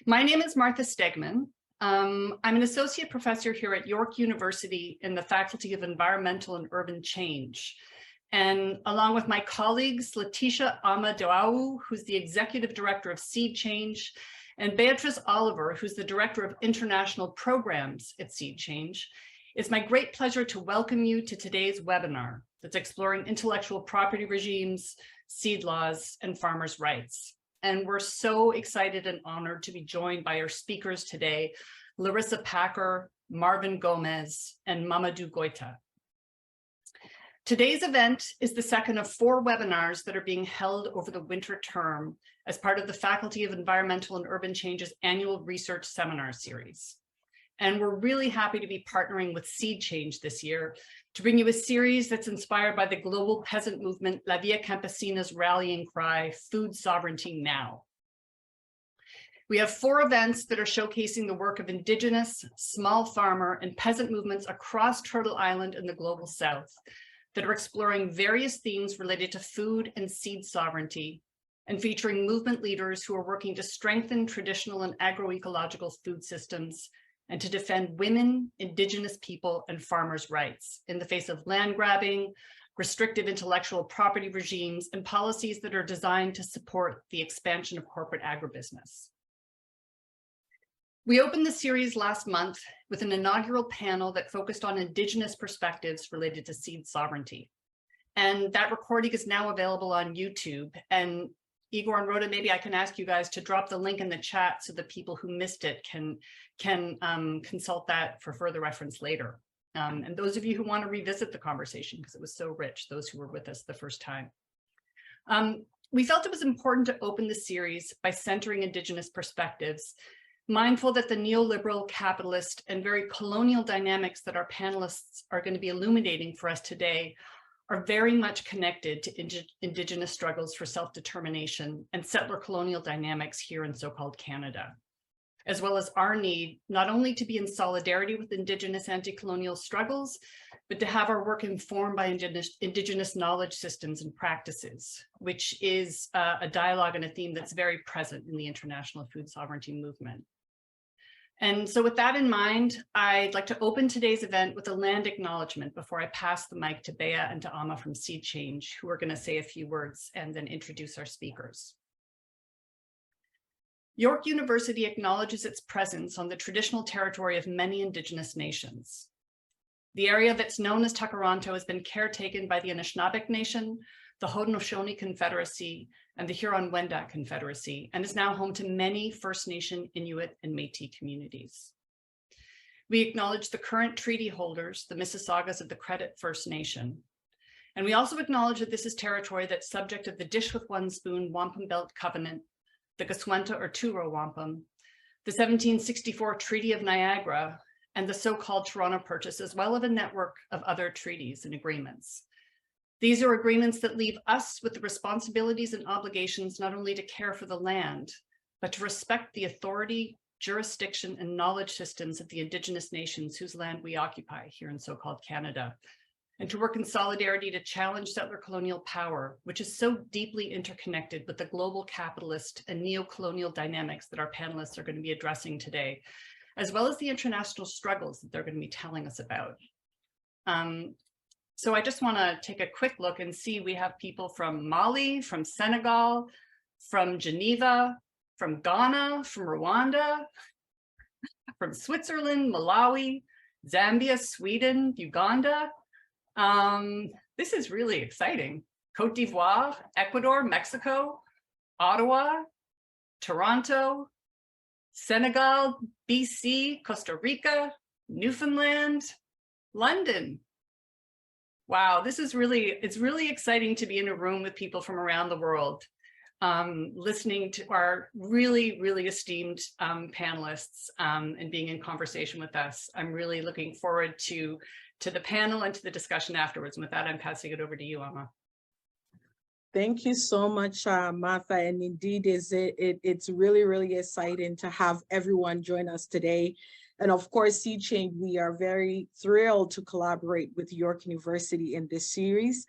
My name is Martha Stegman. I'm an associate professor here at York University in the Faculty of Environmental and Urban Change. And along with my colleagues, Letitia Mamadou, who's the executive director of SeedChange, and Beatrice Oliver, who's the director of international programs at SeedChange, it's my great pleasure to welcome you to today's webinar that's exploring intellectual property regimes, seed laws, and farmers' rights. And we're so excited and honored to be joined by our speakers today, Larissa Packer, Marvin Gómez, and Mamadou Goita. Today's event is the second of 4 webinars that are being held over the winter term as part of the Faculty of Environmental and Urban Change's annual research seminar series. And we're really happy to be partnering with SeedChange this year to bring you a series that's inspired by the global peasant movement, La Via Campesina's rallying cry, food sovereignty now. We have 4 events that are showcasing the work of indigenous, small farmer, and peasant movements across Turtle Island and the global South that are exploring various themes related to food and seed sovereignty and featuring movement leaders who are working to strengthen traditional and agroecological food systems and to defend women, indigenous people, and farmers' rights in the face of land grabbing, restrictive intellectual property regimes, and policies that are designed to support the expansion of corporate agribusiness. We opened the series last month with an inaugural panel that focused on indigenous perspectives related to seed sovereignty. And that recording is now available on YouTube. And Igor and Rhoda, maybe I can ask you guys to drop the link in the chat so that people who missed it can consult that for further reference later. And those of you who want to revisit the conversation, because it was so rich, those who were with us the first time. We felt it was important to open the series by centering indigenous perspectives, mindful that the neoliberal, capitalist, and very colonial dynamics that our panelists are going to be illuminating for us today are very much connected to indigenous struggles for self-determination and settler colonial dynamics here in so-called Canada, as well as our need not only to be in solidarity with indigenous anti-colonial struggles, but to have our work informed by indigenous knowledge systems and practices, which is a dialogue and a theme that's very present in the international food sovereignty movement. And so with that in mind, I'd like to open today's event with a land acknowledgement before I pass the mic to Bea and to Ama from SeedChange, who are going to say a few words and then introduce our speakers. York University acknowledges its presence on the traditional territory of many indigenous nations. The area that's known as Takaranto has been caretaken by the Anishinaabeg Nation, the Haudenosaunee Confederacy, and the Huron-Wendat Confederacy, and is now home to many First Nation, Inuit, and Métis communities. We acknowledge the current treaty holders, the Mississaugas of the Credit First Nation. And we also acknowledge that this is territory that's subject of the Dish with One Spoon Wampum Belt Covenant, the Gaswenta or Turo Wampum, the 1764 Treaty of Niagara, and the so-called Toronto Purchase, as well as a network of other treaties and agreements. These are agreements that leave us with the responsibilities and obligations not only to care for the land, but to respect the authority, jurisdiction, and knowledge systems of the indigenous nations whose land we occupy here in so-called Canada, and to work in solidarity to challenge settler colonial power, which is so deeply interconnected with the global capitalist and neo-colonial dynamics that our panelists are going to be addressing today, as well as the international struggles that they're going to be telling us about. So I just want to take a quick look and see we have people from Mali, from Senegal, from Geneva, from Ghana, from Rwanda, from Switzerland, Malawi, Zambia, Sweden, Uganda. This is really exciting. Cote d'Ivoire, Ecuador, Mexico, Ottawa, Toronto, Senegal, BC, Costa Rica, Newfoundland, London. Wow, this is it's really exciting to be in a room with people from around the world, listening to our really, really esteemed panelists and being in conversation with us. I'm really looking forward to the panel and to the discussion afterwards. And with that, I'm passing it over to you, Ama. Thank you so much, Martha. And indeed, it's really, really exciting to have everyone join us today. And of course, SeedChange, we are very thrilled to collaborate with York University in this series.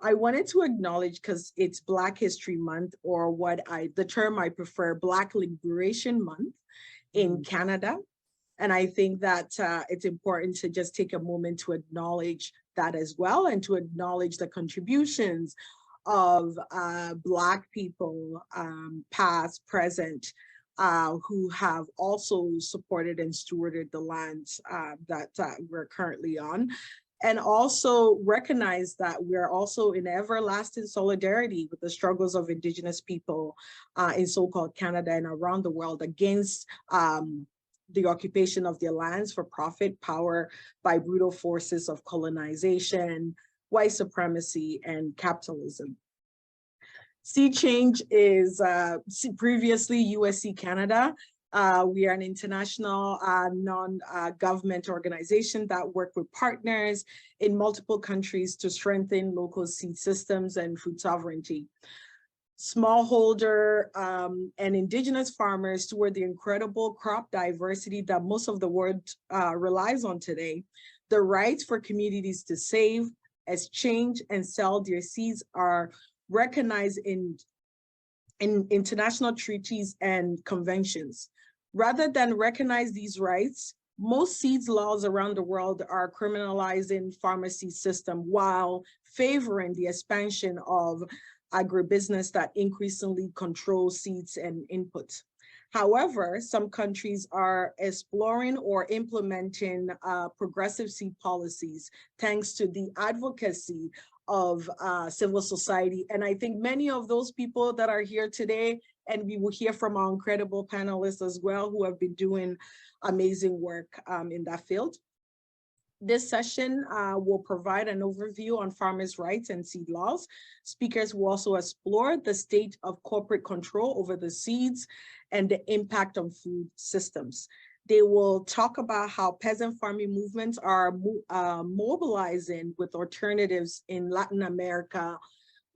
I wanted to acknowledge, because it's Black History Month, or the term I prefer, Black Liberation Month. in Canada. And I think that it's important to just take a moment to acknowledge that as well, and to acknowledge the contributions of Black people, past, present, who have also supported and stewarded the lands that we're currently on. And also recognize that we're also in everlasting solidarity with the struggles of Indigenous people in so-called Canada and around the world against the occupation of their lands for profit, power by brutal forces of colonization, white supremacy, and capitalism. SeedChange is previously USC Canada. We are an international non-government organization that work with partners in multiple countries to strengthen local seed systems and food sovereignty. Smallholder and Indigenous farmers steward the incredible crop diversity that most of the world relies on today. The rights for communities to save, exchange, and sell their seeds are recognized in international treaties and conventions. Rather than recognize these rights, most seeds laws around the world are criminalizing farmer seed system while favoring the expansion of agribusiness that increasingly controls seeds and inputs. However, some countries are exploring or implementing progressive seed policies thanks to the advocacy of civil society. And I think many of those people that are here today, and we will hear from our incredible panelists as well, who have been doing amazing work in that field. This session will provide an overview on farmers' rights and seed laws. Speakers will also explore the state of corporate control over the seeds and the impact on food systems. They will talk about how peasant farming movements are mobilizing with alternatives in Latin America,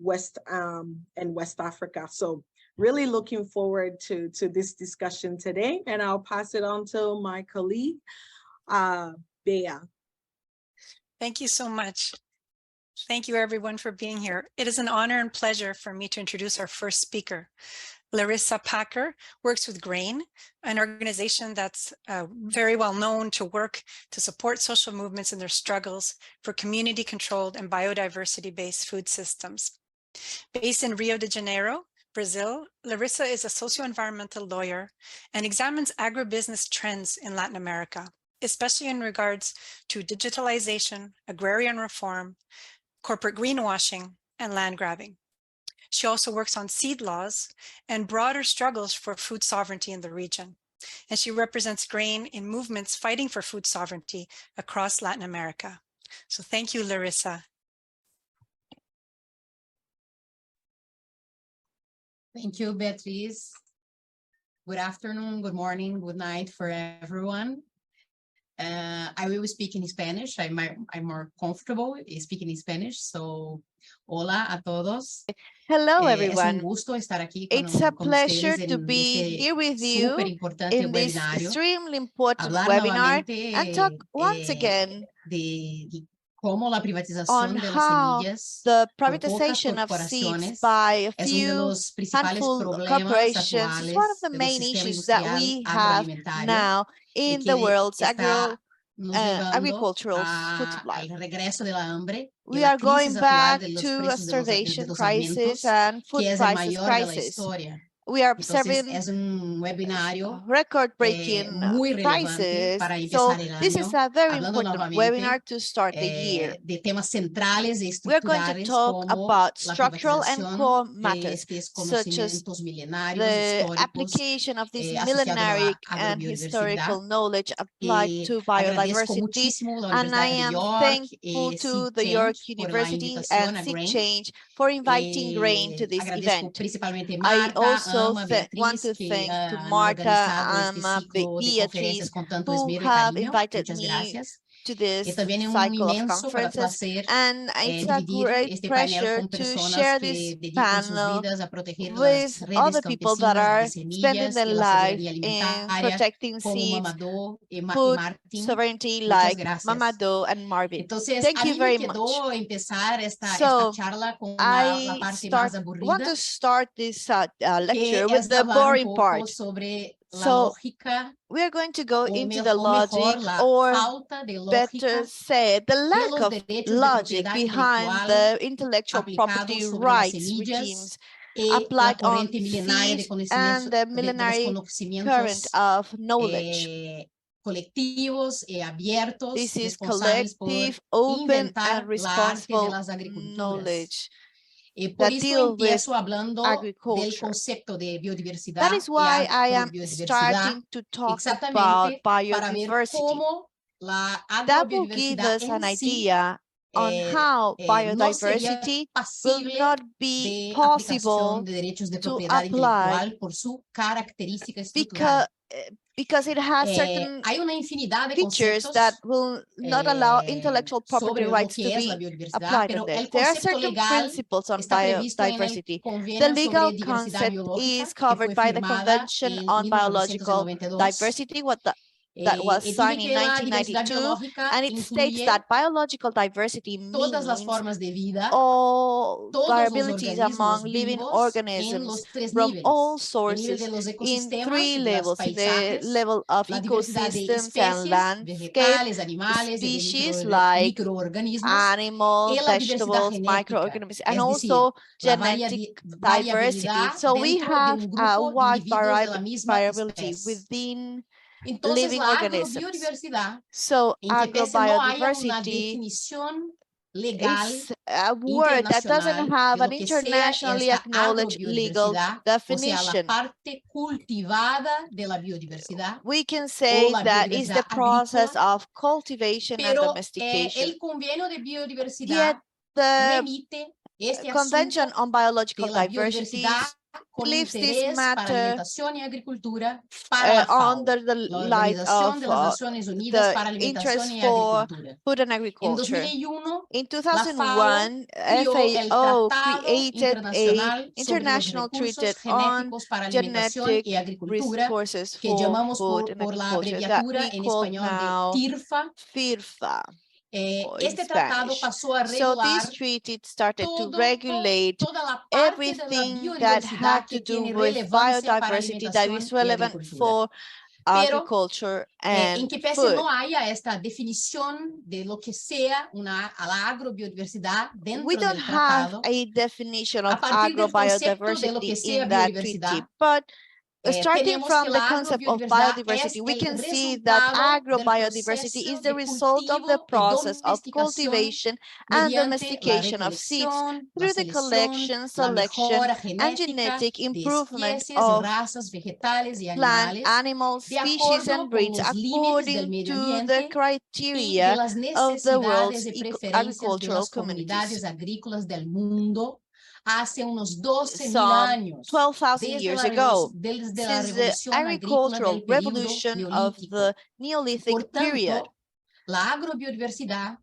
and West Africa. So really looking forward to this discussion today. And I'll pass it on to my colleague, Bea. Thank you so much. Thank you everyone for being here. It is an honor and pleasure for me to introduce our first speaker. Larissa Packer works with GRAIN, an organization that's very well known to work to support social movements in their struggles for community-controlled and biodiversity-based food systems. Based in Rio de Janeiro, Brazil, Larissa is a socio-environmental lawyer and examines agribusiness trends in Latin America, especially in regards to digitalization, agrarian reform, corporate greenwashing, and land grabbing. She also works on seed laws and broader struggles for food sovereignty in the region. And she represents GRAIN in movements fighting for food sovereignty across Latin America. So thank you, Larissa. Thank you, Beatriz. Good afternoon, good morning, good night for everyone. I will speak in Spanish. I'm more comfortable speaking in Spanish. So, hola a todos. Hello, Es un everyone. gusto estar aquí con, It's a con pleasure ustedes to en be here with you superimportante in this webinario. extremely important Hablar webinar nuevamente and talk once again de cómo la on privatización de las how semillas the por pocas privatization of seeds corporaciones by a es uno de few los principales handful problemas corporations is one of actuales the de los main sistemas issues that industrial we have agroalimentario now in the world's está nos llevando agricultural food al supply. regreso de la hambre y We la are going crisis back actual de los to a precios de starvation los crisis alimentos, and food que es el prices mayor de la crisis. historia. We are Entonces, observing es un webinario record-breaking muy relevante prices. para So empezar el this is año, a very hablando important nuevamente webinar to start the year. de temas centrales e We are going to estructurales talk como about la structural and privatización core de matters, estos such as conocimientos milenarios, the históricos, application of this asociados a la millenaric and agrobiodiversidad. historical knowledge applied to Agradezco biodiversity. muchísimo la And I Universidad de am York thankful to the York SeedChange por la University invitación and a GRAIN. SeedChange for inviting GRAIN to this Agradezco event. principalmente I Marta, also Ama, want Beatriz, to que thank to han Marta, organizado este Ama, ciclo de conferencias Beatriz, con tanto who esmero y have cariño. invited Muchas me gracias. to this También es un cycle of inmenso conferences, placer and it's a dividir great este panel pleasure con to personas share que this dedican sus panel vidas a proteger with las redes other people that campesinas de are spending semillas their y la life soberanía in alimentaria, protecting como seeds, Mamadou y food Martin. sovereignty, Muchas like gracias. Mamadou and Marvin. Entonces, Thank a you mí me very quedó much. empezar esta So charla con la I parte más want aburrida, to start this que lecture es with the hablar un boring poco part. sobre So lógica, we are going to go o into me- the o mejor, logic, la or falta de better lógica said, the de lack los of derechos de logic propiedad behind intelectual the intellectual aplicados property sobre las rights semillas regimes y la applied on corriente milenaria de seeds conocimientos, and the de los millenary current conocimientos of knowledge. colectivos y abiertos This is responsables por collective, open, inventar and la arte de responsible las agriculturas. knowledge Por that eso deal with empiezo hablando del agriculture. concepto de biodiversidad That is y why I am agrobiodiversidad, starting to talk about exactamente para ver biodiversity. cómo la That will give agrobiodiversidad us an en sí idea on how no sería biodiversity will pasible not be de possible aplicación de derechos de to propiedad apply intelectual por su característica estructural. because it has certain Hay una infinidad de features conceptos that will not allow intellectual property sobre lo rights que to es la be biodiversidad, applied on pero this. el There are concepto certain legal principles on está previsto en el biodiversity. The Convenio legal sobre Diversidad concept Biológica, is que covered fue by the firmada Convention en on Biological 1992. Diversity, that was Dice signed in que la diversidad 1992, biológica and it states incluye that biological diversity todas las means formas de vida, all todos los variabilities organismos among living vivos en organisms los tres from niveles. all El nivel sources de los in ecosistemas, 3 de los levels: the paisajes, level of la diversidad de ecosystems and especies, landscape, vegetales, animales y de species like microorganismos, animals, y la diversidad vegetables, genética, microorganisms, and es decir, also la genetic diversity. variabilidad So we dentro de have un a grupo de wide individuos de la misma variability especie. within Entonces, living la organisms. agrobiodiversidad, So en que pese no haya una agrobiodiversity definición legal is a word that doesn't internacional have de an lo que sea internationally esta acknowledged legal agrobiodiversidad, o sea, la definition. parte cultivada de la biodiversidad, We can say la that is the biodiversidad process agrícola, of cultivation and pero domestication. el Convenio de Yet Biodiversidad the remite este Convention asunto on Biological de la Diversity biodiversidad con leaves this interés para matter alimentación y agricultura para la FAO, under the la light Organización of de las Naciones Unidas the para Alimentación interest y for Agricultura. food and En agriculture. 2001, In la FAO 2001, crió el FAO Tratado created a Internacional sobre los international recursos treaty on genéticos para alimentación genetic y agricultura, resources que for llamamos food and por la agriculture that abreviatura we en call español de now TIRFA. FIRFA or in Este tratado Spanish. pasó a So this regular treaty started to toda regulate la parte de la everything that had biodiversidad que to do tiene with relevancia para biodiversity that alimentación is y relevant agricultura. for Pero agriculture en and que pese food. no haya esta definición de lo que sea a la agrobiodiversidad dentro We don't del have tratado, a definition of a partir del concepto de lo agrobiodiversity que sea in that treaty, biodiversidad, but starting tenemos que from the la concept of agrobiodiversidad biodiversity, es we el can see that resultado del agrobiodiversity proceso is the de result of the cultivo y process of domesticación cultivation and mediante la domestication of seeds recolección, la through the selección, collection, la selection, mejora and genética genetic de improvement especies y of razas vegetales y plant, animales animals, de species, acuerdo and con breeds los límites del according medio to the ambiente y de criteria las of the world's necesidades y preferencias de agricultural las communities. comunidades agrícolas del mundo hace unos 12,000 Some años, 12,000 years ago, desde la since the revolución agrícola agricultural del periodo revolution of neolítico. the Neolithic Por period. tanto, la agrobiodiversidad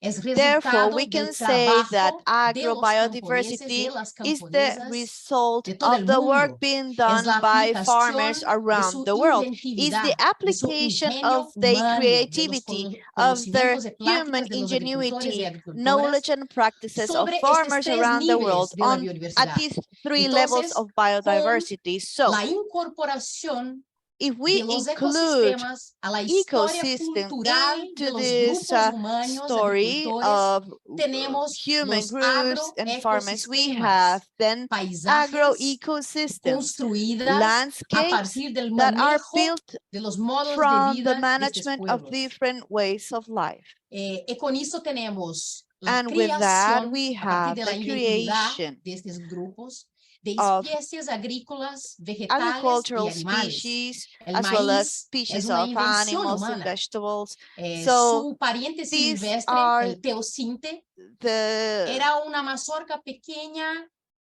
es Therefore, resultado we can del say that trabajo de los camponeses agrobiodiversity y las is the camponesas result de todo el of the work mundo. being Es done la by aplicación farmers de around su the world. Is inventividad, the de su application ingenio of their humano, de los creativity, of their conocimientos y human prácticas de los agricultores y ingenuity, agricultoras knowledge and practices of sobre estos farmers tres around the world niveles de la on at biodiversidad. these 3 levels Entonces, of con biodiversity. So, la incorporación if we de los include ecosistemas a la historia ecosystem cultural de into los this grupos humanos story agricultores, of tenemos human los groups and farmers, we agroecosistemas, have then paisajes agroecosystems, construidas a landscapes partir del that are manejo built de los modos de from the vida de estos management of pueblos. different ways of life. Y con eso tenemos la And with that, creación we a partir have de la the inventividad creation de estos grupos de of especies agrícolas, vegetales y agricultural animales. species, El as well as maíz es species una of invención animals and humana. vegetables. So Su pariente these silvestre, are el teosinte, the era una mazorca pequeña,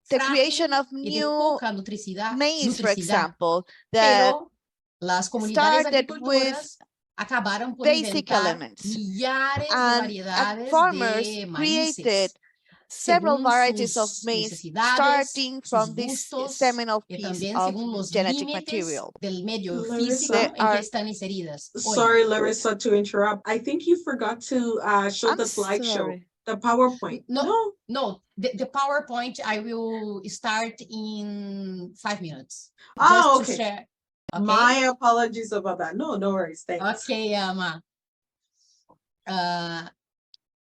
creation frágil of y de new poca nutricidad, maize, for example, that pero las comunidades started with agricultoras acabaron por basic inventar elements, millares de and variedades farmers de created maíces, several según varieties of sus maize, necesidades, starting sus from this gustos, seminal y piece también of según los genetic límites material. del medio Larissa, físico There en que are, están inseridas. Oye, Sorry, Larissa, to interrupt. I think you forgot to show I'm the slideshow, sorry. the PowerPoint. No, the PowerPoint I will start in 5 minutes. Oh, Just to okay. share. Okay? My apologies about that. No, no worries. Thanks. Okay, Ama.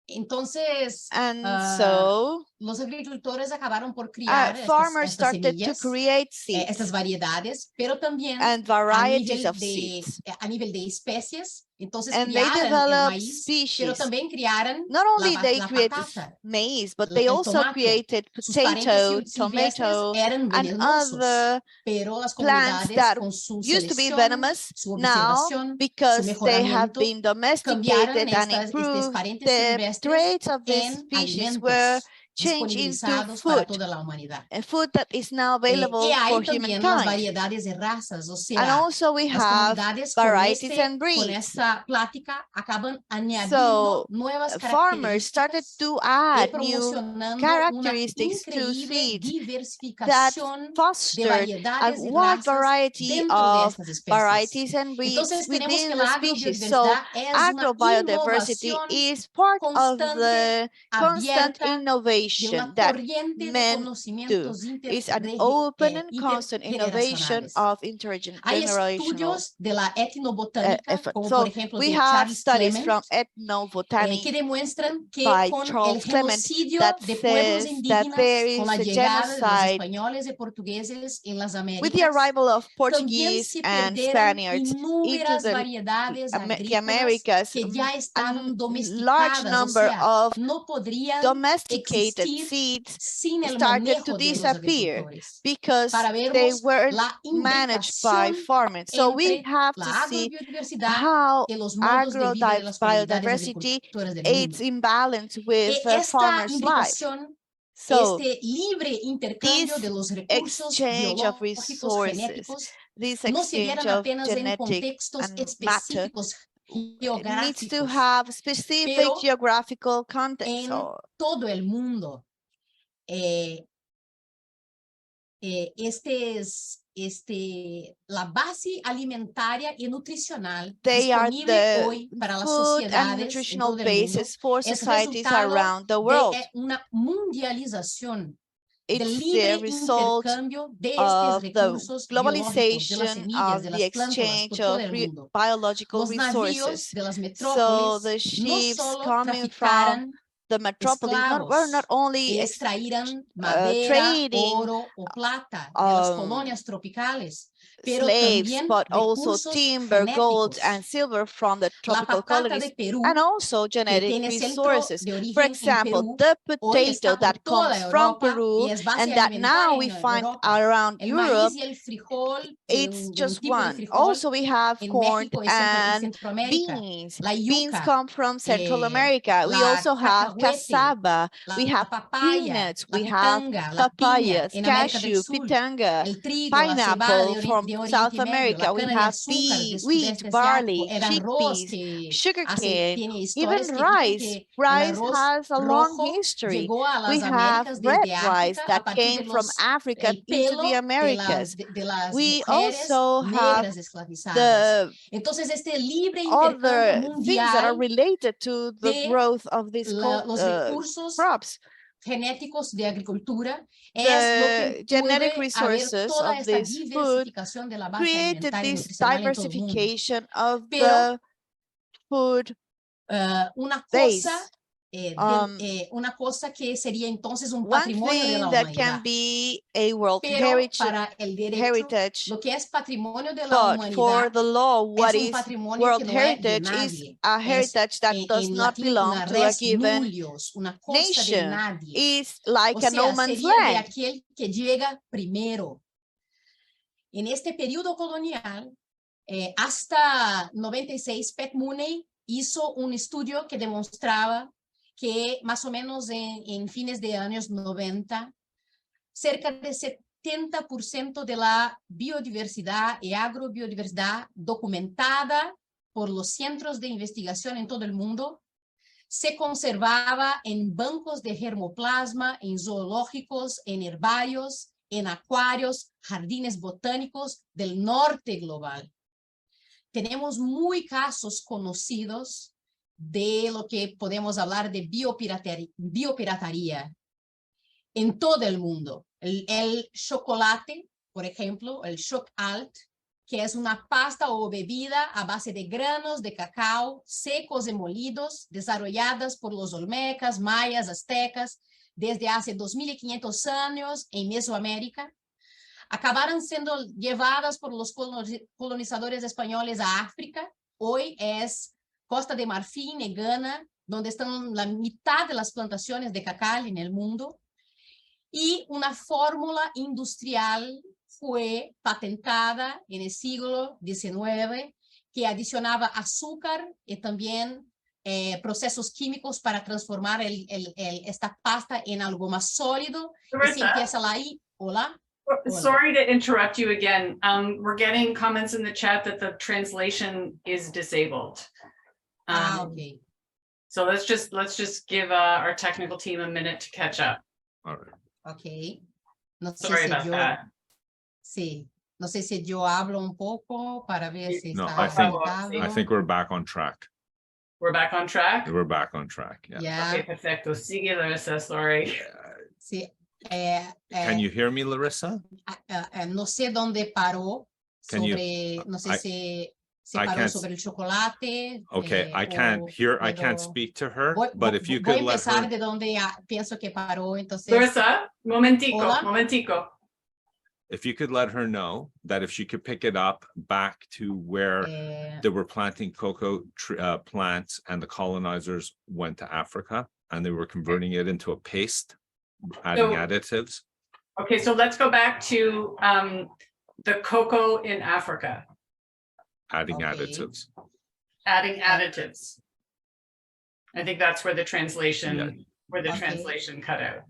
Entonces, And so los agricultores acabaron por criar farmers estas started to semillas, create estas seeds variedades, pero también and varieties of seeds. a nivel de especies. Entonces And they criaron el developed maíz, species. pero también criaron Not only they la created patata, maize, but they el also tomate. created Sus parentes potato, silvestres tomato, eran and venenosos, other pero las plants comunidades that con su used to be selección, venomous su now observación, su because they have mejoramiento, been cambiaron domesticated and estes improved. parentes The silvestres traits of these en species were alimentos changed into disponibilizados para food, toda la humanidad. a food that is now Y available hay for también las humankind. variedades de razas, o And sea, also we las have comunidades varieties and con breeds. esta plática acaban añadiendo So nuevas farmers started características to y add new promocionando una characteristics to increíble seeds that diversificación de fostered a variedades y wide razas variety dentro de of estas especies. varieties and breeds Entonces tenemos que within the la species. So agrobiodiversidad es una agrobiodiversity innovación is part of constante, the constant abierta, de innovation una that corriente de men do. conocimientos It's an open and constant innovation intergeneracionales. of Hay intergenerational estudios de la etnobotánica, effort. como So por ejemplo we de have Charles studies Clement, from que ethnobotany demuestran que by con el Charles Clement genocidio that de pueblos says that indígenas, there con is la a llegada de los genocide españoles y portugueses en las with the Américas, arrival of también Portuguese se and perdieron Spaniards into innumerables the variedades the agrícolas Americas, que ya a estaban large domesticadas, o number sea, of no podrían domesticated existir seeds sin el started to manejo de los disappear agricultores. because Para they vermos weren't la managed by imbricación farmers. So we entre have to la see agrobiodiversidad how y los modos de vida de las comunidades agrobiodiversity agricultoras del aids mundo. imbalance with Esta farmers' life. imbricación, So libre intercambio this de los recursos exchange of biológicos resources, genéticos this no se exchange dieran of apenas en genetic contextos and matter específicos needs to geográficos, have specific pero geographical context. en So todo el mundo. La base alimentaria y nutricional they are disponible the hoy para las food and sociedades en nutritional todo el mundo basis for es societies resultado around the world. de una mundialización del It's libre the result intercambio de estos of the recursos biológicos, de las globalization semillas, of de the las plántulas por exchange todo of el mundo. biological Los navíos resources. de las So metrópolis the no ships solo coming from traficaran the metropolis were not esclavos, only extraíran madera, trading oro o plata de las colonias tropicales, pero slaves, también but also recursos timber, gold, genéticos. and silver from the La tropical patata colonies, de Perú, and also que genetic tiene centro resources. de origen For en example, Perú, the hoy potato está por that toda comes from Europa Peru y es base and that now alimentaria we en find Europa. around El Europe, maíz y el frijol, it's un just tipo de one. frijol Also, we have en corn México y and Centroamérica. beans. La Beans yuca, come from Central America. We la also have cacahuete, cassava. We la have papaya, peanuts. la We have pitanga, la piña papayas, en América del cashew, Sur, pitanga, el trigo, la cebada pineapple from de South Oriente Medio, America. la We cana de have azúcar del wheat, sudeste asiático, barley, el arroz chickpeas, que sugarcane, tiene even historias que dicen rice. que el Rice arroz has a long rojo history. llegó a We las have Américas red desde rice África a that partir came de from Africa el into the pelo Americas. de las We mujeres also have negras esclavizadas. the Entonces libre intercambio other things that are mundial related to the de growth of these los recursos crops. genéticos de agricultura es lo que The genetic puede haber resources toda of esta this food diversificación de la base created alimentaria y this nutricional en todo el mundo. diversification of Pero the food una base. cosa una cosa que sería entonces un One patrimonio de la thing that can humanidad. be a World Pero para el derecho, heritage, lo que es patrimonio de la but for humanidad the law, what es un is patrimonio World que no es de Heritage is nadie. a Es heritage that does en not latín belong una to a res given nullius, una cosa de nation. nadie. Is like O a sea, no man's sería de land. aquel que llega primero. En este periodo colonial, hasta 96, Pat Mooney hizo un estudio que demostraba que más o menos en fines de años 90, cerca de 70% de la biodiversidad y agrobiodiversidad documentada por los centros de investigación en todo el mundo se conservaba en bancos de germoplasma, en zoológicos, en herbarios, en acuarios, jardines botánicos del norte global. Tenemos muy casos conocidos de lo que podemos hablar de biopiratería en todo el mundo. El chocolate, por ejemplo, el choc alt, que es una pasta o bebida a base de granos de cacao secos y molidos, desarrolladas por los olmecas, mayas, aztecas, desde hace 2500 años en Mesoamérica. Acabaron siendo llevadas por los colonizadores españoles a África. Hoy es Costa de Marfil y Ghana, donde están la mitad de las plantaciones de cacao en el mundo. Y una fórmula industrial fue patentada en el siglo XIX, que adicionaba azúcar y también procesos químicos para transformar esta pasta en algo más sólido. Y se empieza ahí. Hola. Sorry to interrupt you again. We're getting comments in the chat that the translation is disabled. Okay. So let's just give our technical team a minute to catch up. All right. Okay. No sé Sorry si about that. Sí. No sé si yo hablo un poco para ver si No, está I think we're back on track. We're back on track? We're back on track. Yeah. Yeah. Okay, perfecto. Sigue, Larissa, sorry. Sí. Can you hear me, Larissa? No sé dónde paró Can you- sobre, no sé I- si I paró can't- sobre el chocolate. Okay, I can't hear, I can't speak to her, but if you voy a could let empezar her, de donde pienso que paró, entonces. Larissa, momentico, Hola. momentico. if you could let her know that if she could pick it up back to where eh, they were planting cocoa plants and the colonizers went to Africa and they were converting it into a paste, adding So- additives. Okay, so let's go back to the cocoa in Africa, Adding Okay. additives. adding additives. I think that's where the translation, Yeah. where the Okay. translation cut out.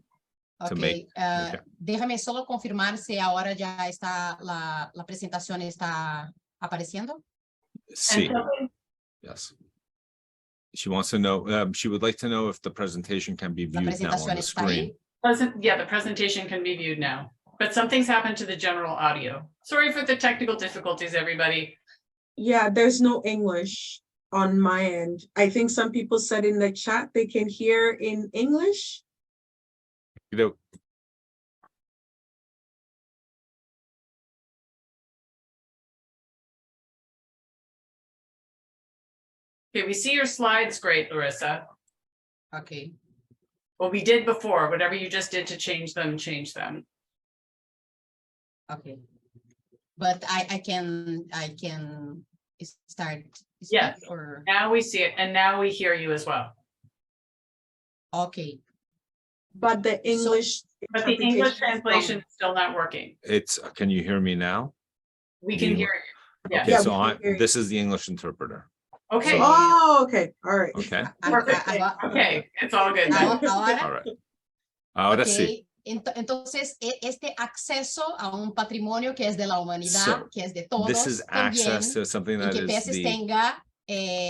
To ok, make- okay. déjame solo confirmar si ahora ya está, la presentación está apareciendo. See, And something- yes. She wants to know, she would like to know if the presentation can be La viewed now on presentación the está ahí. screen. Yeah, the presentation can be viewed now, but something's happened to the general audio. Sorry for the technical difficulties, everybody. Yeah, there's no English on my end. I think some people said in the chat they can hear in English. You know, Okay, we see your slides, great, Larissa. Ok. What we did before, whatever you just did to change them, change them. Okay. But I can start. speak Yes. Or, Now we see it, and now we hear you as well. okay. But the English. But the English interpretation is translation wrong. is still not working. it's, can you hear me now? We Do can you- hear you. Yes. Okay, Yeah, so we can hear you. this is the English interpreter, Okay, Oh, okay, all right. okay? perfect. Okay, it's all good. then. Ahora, All right. Ahora sí. ok. Entonces, este acceso a un patrimonio que es de la humanidad, So, que es de todos, This is también, access to something en that que is peces the tenga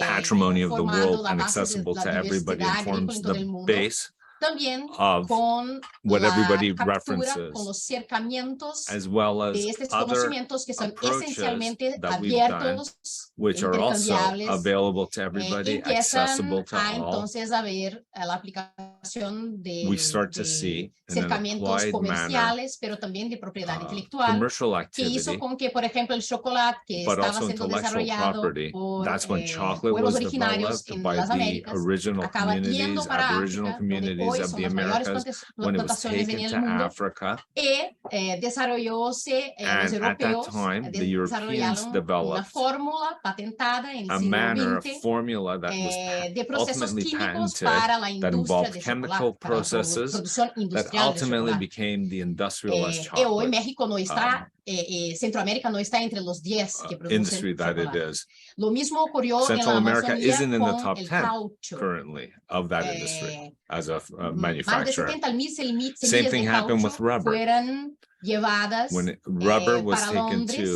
patrimony of the formado world la and base de accessible la to everybody diversidad and forms agrícola en todo el the mundo, base también of con what la everybody captura, references, con los cercamientos as well as de estos other conocimientos que son approaches esencialmente that we've done, abiertos, which are also intercambiables, available to everybody, accessible empiezan to a all. entonces a ver la aplicación We start to de see in an cercamientos applied manner comerciales, pero también de propiedad intelectual, commercial que hizo activity, con que, por ejemplo, el chocolate que but estaba also siendo intellectual desarrollado property. por That's when chocolate pueblos was originarios developed en by las the Américas, original acaba yendo communities, para Aboriginal África, donde communities hoy of son the las mayores Americas, when it was plantaciones en taken el to mundo, Africa. y desarrollóse, los And at that europeos time, the Europeans desarrollaron una developed fórmula patentada en el a siglo manner, a XX formula that was de procesos ultimately químicos patented para la that industria involved de chemical chocolate, para la processes producción that industrial de ultimately chocolate. became the industrialized Y hoy chocolate México no está, Centroamérica no está entre los 10 que producen industry that it chocolate. is. Lo mismo ocurrió en Central la America Amazonía isn't in the con top el 10 caucho. currently of that industry as a Más de manufacturer. 70,000 Same semillas thing de happened with caucho rubber. fueron llevadas When rubber was para taken Londres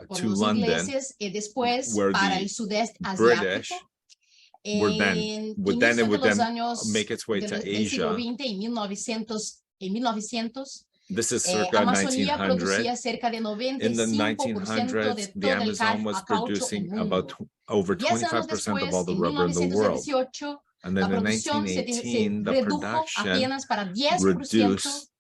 por to los London, ingleses y después where para the el sudeste British asiático. would then En would then it inicio would de los then años make its way to del siglo Asia. XX, en 1900, This is circa Amazonía 1900. producía cerca de In the 95% de 1900s, the todo el Amazon was caucho en producing mundo. about over 10 años 25% of después, all the en rubber in the world. 1918, And la then in producción se 1918, the redujo production apenas para 10% reduced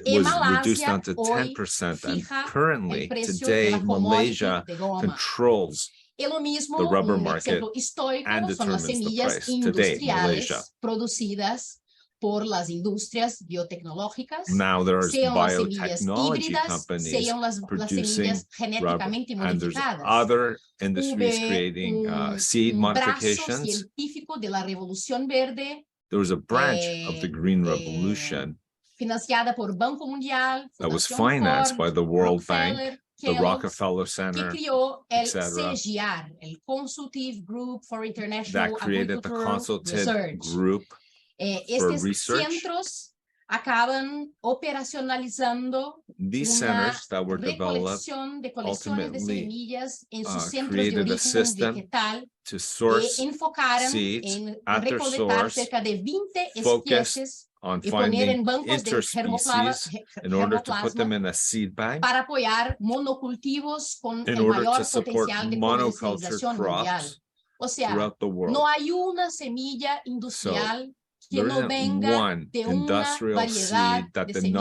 Y was reduced Malasia down to hoy 10%, and fija currently, el precio de today, la commodity Malaysia de goma. controls Y lo mismo, the rubber un market ejemplo histórico and son las determines the semillas price. Today, Malaysia. industriales producidas por las industrias biotecnológicas, Now there's sean las semillas biotechnology híbridas, companies sean las producing semillas rubber, genéticamente and there's modificadas. other industries Hube creating seed un brazo modifications. científico de la Revolución Verde, There was a branch of the Green eh, Revolution financiada por Banco Mundial, that was Fundación financed Ford, by the World Bank, Rockefeller, the Kellogg's, Rockefeller que Center, crió el etc., CGR, el Consultative Group for that International created the Agricultural consultative Research. group for Estes research. centros acaban operacionalizando These una centers that were developed recolección de colecciones de ultimately semillas en sus centros de created a origen system vegetal to e source enfocaron seeds en at their recolectar source, cerca de 20 focused especies on y poner en finding bancos de interspecies in order to put them germoplasma in a seed bank para apoyar monocultivos con in el order to mayor support potencial de monoculture comercialización mundial. crops O sea, throughout the world. no hay una semilla industrial que There no isn't venga one de una industrial variedad seed that de did semilla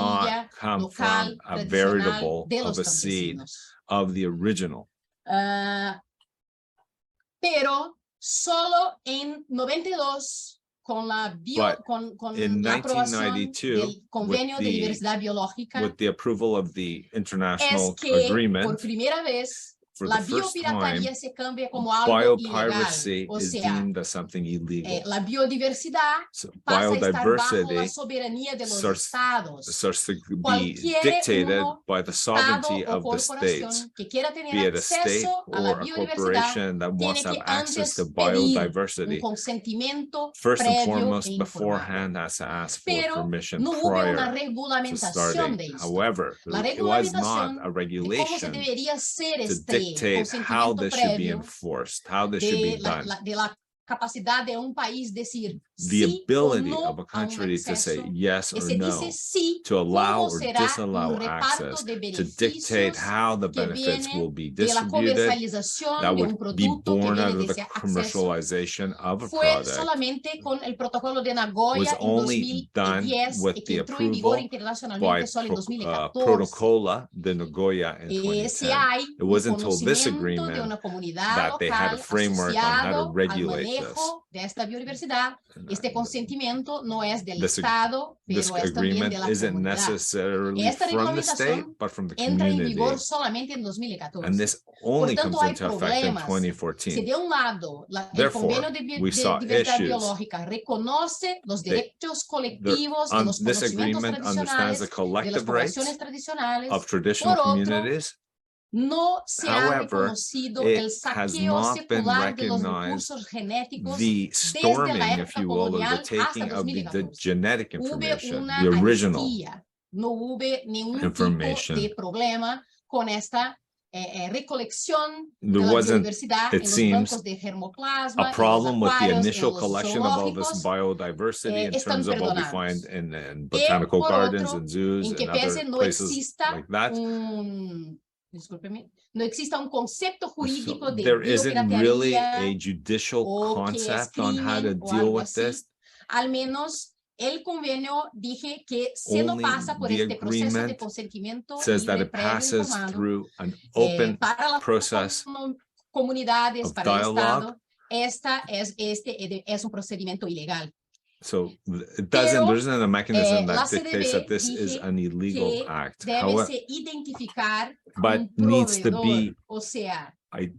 not come local, from a tradicional veritable de of los a seed campesinos. of the original. Pero solo en 92, con la, But con in la aprobación 1992, del Convenio de Diversidad Biológica, with the approval of the es international que por agreement, primera vez for la the first time, biopiratería se cambia como algo ilegal. biopiracy O is sea, deemed as something illegal. la biodiversidad So pasa a estar bajo la biodiversity soberanía de los starts estados. to be Cualquier dictated uno, by the Estado sovereignty o of the states, corporación que quiera tener be it a state acceso a la or a biodiversidad corporation that wants tiene to have que access to antes pedir un biodiversity. consentimiento First and previo foremost, e informado. beforehand, has to ask for Pero permission no hubo una prior to regulamentación starting. de esto. However, La it was regulamentación not a de cómo se regulation debería ser to este dictate how consentimiento this should be previo enforced, how this should be done. de la capacidad de un país decir The sí ability o no of a a un country to say acceso. yes Y or se no, dice sí, to allow cómo or será disallow un reparto access, de to dictate beneficios how the que benefits viene will be de la distributed, comercialización that de un would be producto que born viene out de of the ese acceso. commercialization of a Fue product, solamente con el protocolo de was Nagoya en only done 2010 with y que the entró en vigor approval internacionalmente by solo en 2014. Protocola de Nagoya in Si 2010. hay It un wasn't until this conocimiento de agreement una comunidad that they had a local framework on how to asociado al regulate this. manejo de esta biodiversidad. Este consentimiento no es del This Estado, This pero es también agreement de la isn't comunidad. necessarily Esta from the state, regulamentación but from the entra en community. vigor solamente en 2014. And this Por only tanto, comes hay into effect in problemas. Si 2014. de un lado el Therefore, convenio de we saw diversidad issues. biológica reconoce los They- derechos colectivos de los This conocimientos agreement understands tradicionales, the de las collective poblaciones rights tradicionales. of traditional Por otro, communities. no se ha However, reconocido it el has saqueo not been secular de los recognized recursos genéticos the desde storming, la if época you will, or the colonial hasta taking of the 2014. genetic Hubo information, una the original amnistía, no hubo ningún information. tipo de problema con esta recolección de There la wasn't, biodiversidad it en los seems, bancos de germoplasma, a problem en with los the acuarios, initial en los collection of all this zoológicos, biodiversity in están terms of what we perdonados. find in Y botanical por gardens otro, and zoos en que and other pese no places exista like that. Discúlpeme, no exista un concepto jurídico So de there isn't really a biopiratería judicial o que es concept on how to crimen o deal algo with así. this. Al menos el convenio dije que se no Only pasa por the este proceso de agreement consentimiento says that libre, it previo, passes informado, through an open para las process comunidades, of para el dialogue. Estado. Este es un procedimiento ilegal. So it Pero, there isn't a mechanism la that dictates CDB that this is dije an illegal que act. debe However, se identificar but un needs to proveedor, be, o sea, I-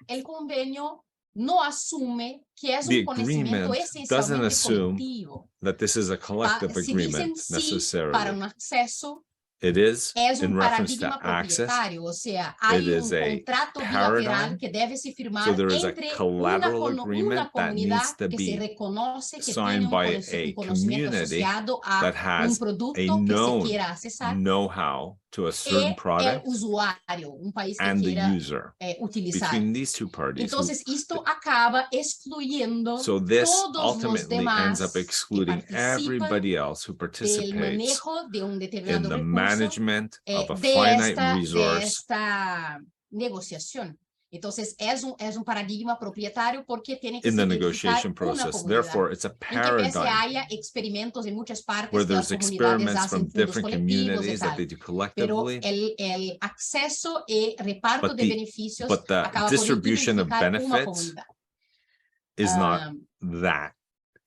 el convenio no asume que es the un conocimiento agreement doesn't esencialmente assume colectivo. that this is a collective Si agreement dicen sí para necessarily. un acceso, It is es in un reference to paradigma access. propietario, o sea, hay It is un a contrato paradigm. bilateral que debe se firmar So there is a entre collateral una agreement that comunidad needs to que se be reconoce que signed tiene by un a conocimiento community asociado a that has un producto a que se known quiera accesar know-how to a certain el product usuario, un país que and the quiera user. utilizar. Between these two parties. Entonces, esto acaba excluyendo So this todos los ultimately demás ends up que excluding participan everybody else who del participates manejo de un in determinado the recurso management of a de finite de resource. esta negociación. Entonces, es un paradigma propietario porque tiene que in the se negotiation identificar una process. comunidad. Therefore, it's a En que pese paradigm haya experimentos en muchas partes where que las there's comunidades experiments from hacen fundos different colectivos communities that they tal. do Pero collectively, el acceso y reparto but de the beneficios but the acaba por distribution of identificar una benefits comunidad. is not that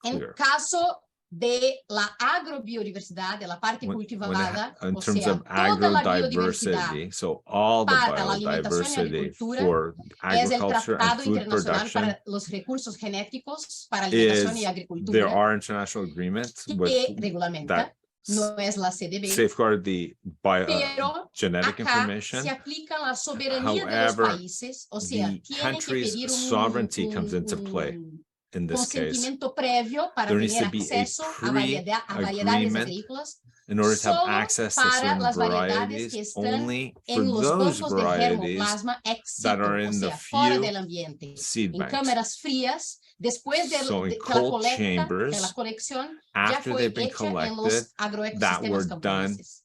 En clear. caso de la agrobiodiversidad, de la parte cultivada, In o terms sea, of toda la biodiversidad agrodiversity, so all the para la alimentación y biodiversity agricultura for es el agriculture and Tratado food Internacional production para los Recursos Genéticos para Alimentación y there Agricultura are international agreements with que regulamenta, that no es la CDB, safeguard the pero genetic acá information. se aplica la soberanía de los However, países, o sea, the tiene que country's pedir sovereignty comes into play. In this case, consentimiento previo para there needs tener to be acceso a a variedades pre-agreement agrícolas in order to have solo access to para certain las variedades que varieties, están only for en los those bancos de varieties germoplasma ex that situ, are o in the sea, fuera few del ambiente, seed en banks. cámaras frías, después de, So in que la cold colecta, de la chambers, colección, ya after fue they've been hecha en collected, los that were agroecosistemas done camponeses.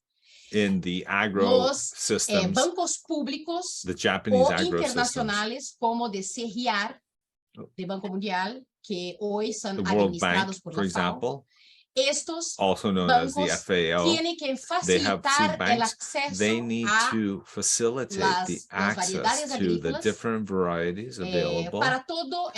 in the agro Los systems, bancos públicos the Japanese o agro systems, internacionales como de CIRPAD, de Banco Mundial, que hoy son the World Bank, administrados por for la FAO. example, Estos also known as the bancos FAO, tienen que they have seed facilitar el banks. acceso They need a to facilitate the las access variedades to the agrícolas, different varieties available para todos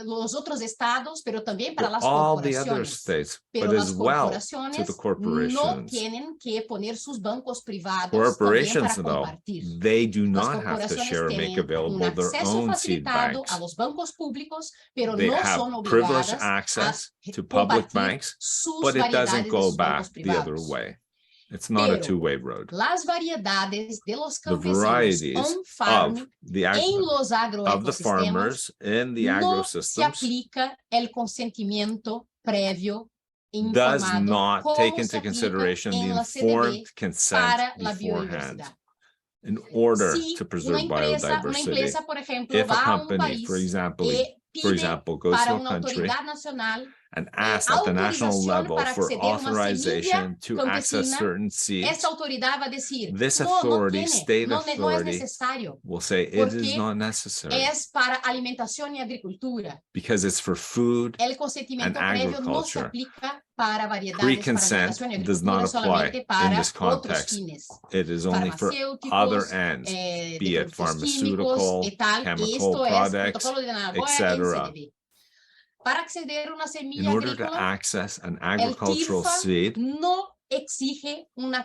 los otros estados, pero también para for las all the other corporaciones. states, Pero but las as well to corporaciones the no corporations. tienen que poner sus bancos privados Corporations, también para though, compartir. they do Las not have to corporaciones share or make tienen available their acceso own seed facilitado banks. a los bancos públicos, pero They no have son privileged obligadas access a to public compartir banks, sus but it doesn't variedades de go sus back bancos the other privados. way. It's not a Pero two-way road. las variedades de los The campesinos varieties on farm of the en los of the agroecosistemas farmers in the no se agrosystems aplica el consentimiento previo does informado not como take se into aplica consideration the en la informed CDB consent para la beforehand biodiversidad. in order Si to una preserve biodiversity. empresa, por ejemplo, If a va a un company, for país example, y pide goes para to a una country autoridad nacional and asks at the national autorización level para for acceder a una authorization semilla to access campesina, certain seeds, esta autoridad va a decir, this no authority, tiene, state no es authority, necesario, will say it is porque not necessary es para alimentación y agricultura. because it's for food. El consentimiento and previo no se agriculture. aplica para variedades para Pre-consent alimentación y does agricultura, not apply solamente in para this otros context. fines. It is only for Farmacéuticos, other ends, de be it productos pharmaceutical, químicos y tal. chemical Esto es products, protocolo de Nagoya en etc. CDB. Para acceder a una In semilla order to agrícola, access an el agricultural TIRFA seed, no exige un the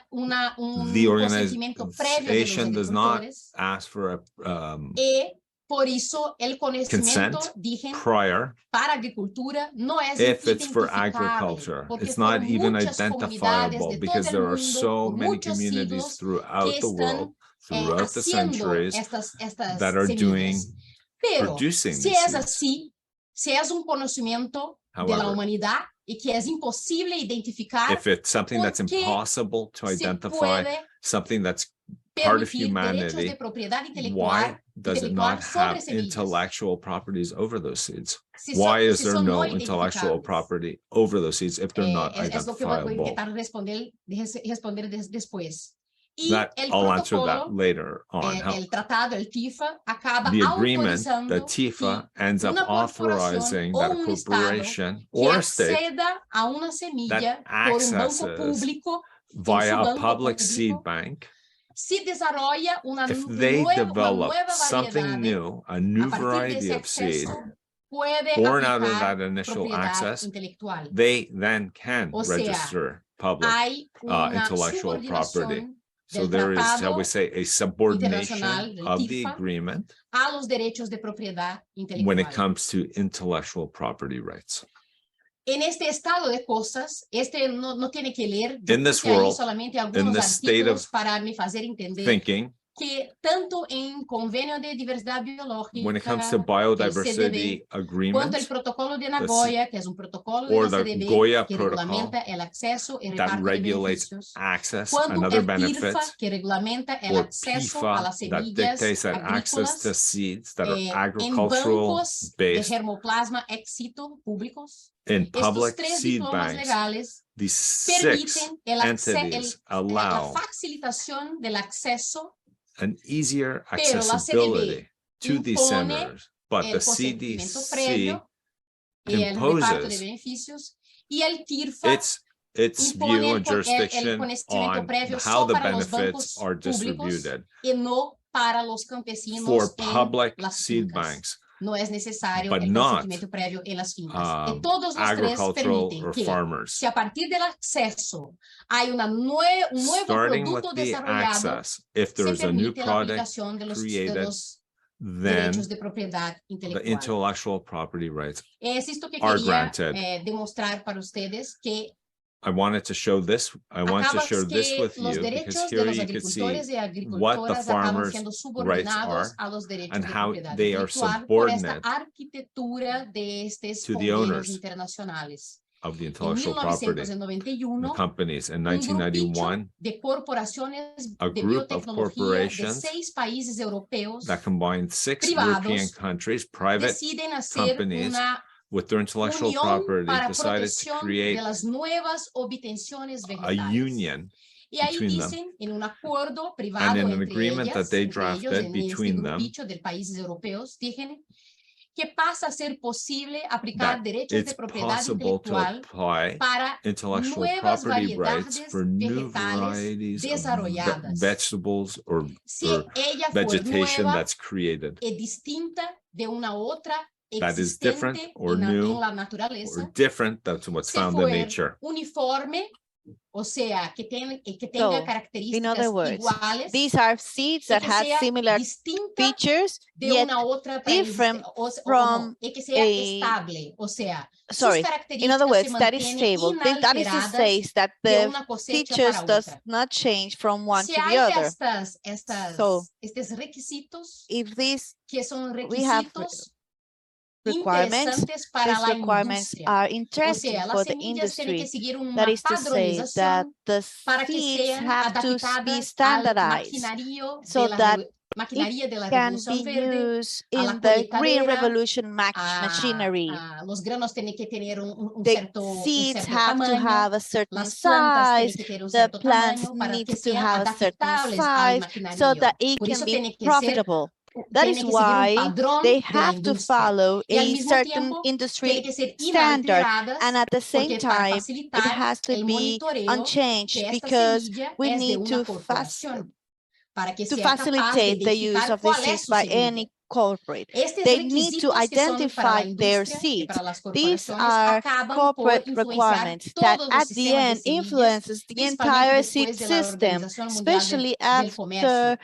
consentimiento previo de los organization does not agricultores ask for a y por eso el conocimiento, consent dije, prior para agricultura no es if it's for identificable, agriculture. porque It's not por even muchas identifiable comunidades de because todo there el are mundo, so por many muchos communities siglos throughout que the world, throughout the haciendo centuries, estas that are doing semillas. Pero producing si these es seeds. así, si es un conocimiento de la However, humanidad y que es imposible identificar, if it's something that's ¿por qué impossible to se identify, puede something that's part of permitir derechos humanity, de propiedad why intelectual, does it not sobre have semillas? intellectual properties over those seeds? Si Why son- is si there son no no intellectual identificables? property over those seeds if they're not Es lo que voy a identifiable? intentar responder después. Y That el I'll answer that protocolo, later on. el tratado, el TIFA, acaba The agreement, autorizando the TIFA, ends up una corporación authorizing o that a un estado corporation que or a state acceda a una semilla por un banco accesses público, via a banco public público, seed bank, si desarrolla una if they una develop nueva something variedad, new, a new a partir de variety ese of seed, acceso, puede born out of aplicar that initial propiedad access, intelectual. they then can O sea, register public Hay una intellectual property. subordinación So del there is, shall tratado we say, a internacional subordination del of the TIFA agreement a los derechos de propiedad intelectual. when it comes to intellectual property rights. En este estado de cosas, no tiene que leer, yo In this puse ahí world, solamente in algunos this state artículos of para me fazer entender Thinking, que tanto en convenio de diversidad biológica, when it comes to el biodiversity CDB, quanto el agreements protocolo de Nagoya, que es un protocolo or de la the CDB Goya que protocol regulamenta el acceso y that reparto de regulates beneficios, access quanto and other el TIRFA benefits, que regulamenta el or acceso a PIFA las that semillas dictates that access to agrícolas seeds that are en agricultural bancos de based germoplasma ex situ públicos. in Estos public tres seed diplomas banks. legales These six permiten la entities allow facilitación del acceso, an easier pero la accessibility to these impone centers, but the el consentimiento CDC previo y el reparto de imposes beneficios, y el TIRFA its impone view and el jurisdiction conocimiento on previo how só the para los benefits bancos are públicos distributed y no para los for campesinos en public las seed fincas. banks, No es necesario but el not consentimiento previo en las fincas. Y um, todos los tres agricultural permiten or que, farmers. si a partir del acceso hay un nuevo Starting with producto the desarrollado, access, if se there's a new permite la product aplicación de created, los then derechos de propiedad the intelectual. intellectual property rights Es esto que are quería granted. demostrar para ustedes, que I wanted to show this. I want to acaba share this que with los you because derechos de here los you can see agricultores y what the agricultoras acaban farmers' siendo rights subordinados are a los derechos and de how propiedad they are intelectual por esta subordinate arquitectura de estos to the convenios owners internacionales. of the En intellectual property, the 1991, companies. In grupito 1991, de corporaciones a de group of biotecnología de corporations 6 países europeos that combined 6 privados European countries, private deciden hacer companies una with their intellectual unión property, para decided to protección create de las nuevas obtenciones a vegetales. union Y ahí between them. dicen, en un acuerdo And privado in an entre agreement that ellas, they entre ellos, drafted en este between them, grupito de países europeos, dicen que pasa a ser posible aplicar that derechos it's de propiedad possible to intelectual apply para intellectual nuevas property rights variedades for new vegetales varieties of desarrolladas. vegetables or Si ella fuera vegetation nueva that's created y distinta de una otra that is different existente or en new la or naturaleza, different than what's si found in fuera nature. uniforme, o sea, que tenga So, características in other words, iguales, these are seeds that que had sea similar distinta features, de yet una otra different from y que sea a- estable, o sea, sorry, sus in other características words, se that is mantienen stable. That is to inalteradas say that de the una cosecha features para does otra. not change from one Si to the hay other. So, estos requisitos, if these que son we have requisitos requirements, interesantes para these la requirements industria. are O interesting sea, for las the semillas tienen que industry. seguir That una is to say that padronización the para que seeds sean have to be adaptadas al standardized so so that it maquinaria de la can Revolución be Verde, used a la in the Green colheitadera, Revolution machinery. los granos tienen que tener un The cierto seeds have to tamaño, have a certain las plantas tienen size, que tener un the cierto plants tamaño para need que to sean have a certain adaptables al size so maquinario. that it Por can eso be tiene que ser profitable. That tiene is que seguir un why padrón they de la have to industria. follow Y al a mismo certain tiempo, tiene industry que ser standard, inalteradas, and at the same porque para time, it facilitar has to el be monitoreo unchanged que esta because semilla we es de need una corporación, para que to sea capaz de facilitate the use identificar of the cuál es seeds su by semilla. any corporate. Estes They need to requisitos que son para la identify their industria y seeds. para las These corporaciones are acaban por corporate influenciar requirements that todos los at the sistemas de end semillas, influences the principalmente entire seed después de la system, Organización Mundial especially del Comercio. after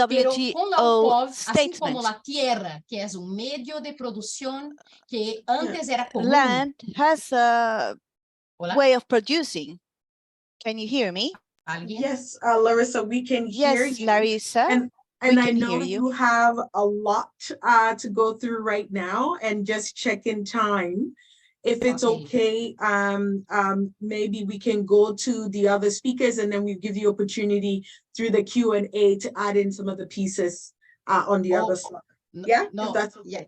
Pero con la WTO UPOV, así como statement. la tierra, que es un medio de producción que antes era común. Land has a Hola, way of producing. Can you hear me? ¿alguien? Yes, Larissa, we can hear Yes, you. Larissa. And we I can know hear you. you have a lot to go through right now, and just check in time. If it's okay, maybe we can go to the other speakers, and then we give you opportunity through the Q&A to add in some of the pieces on the other slide. Yeah, No, if that's yeah.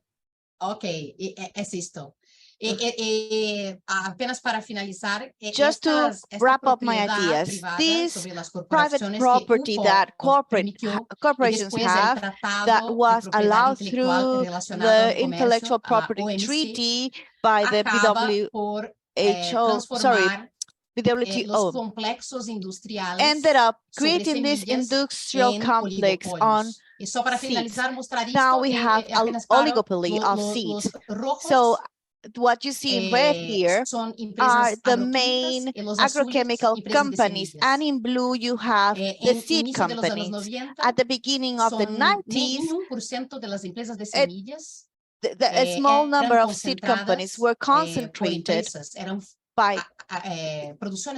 Ok, es esto. Apenas para finalizar, Just to wrap up my ideas, this private property that corporations have that was allowed through the intellectual property treaty by the WTO, ended up creating this industrial complex on seeds. Now we have an oligopoly of seeds. So what you see in red here are the main agrochemical companies, and in blue you have the seed companies. At the beginning of the 90s, a small number of seed companies were concentrated by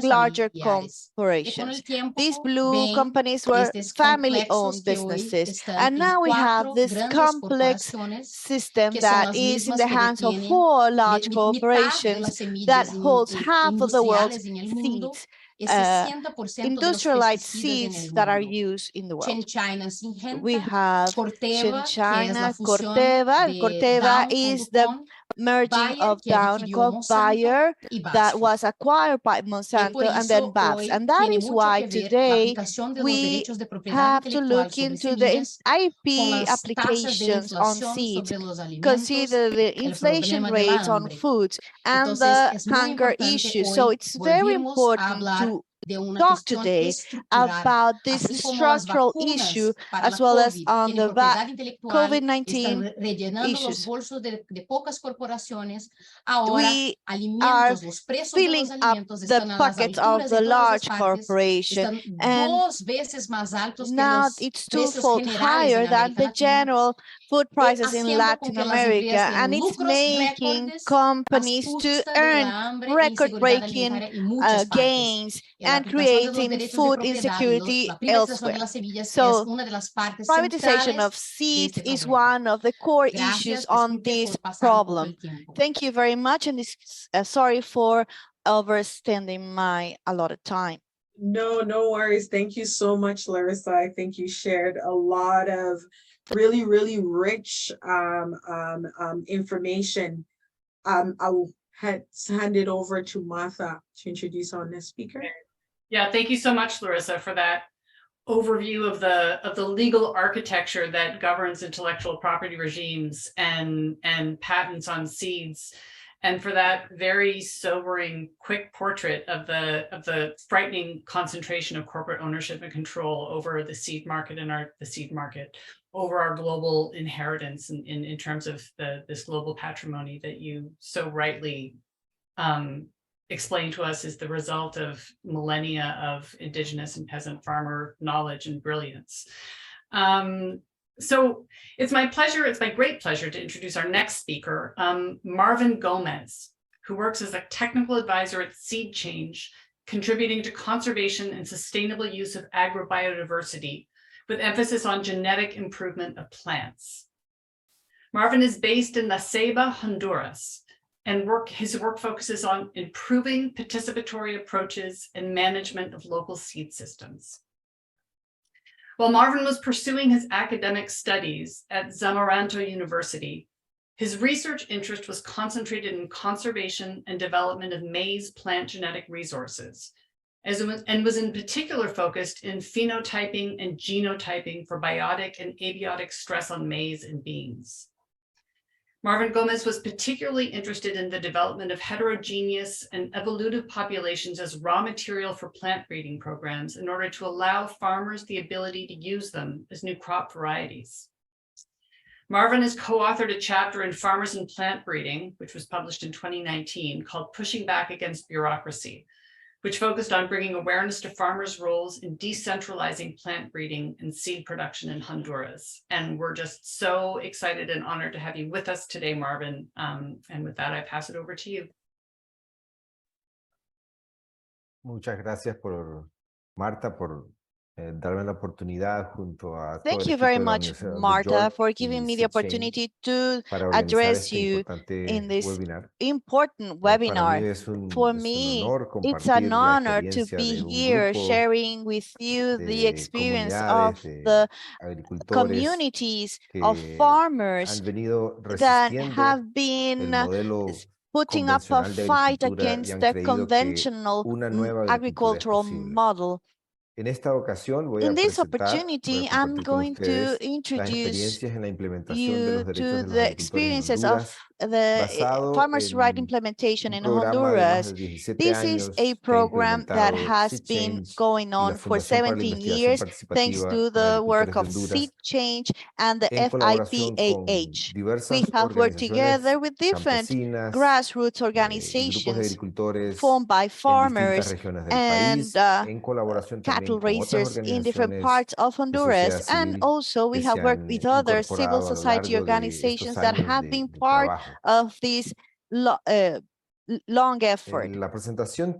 larger corporations. These blue companies were family-owned businesses, and now we have this complex system that is in the hands of 4 large corporations that holds half of the world's seeds, industrialized seeds that are used in the world. We have China, Corteva. Corteva is the merging of Down called Bayer that was acquired by Monsanto and then BABS. And that is why today we have to look into the IP applications on seeds, consider the inflation rates on foods and the hunger issues. So it's very important to talk today about this structural issue as well as on the COVID-19 issues. We are filling up the pockets of the large corporation, and now it's twofold higher than the general food prices in Latin America, and it's making companies to earn record-breaking gains and creating food insecurity elsewhere. So privatization of seeds is one of the core issues on this problem. Thank you very much, and sorry for overstanding my allotted time. No worries. Thank you so much, Larissa. I think you shared a lot of really rich information. I'll hand it over to Martha to introduce our next speaker. Yeah, thank you so much, Larissa, for that overview of the legal architecture that governs intellectual property regimes and patents on seeds, and for that very sobering quick portrait of the frightening concentration of corporate ownership and control over the seed market and the seed market, over our global inheritance in terms of this global patrimony that you so rightly explained to us is the result of millennia of indigenous and peasant farmer knowledge and brilliance. So it's my great pleasure to introduce our next speaker, Marvin Gómez, who works as a technical advisor at SeedChange, contributing to conservation and sustainable use of agrobiodiversity, with emphasis on genetic improvement of plants. Marvin is based in La Ceiba, Honduras, and his work focuses on improving participatory approaches and management of local seed systems. While Marvin was pursuing his academic studies at Zamaranto University, his research interest was concentrated in conservation and development of maize plant genetic resources, and was in particular focused in phenotyping and genotyping for biotic and abiotic stress on maize and beans. Marvin Gómez was particularly interested in the development of heterogeneous and evolutive populations as raw material for plant breeding programs in order to allow farmers the ability to use them as new crop varieties. Marvin has co-authored a chapter in Farmers and Plant Breeding, which was published in 2019, called Pushing Back Against Bureaucracy, which focused on bringing awareness to farmers' roles in decentralizing plant breeding and seed production in Honduras. And we're just so excited and honored to have you with us today, Marvin. And with that, I pass it over to you. Muchas gracias Marta, por darme la oportunidad junto a todo Thank el you equipo very de la much, Universidad de Marta, York for y giving me the SeedChange opportunity to para organizar address este you importante in this webinar. important Para mí webinar. For es un me, honor it's compartir an la honor to experiencia be de un here grupo sharing with you the de experience comunidades, of de the agricultores communities que of farmers han venido that resistiendo have el been modelo putting up a convencional de fight agricultura y against han the creído que conventional una nueva agricultura es agricultural posible. model. En esta ocasión voy In a this voy a opportunity, I'm compartir con going to ustedes las introduce experiencias en la implementación de you los derechos to de los the agricultores en experiences of Honduras, the basado farmers' right en implementation un in programa de más Honduras. de 17 This is años a que ha program that implementado has been SeedChange going y la on for Fundación para la 17 Investigación years, thanks Participativa to con the work agricultores de of Honduras, SeedChange and the en colaboración con FIPAH. We diversas have worked organizaciones together with different campesinas grassroots y grupos de organizations agricultores formed by en distintas farmers regiones del and país, en colaboración cattle también con otras raisers in different organizaciones parts of de sociedad Honduras. And civil also we que have se worked han with other civil incorporado a lo society largo de estos organizations that años have been de part trabajo. of this long effort. La presentación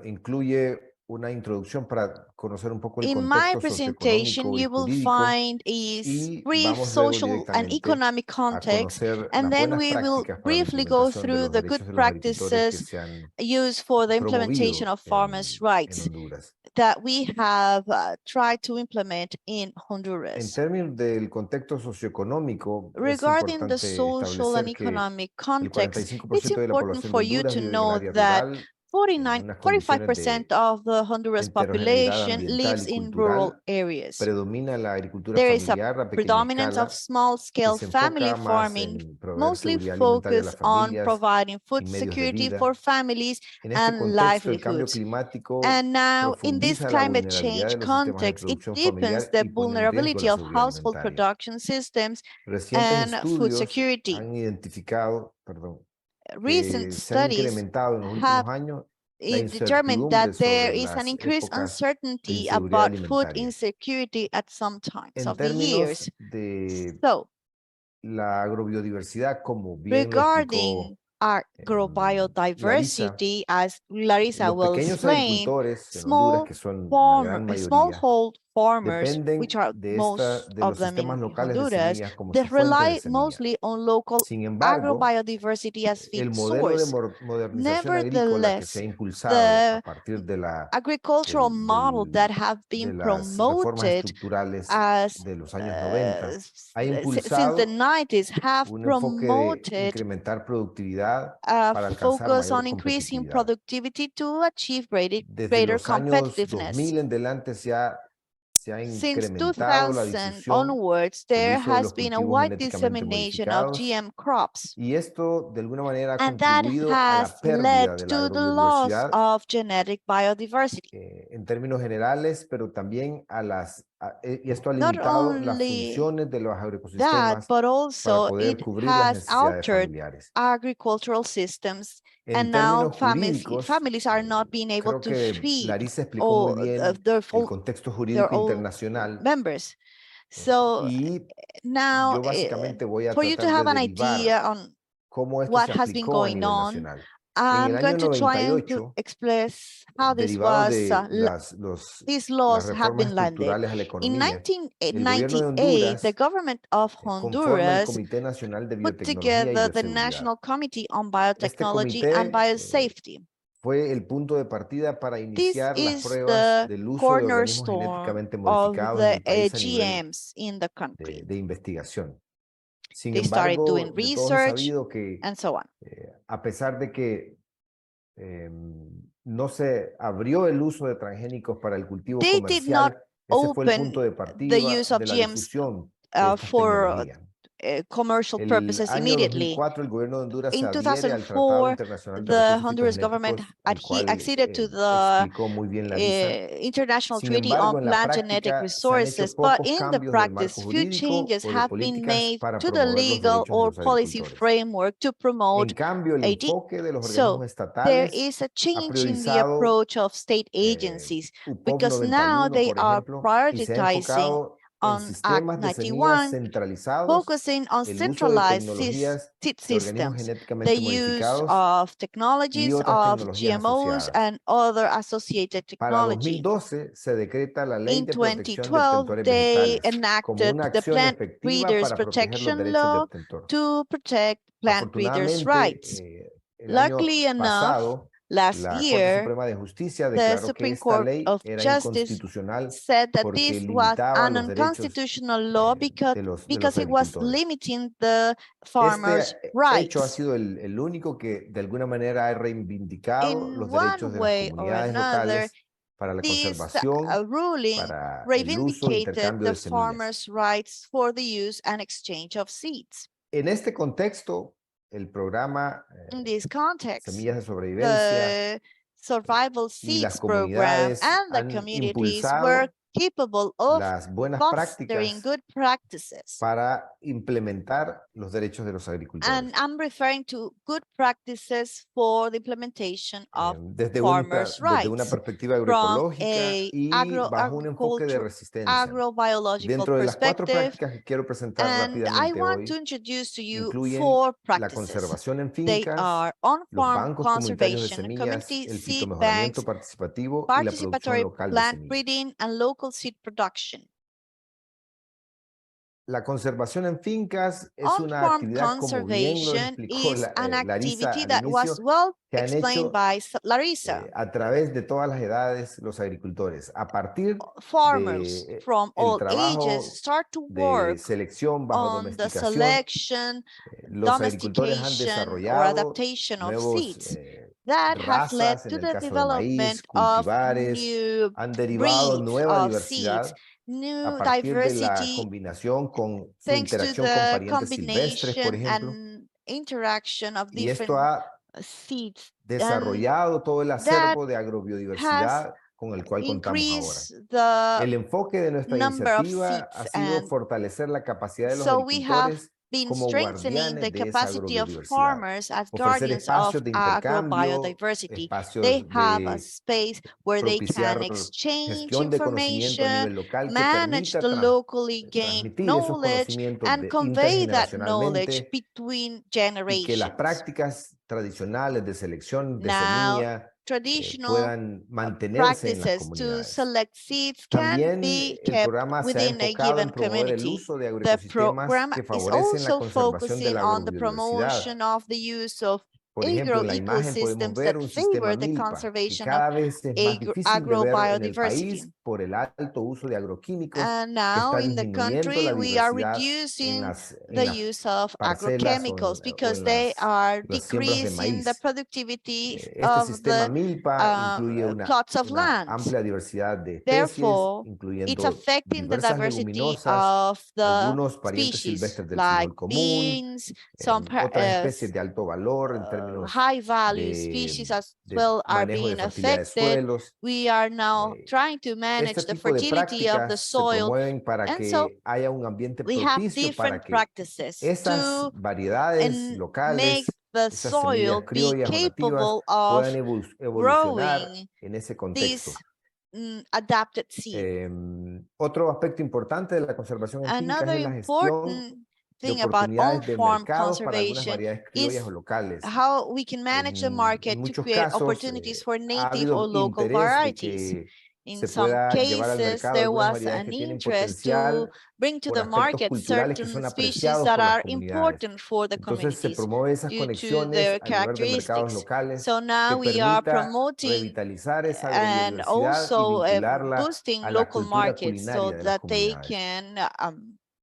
incluye una introducción para conocer un poco el In my contexto presentation, socioeconómico y you will jurídico find a y brief vamos luego social and directamente economic a context, conocer and las then buenas we will prácticas para la briefly go implementación de through los the good derechos de los agricultores que practices se han used for the promovido implementation of farmers' en rights. Honduras. that we have tried to implement in En Honduras. términos del contexto socioeconómico, es Regarding the importante social and establecer que economic el context, it's 45% de la important población de for you Honduras to vive en el know área that rural, en 45% unas condiciones de of the Honduras heterogeneidad population ambiental lives y in rural cultural. areas. Predomina la agricultura There is a familiar a pequeña predominance of escala, que small-scale se family enfoca más farming, en proveer mostly seguridad alimentaria a las focused on familias providing y food medios de security vida. for families En este and contexto, el cambio livelihoods. climático And now, in this profundiza la climate vulnerabilidad change de los sistemas de context, it producción deepens familiar the y pone en riesgo vulnerability la of seguridad household alimentaria. production systems Recientes and food estudios security. han identificado, Recent que se han studies incrementado en los have últimos años la determined incertidumbre that there sobre is an las increased épocas de uncertainty inseguridad about food alimentaria. insecurity at some times En of the years. términos de So, la agrobiodiversidad, como bien lo regarding explicó agrobiodiversity, as Larissa los will pequeños explain, agricultores en Honduras, que son la gran mayoría, smallhold farmers, dependen which are de most de of los them sistemas in locales de Honduras, semillas como they su fuente de rely semilla. mostly on local Sin embargo, agrobiodiversity as feed el modelo de source. modernización agrícola que se Nevertheless, ha impulsado the a partir de agricultural model that have de been las reformas promoted estructurales as de los años 90 ha since the impulsado 90s have un enfoque de promoted incrementar productividad a para alcanzar focus mayor on increasing competitividad. productivity to achieve Desde greater los años competitiveness. 2000 en adelante se ha Since incrementado la 2000 difusión, onwards, el there uso de has los been a cultivos wide genéticamente dissemination of modificados, GM crops, y esto de alguna manera ha and that contribuido a has la led pérdida de la to the loss agrobiodiversidad of genetic biodiversity. en términos generales, pero también y esto ha Not limitado las only funciones de los that, agroecosistemas but para also poder it cubrir las has necesidades altered familiares. agricultural systems, En and now términos jurídicos, families are not being able creo to que feed Larissa explicó muy bien their el contexto jurídico internacional, members. So y now, yo básicamente voy a for you to tratar de have an derivar idea on cómo esto what se has been aplicó a going nivel on, nacional. En I'm el going año to try and 98, express how this derivado was, de these las laws have reformas been landed. estructurales a la In economía, el gobierno de 1998, Honduras the government of conforma el Honduras Comité Nacional de put Biotecnología y together the Bioseguridad. National Committee on Este Biotechnology and comité Biosafety. fue el punto de partida para This iniciar las is pruebas the del uso de organismos cornerstone genéticamente of modificados en the el país a nivel GMs in the country. de investigación. Sin They started embargo, doing de todos es research sabido que and so on. a pesar de que no se abrió el uso de transgénicos para el cultivo They did not comercial, ese fue el punto de open partida the use of de la GMs difusión de estas for tecnologías. commercial El purposes año immediately. 2004, el gobierno de Honduras se In adhiere al Tratado 2004, Internacional de the Recursos Honduras government Fitogenéticos, el cual acceded to the explicó muy bien Larissa. International Sin Treaty on embargo, en la Plant Genetic práctica se han hecho Resources, but pocos in the cambios del practice, marco few jurídico changes o de have been políticas made para to the promover los legal derechos de or los policy agricultores. framework to promote En cambio, el AD. enfoque de los So organismos there estatales is a ha change in the priorizado approach of state agencies UPOV because now 91, they por are ejemplo, y se ha prioritizing enfocado en on Act sistemas de semillas 91, centralizados, focusing on el uso de centralized tecnologías seed de organismos systems, the genéticamente use modificados of y technologies otras of tecnologías GMOs asociadas. and other associated Para technology. 2012 se decreta la Ley In de Protección de 2012, Obtentores they Vegetales como enacted una the acción Plant efectiva Breeders para proteger los Protection derechos de Law obtentor. to protect plant breeders' Afortunadamente, rights. el año Luckily enough, pasado, last la Corte year, Suprema de Justicia the declaró que Supreme esta Court ley of era Justice inconstitucional said that porque this was limitaba an los derechos unconstitutional law de los because it was agricultores. limiting the farmers' Este hecho ha rights. sido el único que de alguna manera ha reivindicado In los one derechos de las way or comunidades another, locales para la this conservación, ruling para el uso e reivindicated intercambio the de semillas. farmers' rights for the use and exchange of seeds. En este contexto, el programa In this context, Semillas de Sobrevivencia the Survival y las Seeds program comunidades and the han communities impulsado were capable of las buenas fostering prácticas good practices. para implementar los derechos de los agricultores. And I'm referring to good practices for the implementation of Desde farmers' desde una rights perspectiva from agroecológica a y bajo un enfoque de resistencia. agrobiological Dentro de las 4 perspective. prácticas que quiero presentar And I rápidamente want hoy, to introduce to you incluyen 4 la practices. conservación en They fincas, are los on-farm bancos comunitarios de conservation, semillas, community el seed fitomejoramiento banks, participativo y la producción participatory local de plant semillas. breeding, and local seed production. La conservación en fincas es una On-farm actividad, como bien lo conservation explicó is an Larissa activity al that was inicio, well que han explained hecho by Larissa. a través de todas las edades los agricultores, a partir Farmers de from el all trabajo ages start to de work selección bajo on the domesticación. selection, Los agricultores han domestication, or desarrollado adaptation of nuevos seeds. That has led razas, en to el the caso de maíz, development of cultivares, new han derivado breeds nueva of seeds, diversidad a new partir de la diversity, combinación con su thanks to interacción con the parientes silvestres, por combination ejemplo. and interaction of Y esto different ha seeds. And desarrollado todo el that acervo de has agrobiodiversidad con el cual contamos ahora. increased the El enfoque de nuestra number of iniciativa ha seeds, sido and fortalecer la capacidad de los so we have agricultores been como strengthening the guardianes de esa capacity of agrobiodiversidad. farmers as Ofrecer guardians of espacios de intercambio, agrobiodiversity. espacios They have a de space where they can propiciar exchange gestión de conocimiento a information, nivel local que manage permita the locally gained transmitir esos knowledge, conocimientos and convey that knowledge intergeneracionalmente, between y que las generations. prácticas tradicionales de selección de Now, semilla traditional puedan mantenerse en las practices to comunidades. select seeds can También be el kept programa se ha within a enfocado en given promover el community. uso de The agroecosistemas program que is favorecen la also conservación de focusing la on the agrobiodiversidad. promotion of the use of Por ejemplo, en la imagen podemos agroecosystems ver that un sistema favor the milpa, que conservation of cada vez es más difícil de ver en el agrobiodiversity. país por el alto uso de agroquímicos And que now está in the disminuyendo la country, we are diversidad en reducing las the use of parcelas agrochemicals o because en they are las siembras de decreasing the maíz. productivity Este of sistema the milpa incluye plots of una land. amplia diversidad de especies, Therefore, it's incluyendo affecting the diversas diversity leguminosas, of the algunos parientes species, silvestres del like frijol común, beans, some otras especies de alto valor en términos high value species as de well are manejo de being fertilidad de affected. suelos. We are now trying to Este manage the tipo de fertility of the prácticas se soil, promueven para and so que haya un ambiente we have propicio para different que practices esas to variedades make locales, the esas semillas soil be criollas o nativas capable of puedan evolucionar growing en ese contexto. these adapted seeds. Otro aspecto importante de la conservación en fincas Another es la gestión important de thing about oportunidades de on-farm mercados para algunas conservation variedades criollas is o locales. how we can manage the En market to muchos create casos opportunities for ha native or habido local interés de varieties. que In se some pueda llevar al cases, mercado there algunas was variedades an que tienen interest to potencial bring to por the aspectos market culturales que certain son species apreciados that por las are comunidades. important for the Entonces se communities promueve esas due to conexiones their a nivel de mercados characteristics. locales So que now we are permita promoting revitalizar esa and agrobiodiversidad y also vincularla boosting a la local cultura markets so culinaria de las that they comunidades. can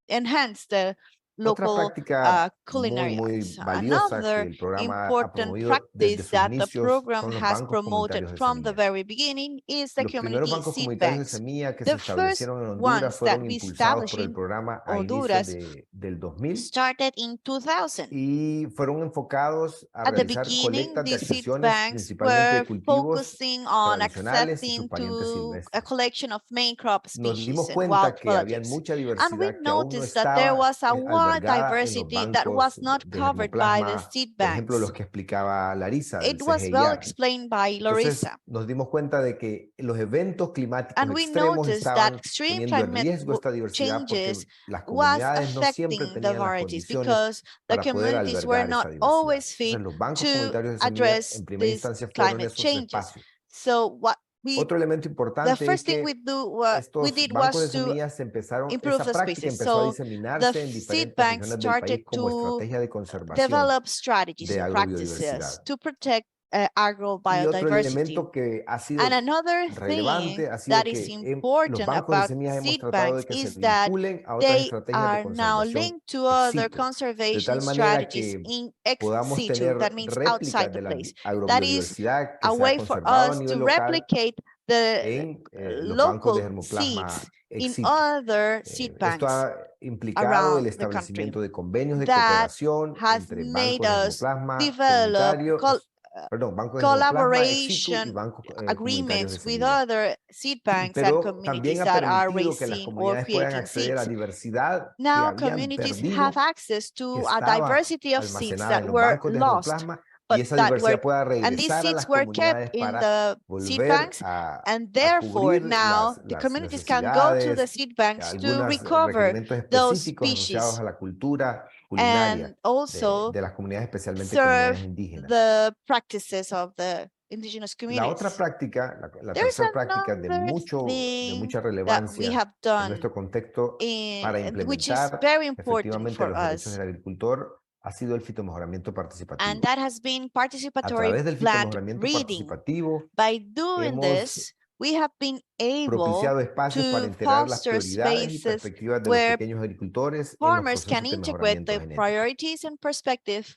enhance the Otra local práctica culinary muy arts. valiosa que Another el programa ha important promovido desde practice sus that the inicios program son los has bancos promoted comunitarios de from the semilla. very beginning is the Los primeros community bancos seed comunitarios de banks. semilla que se The first establecieron en Honduras ones that fueron we impulsados established por el in programa a inicios Honduras del 2000 started in 2000. y fueron enfocados a At the realizar beginning, colectas de these seed accesiones banks principalmente de were cultivos focusing on tradicionales y sus accessing parientes to a silvestres. collection of main crop Nos species dimos and wild cuenta que había relatives. mucha And we diversidad que aún no noticed that there estaba was a wide albergada en los diversity that bancos was not de covered by the germoplasma, seed por ejemplo, los banks. que explicaba Larissa del It was well CGIAR. explained by Entonces, Larissa. nos dimos cuenta de que los eventos climáticos And we extremos noticed that estaban extreme poniendo en climate riesgo esta diversidad porque changes las was comunidades no siempre affecting the tenían las varieties condiciones because the para poder communities were albergar not esa diversidad. always Entonces, fit los bancos to comunitarios de semilla address en primera these instancia fueron climate esos changes. espacios. So what we Otro elemento the importante es first thing we que we estos did bancos de was to semillas improve esa the práctica species. empezó a So the diseminarse en seed diferentes banks regiones del started país como to estrategia de conservación develop strategies de and practices agrobiodiversidad. to protect Y otro agrobiodiversity. elemento que ha And sido another relevante thing ha sido that is que los important bancos de about semillas hemos seed tratado de banks que se is that vinculen a otras they estrategias de are now conservación linked to other ex situ, de conservation tal manera strategies que in ex podamos situ, tener that means réplicas outside de the la place. That is agrobiodiversidad que a se ha way for conservado a us nivel to local replicate the en los bancos de local germoplasma seeds ex in situ. other seed Esto banks ha implicado el around the country. establecimiento de convenios de That cooperación has entre made bancos de us germoplasma develop bancos de germoplasma ex situ y collaboration bancos comunitarios de agreements with semilla. other seed banks and Pero también communities ha that are permitido que las raising or comunidades puedan creating acceder a seeds. diversidad que Now habían communities have perdido, access que to a estaba diversity of seeds almacenada that en los were bancos de lost, germoplasma, y but esa that were, diversidad pueda and these regresar a las seeds were kept comunidades in para the seed volver banks, and therefore cubrir now the las communities can go to the necesidades, seed banks to algunos recover requerimientos those específicos asociados species a la cultura culinaria and also de las comunidades, especialmente serve comunidades indígenas. the practices of the indigenous La otra communities. práctica, la There's tercera práctica de another mucha thing that we relevancia have en done, nuestro contexto para which is implementar very important efectivamente for los derechos us, del agricultor ha sido el fitomejoramiento and participativo. that has been A participatory través del plant fitomejoramiento breeding. participativo By doing hemos this, we have been able propiciado espacios para to integrar las foster prioridades y spaces perspectivas de los where pequeños agricultores en los farmers can procesos de integrate mejoramiento the genético. priorities and perspective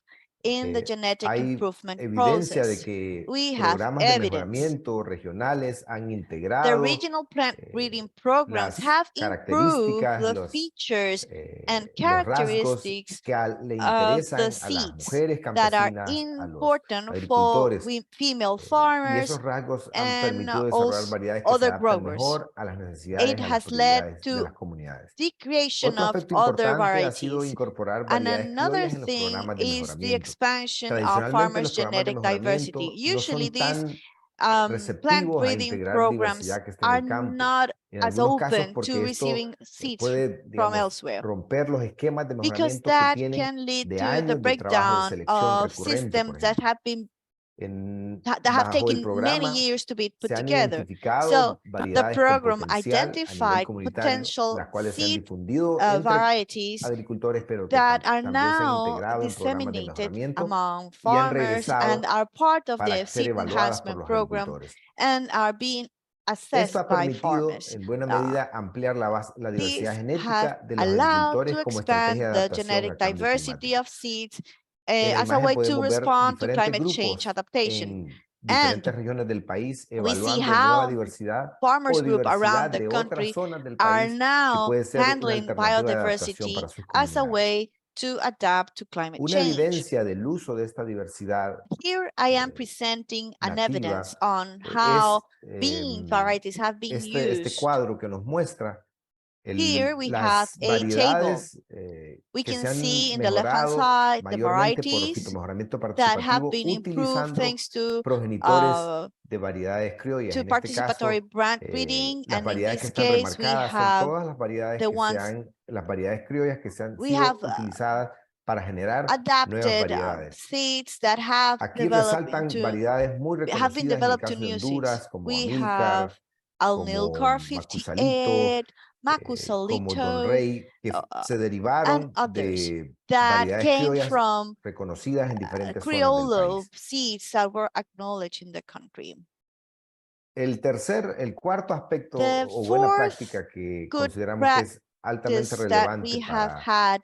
in the genetic Hay improvement evidencia de process. que We have programas de evidence. mejoramiento regionales han The integrado regional plant breeding programs las have improved características, the features and los rasgos characteristics que le of interesan the a las seeds mujeres that are campesinas, a los important for agricultores. female Y farmers esos rasgos han and permitido desarrollar also variedades que se other adaptan growers. mejor a las necesidades, It a las has led prioridades de to las comunidades. the creation Otro of aspecto other importante ha sido varieties. incorporar And variedades another criollas en los thing programas de is the mejoramiento. expansion of Tradicionalmente, farmers' los programas de genetic diversity. mejoramiento no Usually son these tan plant receptivos a breeding integrar programs diversidad que está en are el campo. not En as algunos casos open to porque esto receiving seeds puede, from digamos, elsewhere, romper los esquemas de because mejoramiento que that tienen can lead de to the años de trabajo de breakdown selección of recurrente, por systems that ejemplo. have been that have Bajo el taken many programa years to be put se han together. identificado So the variedades con program potencial a nivel identified comunitario, potential las cuales se han seed difundido entre varieties agricultores, pero que that are también se han now integrado en programas de disseminated mejoramiento among y han farmers and regresado are part of para the ser seed evaluadas por enhancement los program agricultores. and are being Esto assessed ha by permitido farmers. en buena medida ampliar la diversidad These genética have de los allowed agricultores to como estrategia expand de the adaptación genetic al cambio diversity climático. of seeds En la as a imagen way to podemos ver respond to diferentes climate change grupos adaptation. en And diferentes regiones del país we see evaluando nueva how diversidad farmers o group diversidad around the de otras country zonas del are país que now puede ser una handling alternativa de adaptación biodiversity para sus as a comunidades. way to adapt to climate Una change. evidencia del uso de esta diversidad Here I am presenting an evidence nativa on es how bean varieties have been este used. cuadro que nos muestra Here we have las a table. variedades We que can se han see in the left-hand mejorado side the mayormente por varieties fitomejoramiento that have participativo been improved utilizando thanks to progenitores de variedades criollas. En este participatory caso, brand breeding, las and in variedades que this están case we remarcadas son have todas las variedades the que ones las variedades criollas que se han we sido have utilizadas para generar nuevas adapted variedades. seeds that have Aquí developed resaltan into variedades muy have been reconocidas en el developed to caso de new seeds. Honduras, como We Amílcar, have Alnilcar como Macusalito, 58, como Don Macusalito, Rey, que se and derivaron others de that variedades came criollas from reconocidas en diferentes zonas del Criollo país. seeds that were acknowledged in the country. El cuarto aspecto The o buena fourth práctica que good consideramos que es altamente practice that relevante we have para had,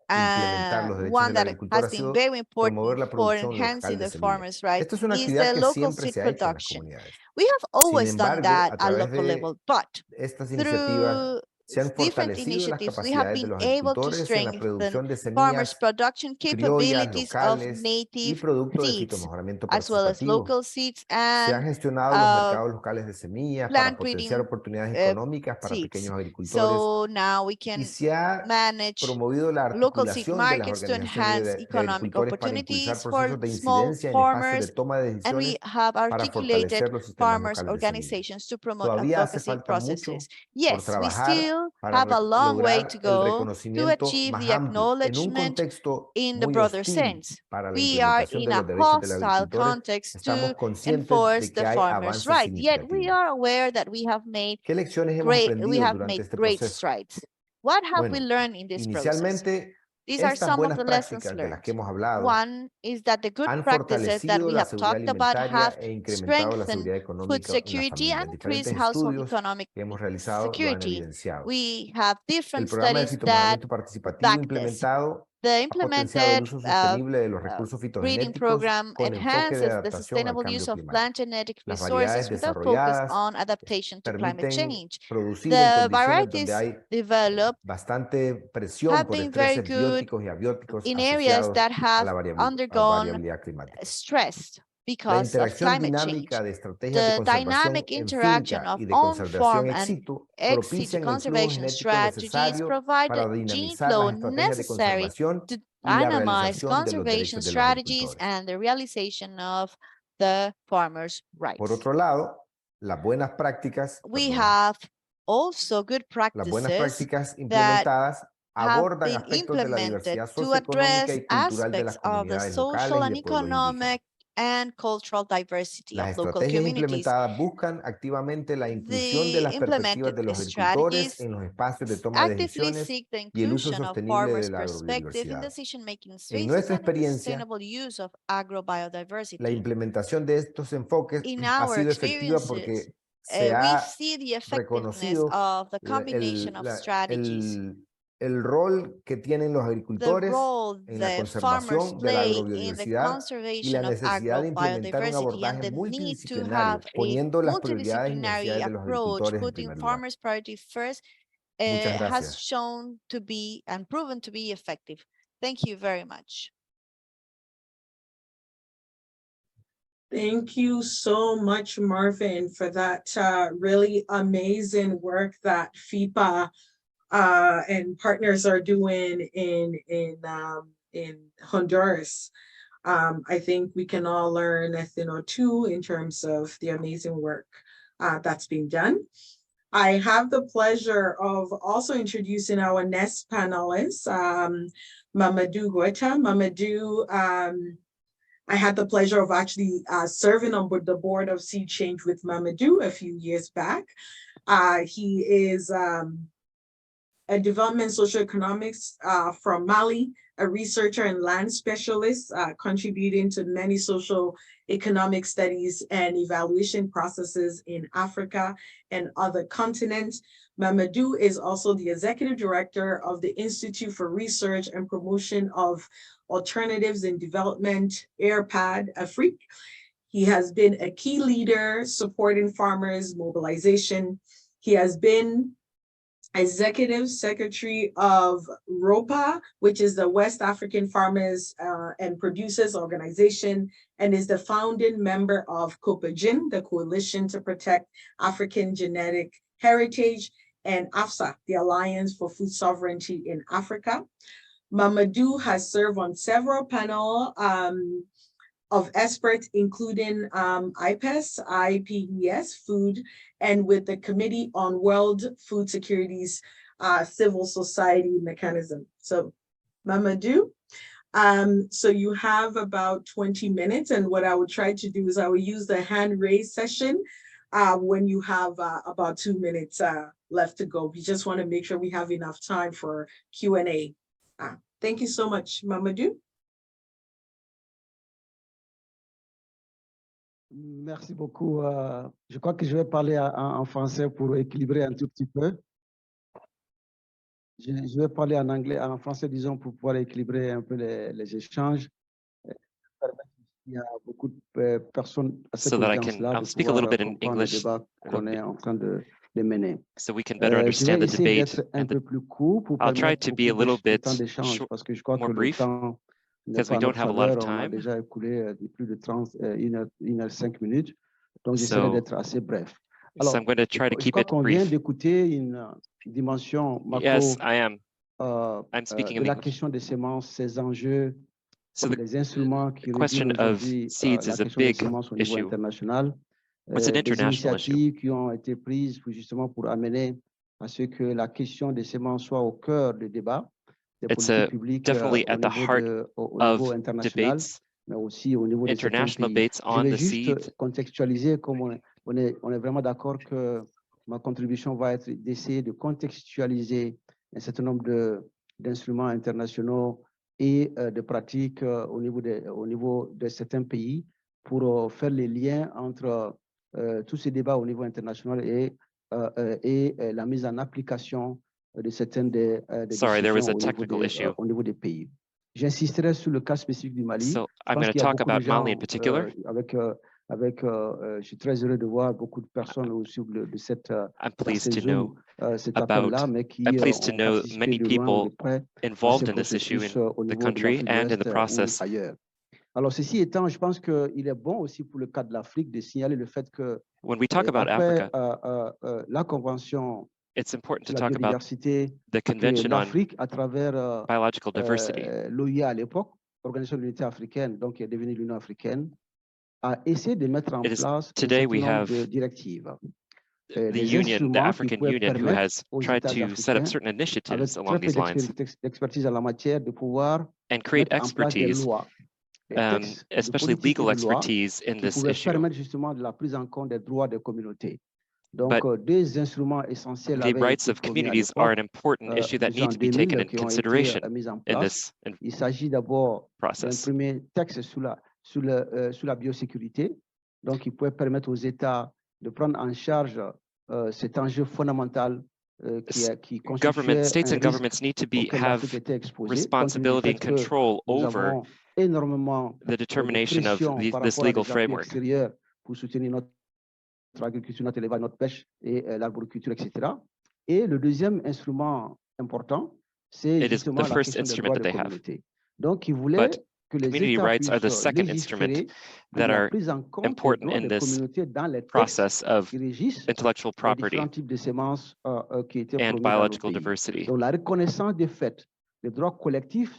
implementar los derechos one del that agricultor has ha been sido very promover important la for producción enhancing local de the semillas. farmers' right, Esto es una is actividad the que local siempre seed se ha hecho en las production. comunidades. We have always done embargo, that a at través local de level, but estas iniciativas through se han different fortalecido las initiatives, we have capacidades de been los able to agricultores en la strengthen producción de farmers' semillas production criollas, capabilities of locales y native producto de seeds, fitomejoramiento as well as participativo. local seeds Se han and gestionado los mercados locales de semillas para plant potenciar breeding oportunidades económicas para seeds. pequeños agricultores So now we y can se ha manage promovido la local seed articulación de las markets to organizaciones enhance de economic agricultores para impulsar opportunities for procesos de small incidencia en espacios de farmers, toma de and we decisiones have para articulated fortalecer los sistemas farmers locales de semillas. organizations to promote Todavía hace advocacy falta mucho processes. por Yes, we trabajar still para have a long way lograr to el go to reconocimiento achieve más the amplio en un acknowledgement contexto in the muy broader hostil sense. para la We are implementación in de a los derechos del hostile agricultor. context Estamos to conscientes enforce de que the hay farmers' avances right, yet we significativos. are aware that we have made ¿Qué lecciones hemos aprendido durante made este great proceso? strides. What have we Bueno, learned in this process? inicialmente, These are estas some of buenas the lessons prácticas de las learned. que hemos hablado One is that the good han practices that fortalecido we la have seguridad talked about alimentaria have e incrementado la strengthened seguridad food económica en las security and familias. increased Diferentes household estudios economic que hemos realizado lo han security. evidenciado. We have El different programa de studies that fitomejoramiento participativo back this. implementado The ha potenciado el implemented uso sostenible de los recursos breeding fitogenéticos program con enfoque de enhances the adaptación al sustainable cambio use of climático. plant genetic Las resources variedades with a focus desarrolladas on adaptation to climate permiten change. producir en The condiciones donde varieties hay developed bastante presión have por been very estreses good bióticos y abióticos in areas asociados that a have la undergone variabilidad climática. stress La because of interacción climate change. dinámica de estrategias de The conservación dynamic en interaction finca of y de on-farm conservación and ex situ ex-situ propician el flujo conservation genético strategies necesario provide para the gene dinamizar flow las estrategias de necessary conservación to y la dynamize realización de los conservation derechos de los strategies agricultores. and the realization of the farmers' Por rights. otro lado, las buenas prácticas, We have also good las buenas practices prácticas that implementadas have abordan been aspectos de la implemented diversidad to socioeconómica address y cultural de las aspects of the comunidades social locales y and de pueblos indígenas. economic and cultural diversity Las of local estrategias communities. implementadas buscan activamente la inclusión de The las perspectivas implemented de los agricultores strategies en los espacios de toma de actively decisiones seek the y el uso inclusion of sostenible de farmers' la perspective in agrobiodiversidad. decision-making En spaces nuestra and in the experiencia, sustainable use of la agrobiodiversity. implementación de estos enfoques In ha our sido efectiva experiences, porque se we ha see the effectiveness reconocido of the combination of strategies. el rol que tienen los The agricultores role en la the farmers conservación de la play in the agrobiodiversidad y la conservation of necesidad de implementar un agrobiodiversity and abordaje the need to multidisciplinario, have a poniendo las prioridades y multidisciplinary necesidades de los approach, agricultores en putting primer lugar. farmers' priority first, Muchas has gracias. shown to be and proven to be effective. Thank you very much. Thank you so much, Marvin, for that really amazing work that FIPA and partners are doing in Honduras. I think we can all learn a thing or two in terms of the amazing work that's being done. I have the pleasure of also introducing our next panelist, Mamadou Goita. Mamadou, I had the pleasure of actually serving on the board of SeedChange with Mamadou a few years back. He is a development socioeconomics from Mali, a researcher and land specialist contributing to many social economic studies and evaluation processes in Africa and other continents. Mamadou is also the executive director of the Institute for Research and Promotion of Alternatives in Development, IRPAD, Afrique. He has been a key leader supporting farmers' mobilization. He has been Executive Secretary of ROPA, which is the West African Farmers and Producers Organization, and is the founding member of COPAGIN, the Coalition to Protect African Genetic Heritage, and AFSA, the Alliance for Food Sovereignty in Africa. Mamadou has served on several panels of experts, including IPES, Food, and with the Committee on World Food Security's Civil Society Mechanism. So Mamadou, so you have about 20 minutes, and what I would try to do is I will use the hand raise session when you have about 2 minutes left to go. We just want to make sure we have enough time for Q&A. Thank you so much, Mamadou. Merci beaucoup. Je crois que je vais parler en français pour équilibrer un tout petit peu. Je vais parler en anglais, en français, disons, pour pouvoir équilibrer un peu les échanges. Il y a beaucoup de personnes à cette audience-là de speak a little bit in comprendre le English débat qu'on est en train de mener. so we can better understand the Je vais essayer debate. d'être un peu plus court pour I'll try permettre to be a little de bit temps d'échange parce que je crois que more le brief temps n'est because pas we à don't notre have a lot of faveur. On a time. déjà écoulé plus de 1 heure 5 minutes. Donc, j'essaierai So, d'être assez bref. so Alors, I'm going to try to je keep crois it qu'on vient brief. d'écouter une dimension macro Yes, I am. I'm speaking de in la English. question des semences, ses enjeux, So the les instruments qui question régulent of aujourd'hui seeds la is a question des big semences au niveau issue. international, It's an des international issue. initiatives qui ont été prises justement pour amener à ce que la question des semences soit au cœur du débat des It's politiques publiques definitely au at the heart niveau of international, debates, mais aussi au niveau de certains international pays. debates Je on vais the juste seeds. contextualiser comme on est vraiment d'accord que ma contribution va être d'essayer de contextualiser un certain nombre d'instruments internationaux et de pratiques au niveau de certains pays pour faire les liens entre tous ces débats au niveau international et la mise en application de certaines des Sorry, there was a décisions technical issue. au niveau des pays. J'insisterai sur le cas spécifique du Mali. So Je I'm pense going to qu'il y a talk beaucoup de about Mali gens in particular. je suis très heureux de voir beaucoup de personnes aussi de cette I'm pleased to Zoom, know cet about, appel-là, mais qui I'm pleased to ont know participé many de loin ou de people près à involved ces in this issue processus in au the niveau de country l'Afrique de and in l'Ouest the ou process. ailleurs. Alors, ceci étant, je pense qu'il est bon aussi pour le cas de l'Afrique de signaler le fait que When we talk about après Africa, la Convention it's important sur to la talk about biodiversité, the que Convention on l'Afrique, à travers Biological Diversity. l'OIA à l'époque, Organisation de l'Unité africaine, donc qui est devenue l'Union africaine, a essayé de mettre en place un certain nombre de directives. The Union, the African Union, who has tried to set up certain initiatives along these lines d'expertise en la matière de pouvoir and create mettre en place des expertise lois especially legal expertise in this issue. Permettre justement de la prise en compte des droits des communautés. Donc, But deux instruments essentiels the rights of communities are an important issue that needs to be taken into consideration in this Il s'agit d'abord d'un process. premier texte sur la biosécurité. Donc, il pourrait permettre aux États de prendre en charge cet enjeu fondamental qui constitue States and governments need to have responsibility and control over the determination of this legal framework. Pour soutenir notre agriculture, notre élevage, notre pêche et l'arboriculture, etc. Et le deuxième instrument important, c'est justement la question des droits des communautés. Donc, il voulait que les community États rights are the puissent second instrument légiférer that la are prise en compte des important droits in des this communautés dans les textes process of qui régissent intellectual les property différents types de semences qui étaient and promis dans nos biological pays. diversity. Donc, la reconnaissance des faits, les droits collectifs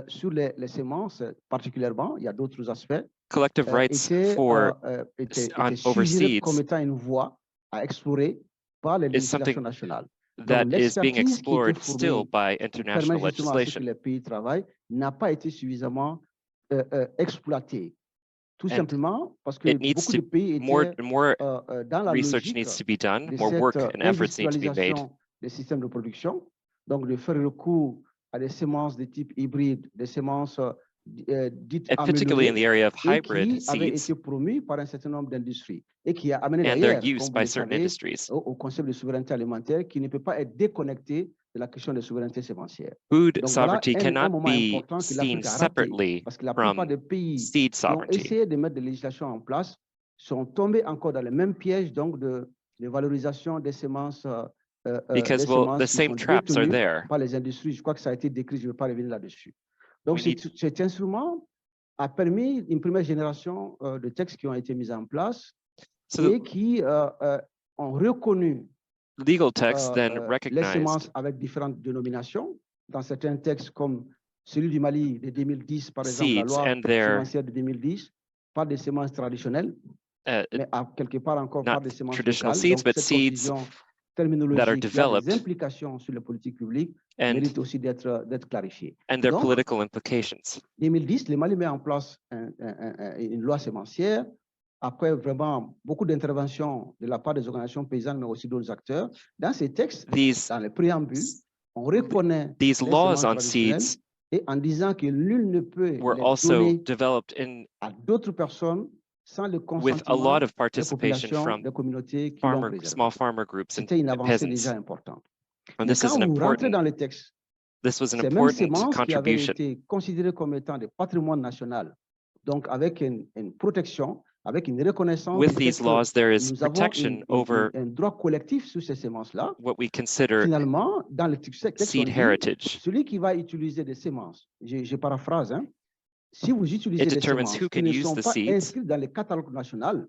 sur les semences particulièrement, il y a d'autres aspects, Collective rights était over suggéré seeds comme étant une voie à explorer par les is législations something nationales. that Donc, is being l'expertise qui était explored still fournie by qui international permet justement à ce que legislation. les pays travaillent n'a pas été suffisamment exploitée. Tout And simplement parce que it needs beaucoup to de pays more étaient dans la research logique needs to be done, de more cette work and efforts need to be made. industrialisation des systèmes de production, donc de faire recours à des semences de type hybride, des semences dites And particularly in améliorées the area of et hybrid qui avaient seeds été promues par un certain nombre d'industries et qui a amené and their d'ailleurs, use comme vous by le certain savez, industries. au concept de souveraineté alimentaire qui ne peut pas être déconnecté de la question de souveraineté sémencière. Food Donc voilà sovereignty un cannot moment be important que seen l'Afrique a raté separately parce que la plupart from des pays seed qui ont sovereignty, essayé de mettre des législations en place sont tombés encore dans le même piège donc de valorisation des semences because the same traps are there. par les industries. Je crois que ça a été décrit, je ne vais pas revenir là-dessus. Donc We need- cet instrument a permis une première génération de textes qui ont été mis en place So et qui ont reconnu legal texts then les recognized semences avec différentes dénominations. Dans certains textes comme celui du Mali de 2010, par exemple, la seeds loi and their semencière de 2010, pas des semences traditionnelles, mais quelque part encore not pas des semences traditional locales. seeds, Donc, but cette seeds confusion that are terminologique qui a des developed implications sur les politiques publiques and mérite aussi d'être clarifiée. and their Donc, political implications. 2010, le Mali met en place une loi sémencière. Après vraiment beaucoup d'interventions de la part des organisations paysannes, mais aussi d'autres acteurs. Dans ces textes, dans le préambule, on reconnaît These les laws semences on traditionnelles seeds et en disant que nul ne peut were les also donner developed in à d'autres personnes sans le with a consentement lot of des participation populations, from des communautés qui l'ont préservé. small farmer groups and C'était une avancée déjà peasants. importante. And Mais this is quand an vous rentrez important dans les textes, this was an ces mêmes important semences qui avaient contribution. été considérées comme étant des patrimoines nationaux, donc avec une protection, avec une reconnaissance With du fait these que laws, there is nous avons protection over un droit collectif sur ces semences-là. what we consider Finalement, dans le texte, on seed dit, heritage. celui qui va utiliser des semences, je paraphrase, hein, si vous utilisez It des determines semences who qui can ne use sont the pas seeds. inscrites dans les catalogues nationaux,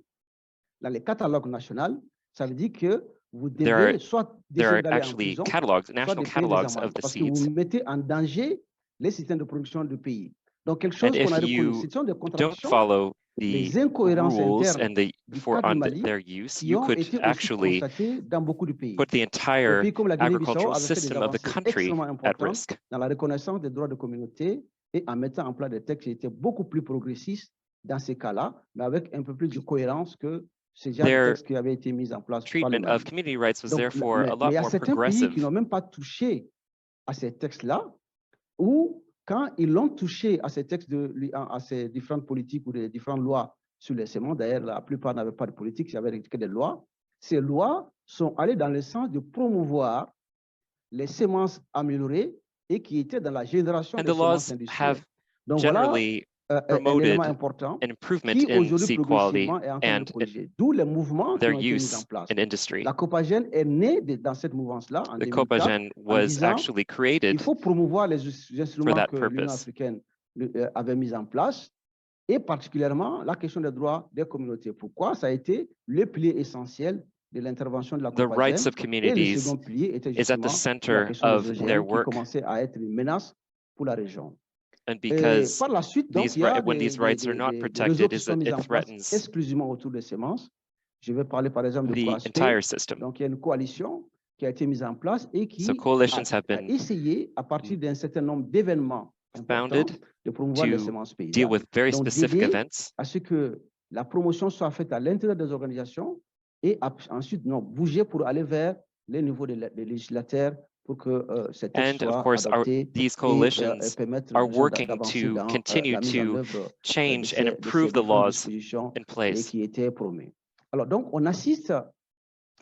ça veut dire que vous There are devez soit There décider are d'aller en actually prison, catalogs, soit national de payer des catalogs amendes, of the parce que vous seeds. mettez en danger les systèmes de production du pays. Donc, quelque And chose qu'on a if reconnu, you ce sont des don't contradictions, follow les the incohérences rules internes and the du for cas du on Mali their use, qui you ont could été aussi actually constatées dans beaucoup de pays. put the Des entire pays comme la Guinée-Bissau agricultural avaient fait des system of the avancées country extrêmement at importantes risk. dans la reconnaissance des droits de communauté et en mettant en place des textes qui étaient beaucoup plus progressistes dans ces cas-là, mais avec un peu plus de cohérence que ces genres de Their textes qui avaient été mis en place par le treatment Mali. of community rights was Donc, therefore a mais lot il y a more certains pays qui progressive. n'ont même pas touché à ces textes-là, ou quand ils l'ont touché à ces textes, à ces différentes politiques ou des différentes lois sur les semences, d'ailleurs, la plupart n'avaient pas de politique, il y avait que des lois, ces lois sont allées dans le sens de promouvoir les semences améliorées et qui étaient dans la génération And des the semences laws industrielles. have Donc voilà generally un promoted élément important an improvement qui in aujourd'hui seed quality progressivement est en train de and corriger. D'où les mouvements qui their ont été mis en use place. in industry. La Copagène est née dans cette mouvance-là en The 2004 Copagen en was disant actually created il faut promouvoir les instruments that que l'Union purpose. africaine avait mis en place et particulièrement la question des droits des communautés. Pourquoi? Ça a été le pilier essentiel de l'intervention de la The rights Copagène of et le communities second pilier était is at the justement la center question des of their OGM qui work. commençait à être une menace pour la région. And Et because par la suite, donc, these il y a when these rights are not des réseaux protected, qui is sont that mis it en place threatens exclusivement autour des semences. Je vais parler par exemple de the COASP. entire system. Donc, il y a une coalition qui a été mise en place et So qui coalitions have a been essayé, à partir d'un certain nombre d'événements founded to deal with very specific events. À ce que la promotion soit faite à l'intérieur des organisations et ensuite bouger pour aller vers les niveaux des législateurs pour que ces textes soient adoptés. These coalitions are working to continue to change and improve the laws in place. Qui étaient promues. Alors donc, on assiste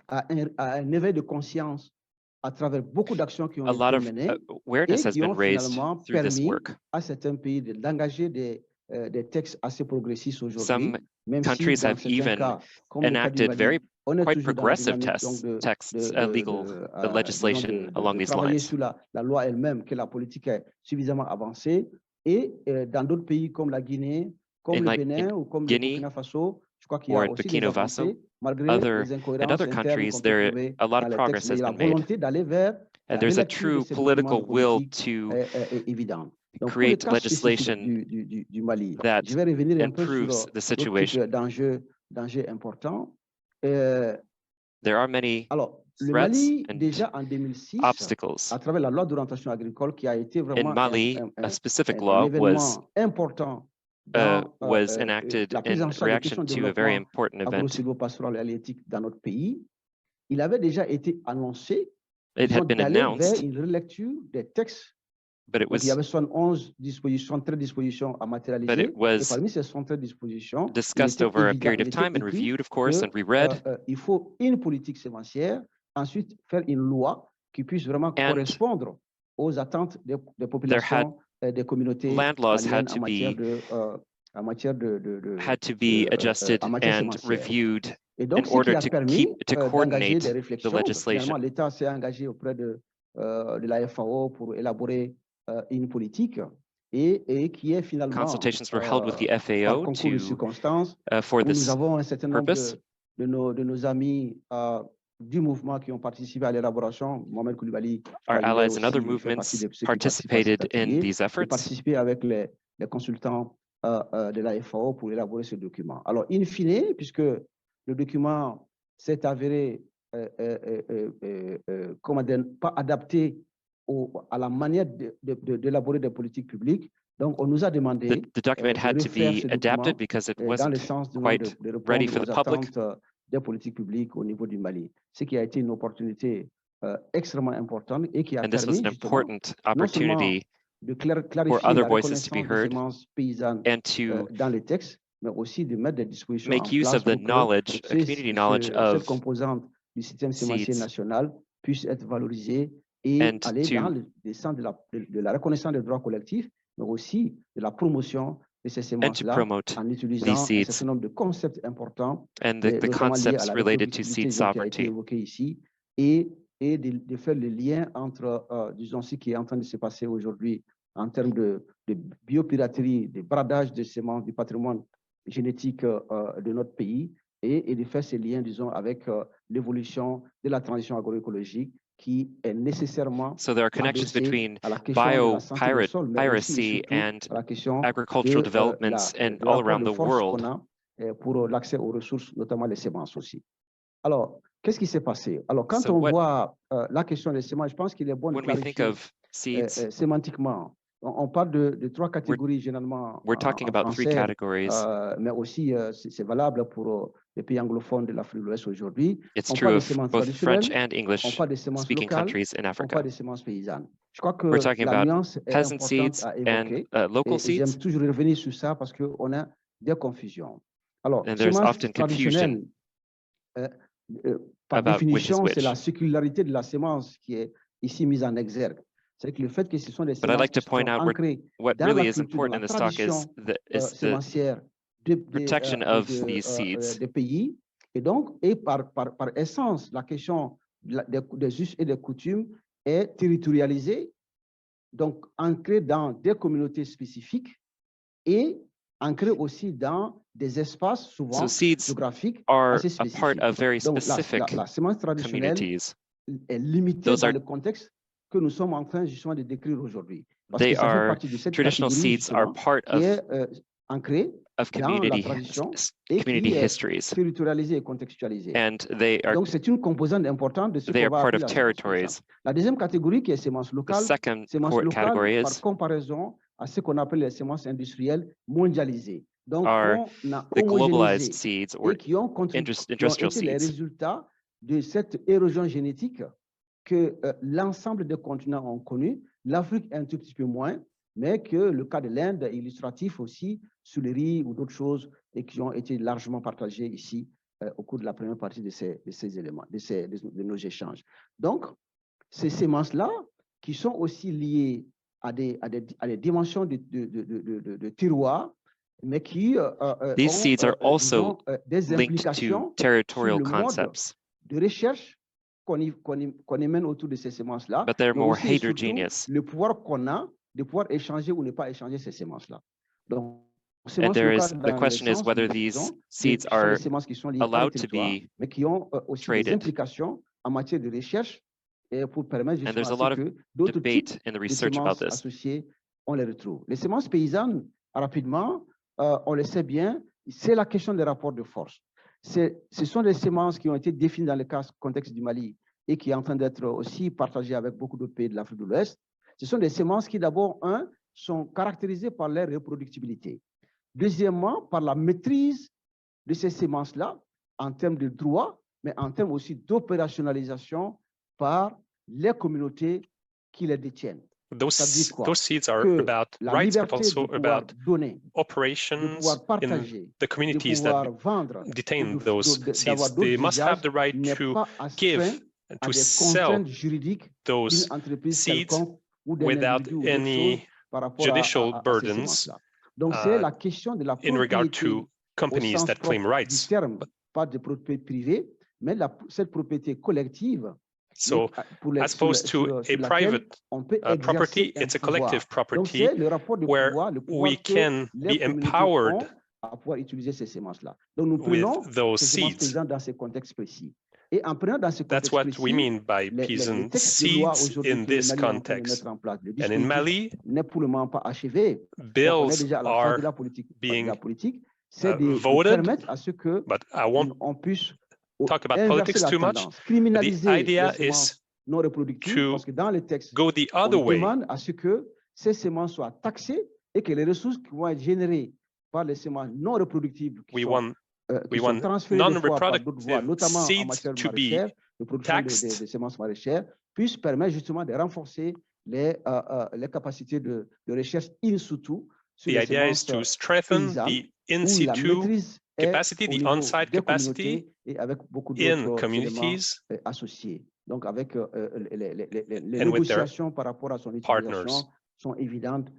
à un éveil de conscience à travers beaucoup d'actions qui ont été menées et qui ont finalement permis à certains pays d'engager des textes assez progressistes aujourd'hui. Some countries have even enacted quite progressive texts, legal legislation along these lines. Sur la loi elle-même, que la politique est suffisamment avancée. Et dans d'autres pays comme la Guinée, comme le Bénin ou comme le Burkina Faso, je crois qu'il y a aussi des avancées, malgré les incohérences internes qu'on peut trouver dans les textes. Il y a la volonté d'aller vers and there's a true political will to create legislation that improves the situation. There are many threats and obstacles. In Mali, a specific law was enacted in reaction to a very important event. It had been announced, but it was discussed over a period of time and reviewed, of course, and reread. Il faut une politique sémencière, ensuite faire une loi qui puisse vraiment correspondre aux attentes des populations, des communautés. Land laws had to be adjusted and reviewed in order to coordinate the legislation. L'État s'est engagé auprès de la FAO pour élaborer une politique et qui est finalement consultations were held with the FAO for this purpose. De nos amis du mouvement qui ont participé à l'élaboration, Mohamed Koulibaly, our allies and other movements participated in these efforts. Participer avec les consultants de la FAO pour élaborer ce document. Alors, in fine, puisque le document s'est avéré pas adapté à la manière d'élaborer des politiques publiques, donc on nous a demandé the document had to be adapted because it wasn't quite ready for the public. Des politiques publiques au niveau du Mali, ce qui a été une opportunité extrêmement importante et qui a permis de clarifier other la voices to be heard and to dans les textes, mais aussi de mettre des dispositions make use of the knowledge, community knowledge of cette composante du système sémencier national puisse être valorisée et aller dans le sens de la reconnaissance des droits collectifs, mais aussi de la promotion de ces semences-là en utilisant un certain nombre de concepts importants and the concepts related to seed sovereignty ici, et de faire le lien entre, disons, ce qui est en train de se passer aujourd'hui en termes de biopiraterie, de bradage de semences, du patrimoine génétique de notre pays, et de faire ces liens, disons, avec l'évolution de la transition agroécologique qui est nécessairement so there are connections between biopiracy and agricultural developments and all around the world. Pour l'accès aux ressources, notamment les semences aussi. Alors, qu'est-ce qui s'est passé? Alors, quand on voit la question des semences, je pense qu'il est bon de clarifier sémantiquement. On parle de trois catégories généralement. We're talking about three categories. Mais aussi, c'est valable pour les pays anglophones de l'Afrique de l'Ouest aujourd'hui. It's true of both French and English-speaking countries in Africa. On parle des semences paysannes. Je crois que we're talking la about nuance est peasant seeds and local seeds. J'aime toujours revenir sur ça parce qu'on a des confusions. Alors, and there's often confusion par about définition, which is c'est la sécularité de la semence qui est ici mise en exergue. C'est que le fait que ce sont des But I'd like to semences point qui sont out ancrées what dans really la is culture, important dans in la this talk tradition is the sémencière protection of these seeds. des pays. Et donc, par essence, la question des us et des coutumes est territorialisée, donc ancrée dans des communautés spécifiques et ancrée aussi dans des espaces souvent géographiques assez spécifiques. A part of very specific donc, la semence traditionnelle communities. Est limitée dans le contexte que nous sommes en train justement de décrire aujourd'hui. Parce que ça fait partie de cette traditional catégorie seeds are part qui est ancrée of dans la tradition et qui est territorialisée et contextualisée. Donc c'est une composante importante de ce qu'on va appeler la semence. La deuxième catégorie qui est semence locale, par comparaison à ce qu'on appelle les semences industrielles mondialisées. Donc, are on a the globalized homogénéisé seeds et or qui ont industrial été les seeds. résultats de cette érosion génétique que l'ensemble des continents ont connu. L'Afrique un tout petit peu moins, mais que le cas de l'Inde est illustratif aussi sur le riz ou d'autres choses et qui ont été largement partagées ici au cours de la première partie de ces éléments, de nos échanges. Donc, ces semences-là, qui sont aussi liées à des dimensions de tiroir, mais qui These seeds are also des linked implications to territorial sur le mode concepts, de recherche qu'on émène autour de ces semences-là, but they're mais more aussi et surtout heterogeneous. le pouvoir qu'on a de pouvoir échanger ou ne pas échanger ces semences-là. Donc, And semences there is locales the dans question is l'essence, whether nous these disons, seeds sont are des semences qui sont liées par le allowed to territoire, be mais qui ont aussi des traded. implications en matière de recherche et pour permettre And there's justement a à ce lot of que d'autres types debate in the de research about semences this. associées, on les retrouve. Les semences paysannes, rapidement, on le sait bien, c'est la question des rapports de force. Ce sont des semences qui ont été définies dans le contexte du Mali et qui est en train d'être aussi partagées avec beaucoup d'autres pays de l'Afrique de l'Ouest. Ce sont des semences qui, d'abord, sont caractérisées par leur reproductibilité. Deuxièmement, par la maîtrise de ces semences-là en termes de droit, mais en termes aussi d'opérationnalisation par les communautés qui les détiennent. Those seeds are about rights, but also about operation in the communities that detain those seeds. They must have the right to give and to sell those seeds without any judicial burdens in regard to companies that claim rights. Pas de propriété privée, mais cette propriété collective. So, as opposed to a private property, it's a collective property where we can be empowered with those seeds. That's what we mean by peasant seeds in this context. And in Mali, bills are being voted, but I won't talk about politics too much. The idea is to go the other way. À ce que ces semences soient taxées et que les ressources qui vont être générées par les semences non reproductibles we want non-reproductive seeds to be taxed, des semences maraîchères, puissent permettre justement de renforcer les capacités de recherche in situ. The idea is to strengthen the in situ capacity, the on-site capacity in communities Donc, avec les and with their négociations par rapport à son partners utilisation sont évidentes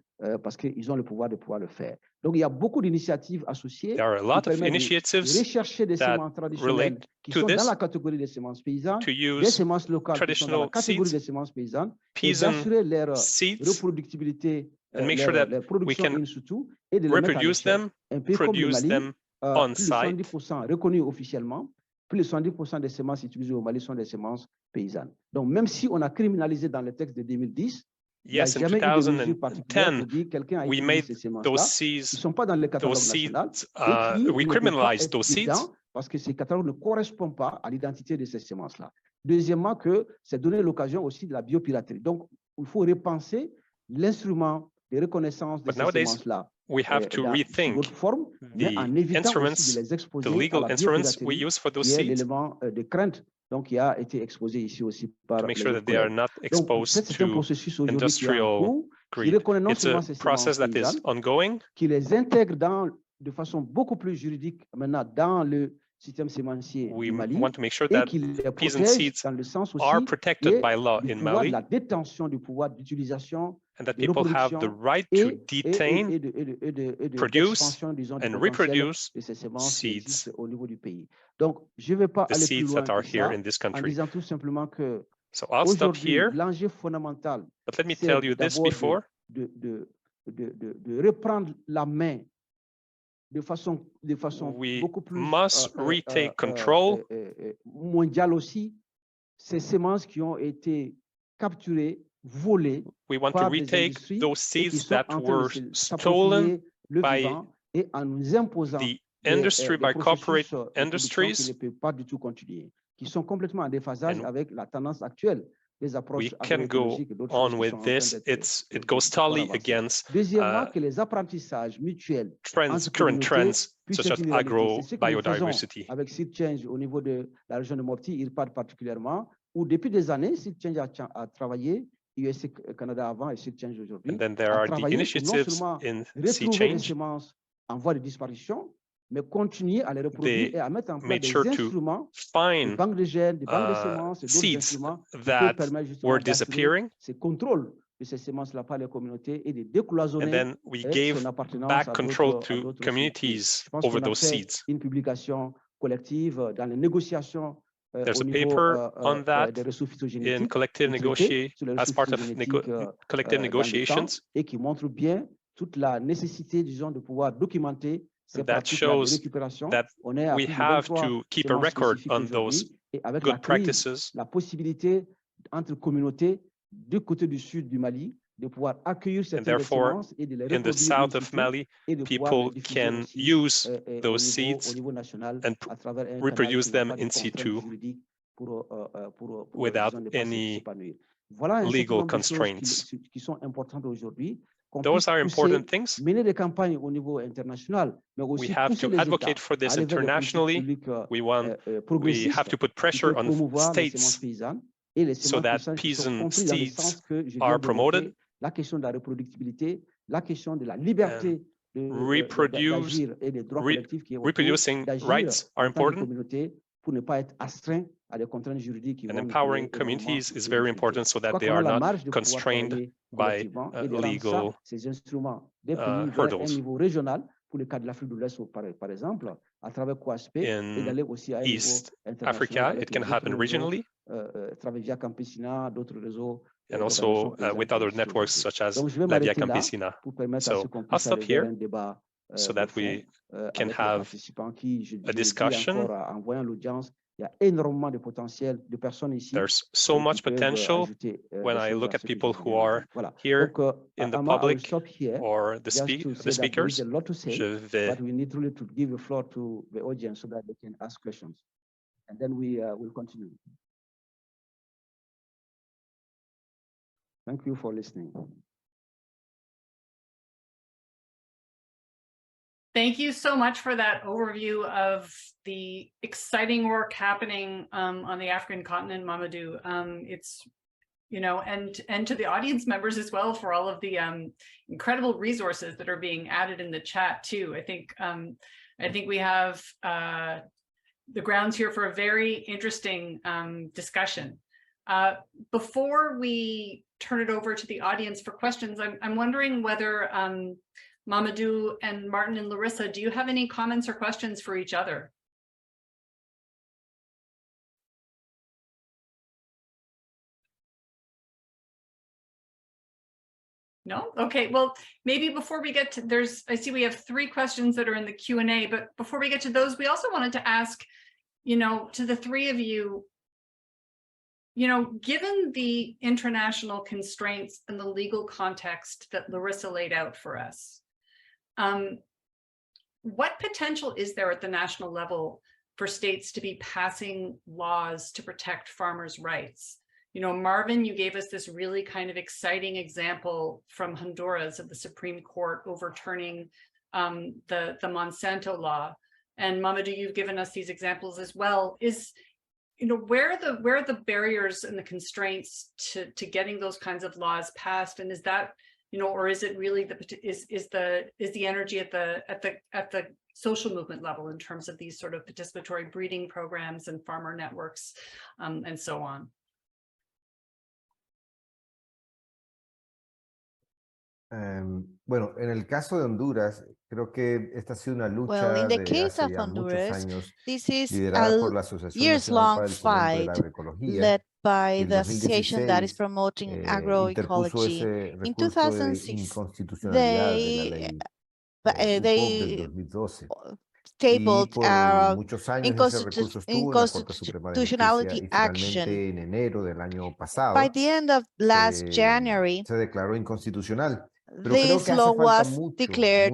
parce qu'ils ont le pouvoir de pouvoir le faire. Donc, il y a beaucoup d'initiatives associées There are a lot qui of permettent initiatives de rechercher des that semences traditionnelles relate qui to sont dans this, la catégorie des semences paysannes, to des use semences locales qui sont dans la traditional catégorie seeds, des semences paysannes, et peasant d'assurer leur seeds, reproductibilité, and make sure that leur we production can in situ et de les mettre en reproduce échelle. them, Un pays comme le produce Mali, them on plus de site. 70% reconnus officiellement, plus de 70% des semences utilisées au Mali sont des semences paysannes. Donc, même si on a criminalisé dans le texte de 2010, Yes, in 2010, we made those seeds, we criminalized those seeds. Parce que ces catalogues ne correspondent pas à l'identité de ces semences-là. Deuxièmement, que c'est donné l'occasion aussi de la biopiraterie. Donc, il faut repenser l'instrument de reconnaissance de ces semences-là. We have to rethink the instruments, the legal instruments we use for those seeds. Donc, qui a été exposé ici aussi par to make sure that they are not exposed to industrial greed. It's a process that is ongoing. Qui les intègre de façon beaucoup plus juridique maintenant dans le système sémencier du Mali. We want to make sure that peasant seeds are protected by law in Mali. La détention du pouvoir d'utilisation and that people have the right to detain, produce, and reproduce seeds, the seeds that are here in this country. So I'll stop here, but let me tell you this before. We must retake control. Mondial aussi, ces semences qui ont été capturées, volées. We want to retake those seeds that were stolen by the industry, by corporate industries, qui sont complètement en déphasage avec la tendance actuelle. we can go on with this. It goes totally against current trends such as agro-biodiversity. Avec SeedChange au niveau de la région de Morty, IRPAD particulièrement, où depuis des années, SeedChange a travaillé, USA Canada avant et SeedChange aujourd'hui, and then there are the initiatives in SeedChange. En voie de disparition, mais continuer à les reproduire et à mettre en place des instruments, find des banques de gènes, des banques de semences, et d'autres instruments that were disappearing. Ces contrôles de ces semences-là par les communautés et de décloisonner. And then we gave back control to communities over those seeds. Une publication collective dans les négociations. There's a paper on that in collective as part of collective negotiations. Et qui montre bien toute la nécessité, disons, de pouvoir documenter ces that pratiques shows de récupération. that we have to keep a record on those good practices. La possibilité entre communautés du côté du sud du Mali de pouvoir accueillir certaines semences et de les in the south of Mali, people can use those seeds and reproduce them in situ without any legal constraints. Those are important things. We have to advocate for this internationally. We have to put pressure on states so that peasant seeds are promoted. La question de la reproductibilité, la question de la liberté reproducing rights are important. Pour ne pas être astreint à des contraintes juridiques. And empowering communities is very important so that they are not constrained by legal hurdles. Pour le cas de l'Afrique de l'Est, par exemple, à travers COASP, et d'aller aussi à East Africa, it can happen regionally. Via Campesina, d'autres réseaux. And also with other networks such as La Via Campesina. So I'll stop here so that we can have a discussion. There's so much potential when I look at people who are here in the public or the speakers. But we need really to give the floor to the audience so that they can ask questions. And then we will continue. Thank you for listening. Thank you so much for that overview of the exciting work happening on the African continent, Mamadou. It's, you know, and to the audience members as well for all of the incredible resources that are being added in the chat too. I think we have the grounds here for a very interesting discussion. Before we turn it over to the audience for questions, I'm wondering whether Mamadou and Martin and Larissa, do you have any comments or questions for each other? No? Okay, well, maybe before we get to, I see we have 3 questions that are in the Q&A, but before we get to those, we also wanted to ask, you know, to the 3 of you, you know, given the international constraints and the legal context that Larissa laid out for us, what potential is there at the national level for states to be passing laws to protect farmers' rights? You know, Marvin, you gave us this really kind of exciting example from Honduras of the Supreme Court overturning the Monsanto law. And Mamadou, you've given us these examples as well. You know, where are the barriers and the constraints to getting those kinds of laws passed? And is that, you know, or is it really is the energy at the social movement level in terms of these sort of participatory breeding programs and farmer networks and so on? Bueno, en el caso de Honduras, creo que esta ha sido una lucha de hace ya muchos años, liderada por la Asociación Nacional para el Fomento de la Agroecología. Led by the association that is promoting agroecology. In 2006, they tabled inconstitutionality action. By the end of last January, se declaró inconstitucional. This law was declared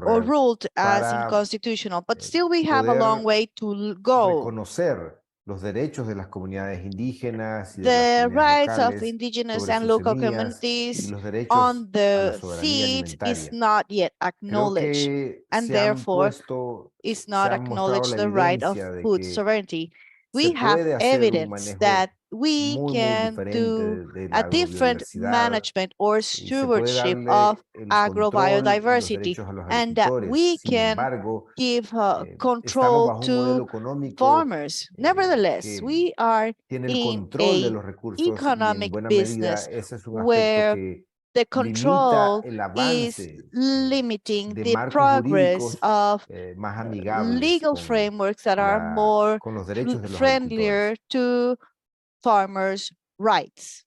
or ruled as unconstitutional, but still we have a long way to go. Reconocer los derechos de las comunidades indígenas y de the las rights comunidades of locales indigenous sobre and sus local semillas y communities los derechos on a la the soberanía seed is alimentaria. not yet Creo acknowledged, que and se han therefore puesto, is not se han mostrado acknowledged la the right of evidencia de food que sovereignty. se We have puede hacer un evidence manejo that we muy can do diferente de a la different agrobiodiversidad management or y se puede stewardship of darle el control y los agrobiodiversity, derechos a los and that agricultores. we Sin can embargo, give estamos control bajo un modelo to económico farmers. Nevertheless, que we are tiene el in control de a los recursos y en economic buena medida business ese es un aspecto where que the limita control el is avance limiting de the marcos progress jurídicos of más amigables legal frameworks that are more con los derechos de los friendlier agricultores. to farmers' rights.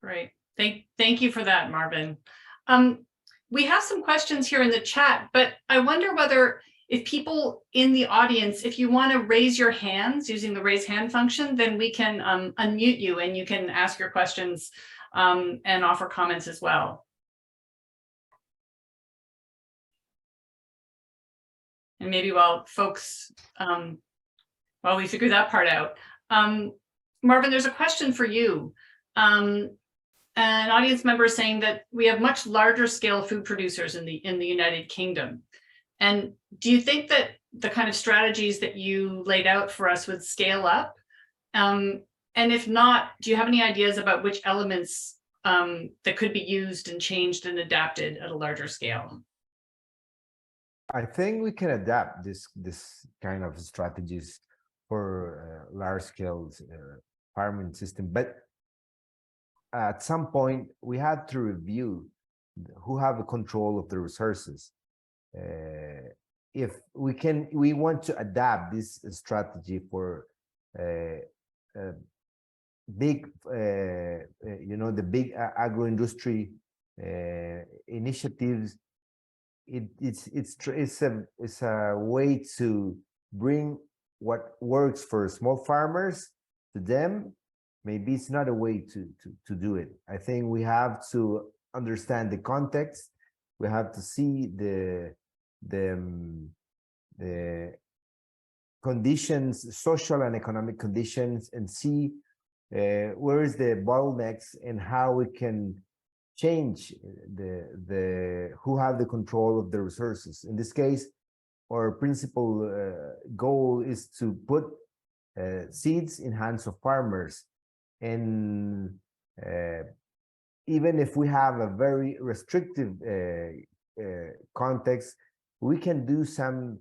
Great. Thank you for that, Marvin. We have some questions here in the chat, but I wonder whether if people in the audience, if you want to raise your hands using the raise hand function, then we can unmute you and you can ask your questions and offer comments as well. And maybe while folks, while we figure that part out, Marvin, there's a question for you. An audience member is saying that we have much larger scale food producers in the United Kingdom. And do you think that the kind of strategies that you laid out for us would scale up? And if not, do you have any ideas about which elements that could be used and changed and adapted at a larger scale? I think we can adapt this kind of strategies for large scale farming system, but at some point we had to review who have the control of the resources. If we want to adapt this strategy for big, the big agro-industry initiatives. It's a way to bring what works for small farmers to them. Maybe it's not a way to do it. I think we have to understand the context. We have to see the conditions, social and economic conditions, and see where is the bottlenecks and how we can change the who have the control of the resources. In this case, our principal goal is to put seeds in hands of farmers. And even if we have a very restrictive context, we can do some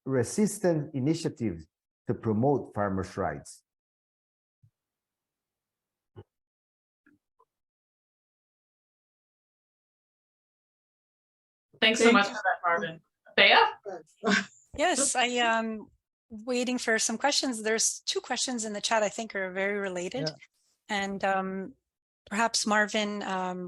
resistant initiatives to promote farmers' rights. Thanks so much for that, Marvin. Bea? Yes, I am waiting for some questions. There's two questions in the chat I think are very related. Yeah. And perhaps Marvin,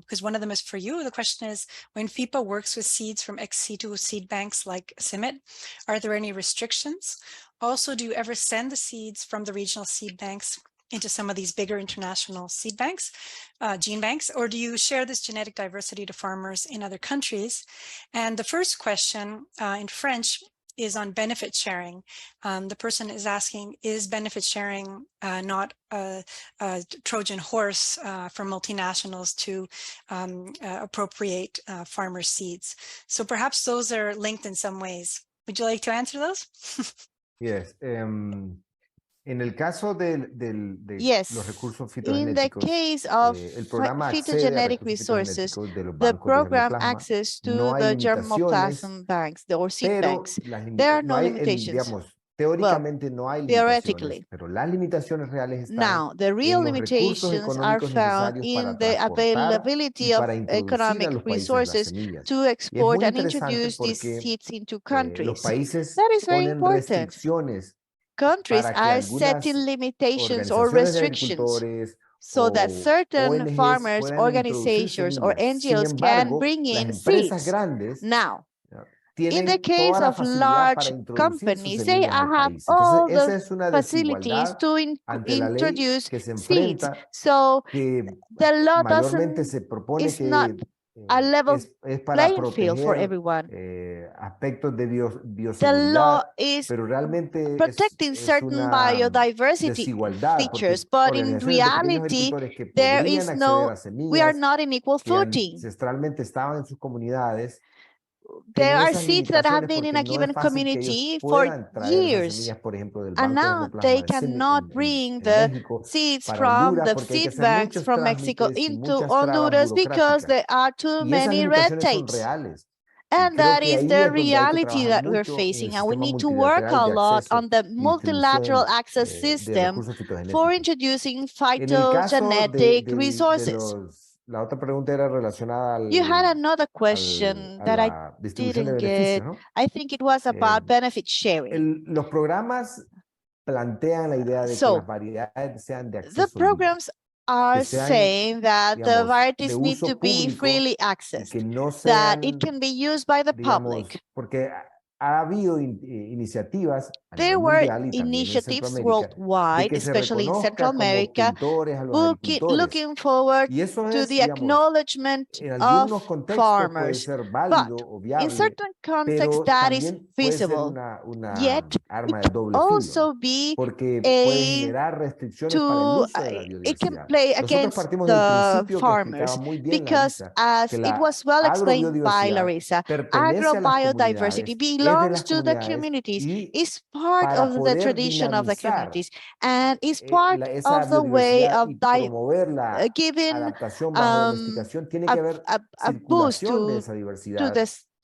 because one of them is for you. The question is, when FIPA works with seeds from ex situ seed banks like CIMMYT, are there any restrictions? Also, do you ever send the seeds from the regional seed banks into some of these bigger international seed banks, gene banks, or do you share this genetic diversity to farmers in other countries? And the first question in French is on benefit sharing. The person is asking, is benefit sharing not a Trojan horse for multinationals to appropriate farmer seeds? So perhaps those are linked in some ways. Would you like to answer those? Yes. En el caso yes, los recursos in the case of phytogenetic resources, the program access to the germplasm banks or seed banks. There are no limitations. Teóricamente no hay limitaciones, pero las limitaciones reales están now, the real limitations are found in the availability of economic resources to export and introduce these seeds into countries. That is very important. Countries are setting limitations or restrictions so that certain farmers, organizations, or NGOs can bring in seeds. Now, In the tienen case toda la of facilidad para large introducir sus companies, they semillas al have país. Entonces, all esa the es una facilities desigualdad to ante la ley introduce que se seeds. enfrenta, So que the law mayormente se propone is not que a level es para playing field for proteger everyone. aspectos de The law bioseguridad, is pero realmente protecting es certain una biodiversity desigualdad, features, porque but in organizaciones de pequeños reality, agricultores que there podrían is acceder no, a we are semillas not in equal que footing. ancestralmente estaban en sus comunidades, There tienen are esas seeds that have limitaciones been in porque a no es given fácil que ellos community for puedan traer esas years, semillas, por ejemplo, del and banco de now replasma they cannot bring en the México seeds para from Honduras, the porque hay que seed hacer banks muchos from Mexico trámites y into muchas trabas Honduras because burocráticas. there are too Y esas many red limitaciones son tapes. reales. Y And creo that que is ahí the es donde hay que reality trabajar that we're mucho en el facing, and we sistema need to work multilateral a de lot acceso on the y multilateral distribución access de system recursos for fitogenéticos. introducing En el caso phytogenetic resources. la otra pregunta era relacionada You had another a question that I la distribución de didn't beneficios, get. ¿no? I think it was about benefit sharing. Los programas plantean la idea de que So, las variedades sean de the acceso libre, programs are que sean, saying that the digamos, de varieties need uso to be público freely y accessed, que no that it sean, can be used by the digamos, public. porque ha habido iniciativas a There nivel were mundial y también en initiatives Centroamérica de worldwide, que se especially in Central reconozca como America, tutores a los agricultores. looking forward Y eso to es, the digamos, acknowledgement en algunos of contextos puede farmers. ser But válido o in viable, certain contexts, pero that is también puede ser feasible. una Yet, arma it de can doble filo, ¿no? also be Porque puede a generar restricciones para el uso de la it can biodiversidad. play Nosotros against partimos del the principio que explicaba farmers muy bien because, Larissa, as que it la was well explained by agrobiodiversidad Larissa, pertenece a las agrobiodiversity comunidades, es de belongs las to the comunidades communities, y is part para of the poder tradition of the dinamizar communities, and is part esa of the way biodiversidad of y promover la giving adaptación bajo domesticación, tiene que haber a boost circulación de esa diversidad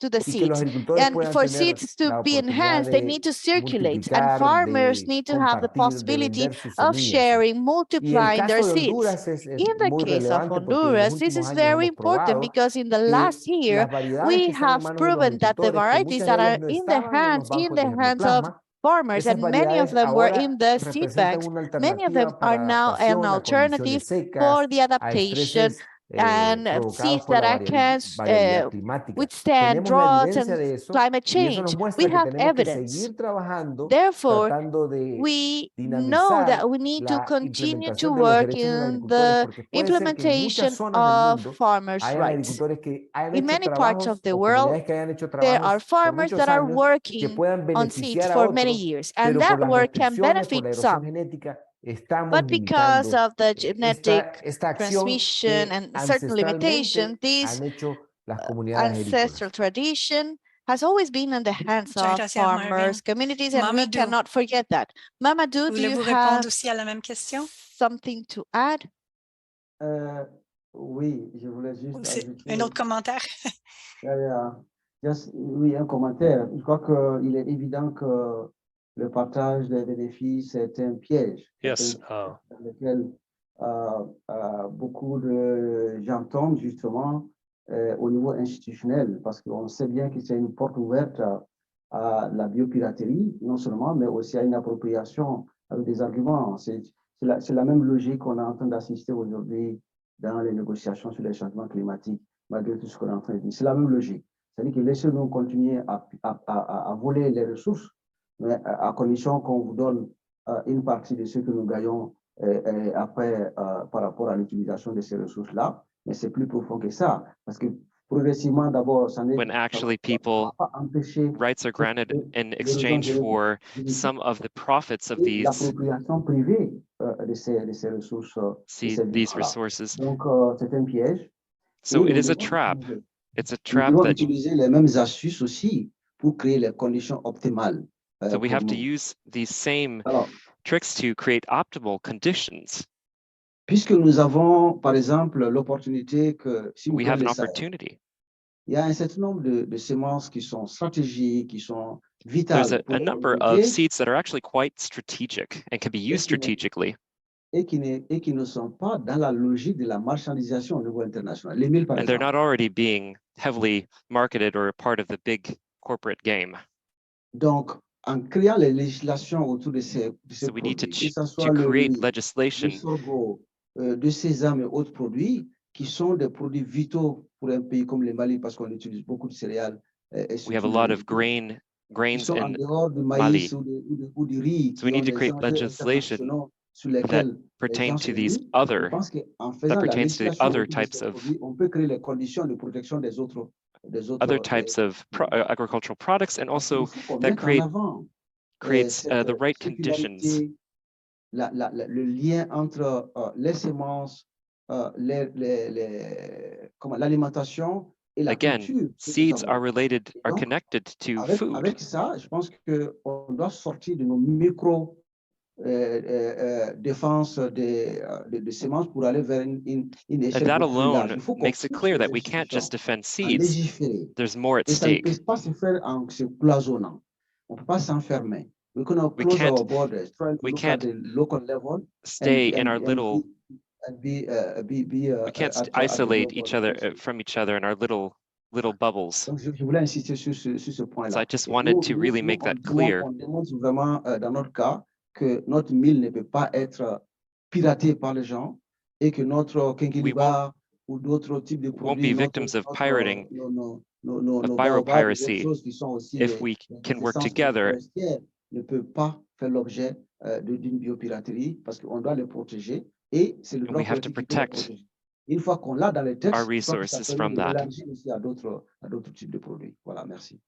to the y que los seeds. agricultores And puedan for tener seeds to la be oportunidad enhanced, they need de to circulate, and multiplicar, farmers de need to have the compartir, de possibility vender sus of semillas. sharing, Y el multiplying their caso de seeds. Honduras es In the muy case of relevante porque en los Honduras, this últimos is años very hemos important probado because in the que last year, las variedades we que están en have manos de los proven that the agricultores, que varieties muchas that de ellas are no in the estaban en los bancos de hands of germoplasma, farmers, esas and many of variedades them were ahora in the seed representan banks. una Many of them alternativa are para now an adaptación a alternative condiciones secas, for the a adaptation estreses and provocados seeds por that la can variabilidad climática. withstand Tenemos la droughts evidencia and de eso climate y eso nos change. muestra We que have tenemos que evidence. seguir trabajando, Therefore, tratando de we know dinamizar that we need to la continue to implementación de los work derechos de los in agricultores, the porque puede ser que en muchas implementation zonas del of mundo farmers' hayan rights. agricultores que hayan In hecho many parts of trabajos the o world, comunidades que hayan hecho there are trabajos por farmers muchos that are años que working puedan on seeds beneficiar a for many otros, years, and pero por that las work can restricciones, por la benefit erosión some. genética, estamos But because limitando of the genetic esta acción transmission que and certain limitation, ancestralmente this han hecho las comunidades ancestral agrícolas. tradition has always been in the hands Muchas of gracias, farmers, Marvin. communities, and we Mamadou, cannot forget that. Mamadou, do you voulez-vous répondre have aussi à la même question? something to add? Oui, je voulais juste ajouter. Un autre commentaire? Oui, un commentaire. Je crois qu'il est évident que le partage des bénéfices est un piège. Yes. Dans lequel beaucoup de gens tombent justement au niveau institutionnel, parce qu'on sait bien que c'est une porte ouverte à la biopiraterie, non seulement, mais aussi à une appropriation avec des arguments. C'est la même logique qu'on est en train d'assister aujourd'hui dans les négociations sur les changements climatiques, malgré tout ce qu'on est en train de dire. C'est la même logique. C'est-à-dire que laissez-nous continuer à voler les ressources, mais à condition qu'on vous donne une partie de ce que nous gagnons après par rapport à l'utilisation de ces ressources-là. Mais c'est plus profond que ça, parce que progressivement, d'abord, ça n'est when actually people rights are granted in exchange for some of the profits of these l'appropriation privée de ces ressources. these resources. Donc, c'est un piège. So it is a trap. It's a trap nous devons that utiliser les mêmes astuces aussi pour créer les conditions optimales. so we have to use these same tricks to create optimal conditions. Puisque nous avons, par exemple, l'opportunité que si we have an opportunity. Il y a un certain nombre de semences qui sont stratégiques, qui sont vitales. There's a number of seeds that are actually quite strategic and can be used strategically. Et qui ne sont pas dans la logique de la marchandisation au niveau international. Les mille, par and they're exemple. not already being heavily marketed or a part of the big corporate game. Donc, en créant les législations autour de ces So we produits, need to, que ce soit to le create riz, le legislation sorgho, de sésame et autres produits, qui sont des produits vitaux pour un pays comme le Mali, parce qu'on utilise beaucoup de céréales We have a lot of grains in Mali. So we need to create legislation that pertains to these other types of agricultural products, and also that creates the right conditions. Le lien entre les semences, l'alimentation et la Again, culture. seeds are connected to food. Avec ça, je pense qu'on doit sortir de nos micro défense de semences pour aller vers une échelle. And that alone makes it clear that we can't just defend seeds. There's more at stake. Ça ne peut pas se faire en se cloisonnant. On ne peut pas s'enfermer. We can't stay in our little. We can't isolate each other from each other in our little bubbles. So I just wanted to really make that clear. On démontre vraiment dans notre cas que notre mille ne peut pas être piraté par les gens et que notre quinquilibre ou d'autres types de produits won't be victims of pirating, of biopiracy, if we can work together. Ne peut pas faire l'objet d'une biopiraterie parce qu'on doit les protéger et c'est le droit to protect une fois qu'on l'a dans les textes, our resources from that. Aussi à d'autres types de produits. Voilà, merci.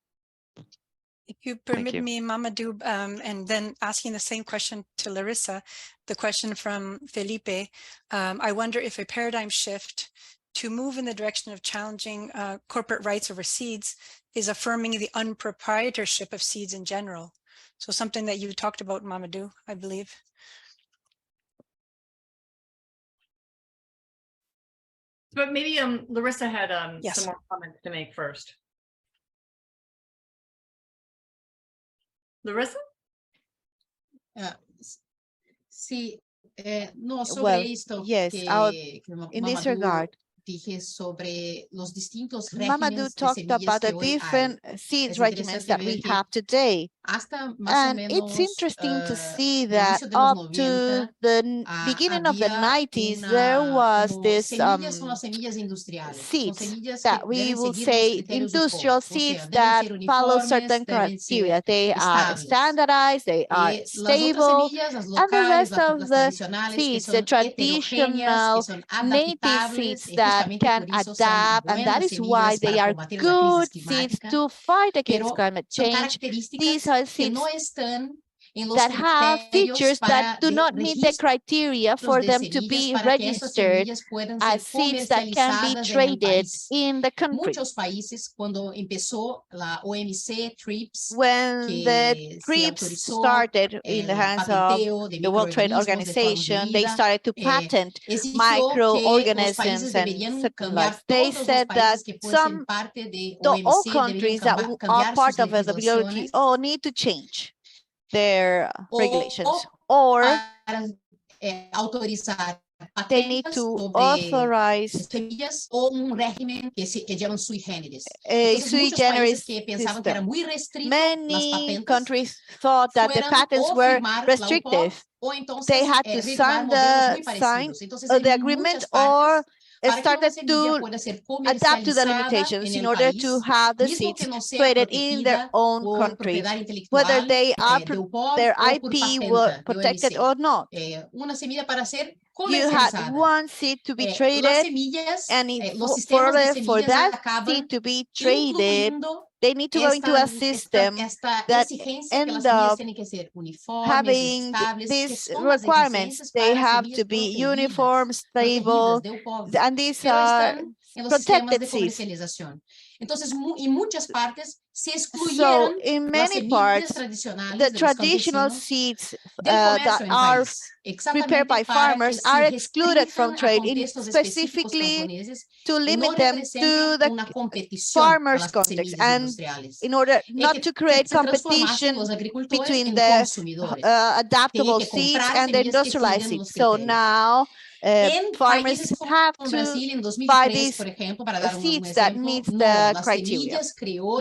If you permit me, Mamadou, and then asking the same question to Larissa, the question from Felipe, I wonder if a paradigm shift to move in the direction of challenging corporate rights over seeds is affirming the unproprietorship of seeds in general. So something that you talked about, Mamadou, I believe. But maybe Larissa had yes. some more comments to make first. Larissa? Sí, no, sobre well, esto yes, que in this regard, dije sobre los distintos Mamadou talked about the different seeds regimens that we have today. And it's interesting to see that up to the beginning of the 90s, there was this seeds that we will say industrial seeds that follow certain criteria. They are standardized, they are stable, and the rest of the seeds, the traditional native seeds that can adapt, and that is why they are good seeds to fight against climate change. These are seeds that have features that do not meet the criteria for them to be registered as seeds that can be traded in the country. When the TRIPS started in the hands of the World Trade Organization, they started to patent microorganisms and Second Life. They said that all countries that are part of the WTO need to change their regulations, or they need to authorize a sui generis system. Many countries thought that the patents were restrictive. They had to sign the agreement or started to adapt to the limitations in order to have the seeds traded in their own country, whether their IP were protected or not. You had one seed to be traded, and for that seed to be traded, they need to go into a system that ends up having these requirements. They have to be uniform, stable, and these are protected seeds. So in many parts, the traditional seeds that are prepared by farmers are excluded from trade, specifically to limit them to the farmers' context, and in order not to create competition between the adaptable seeds and the industrialized seeds. So now farmers have to buy these seeds that meet the criteria.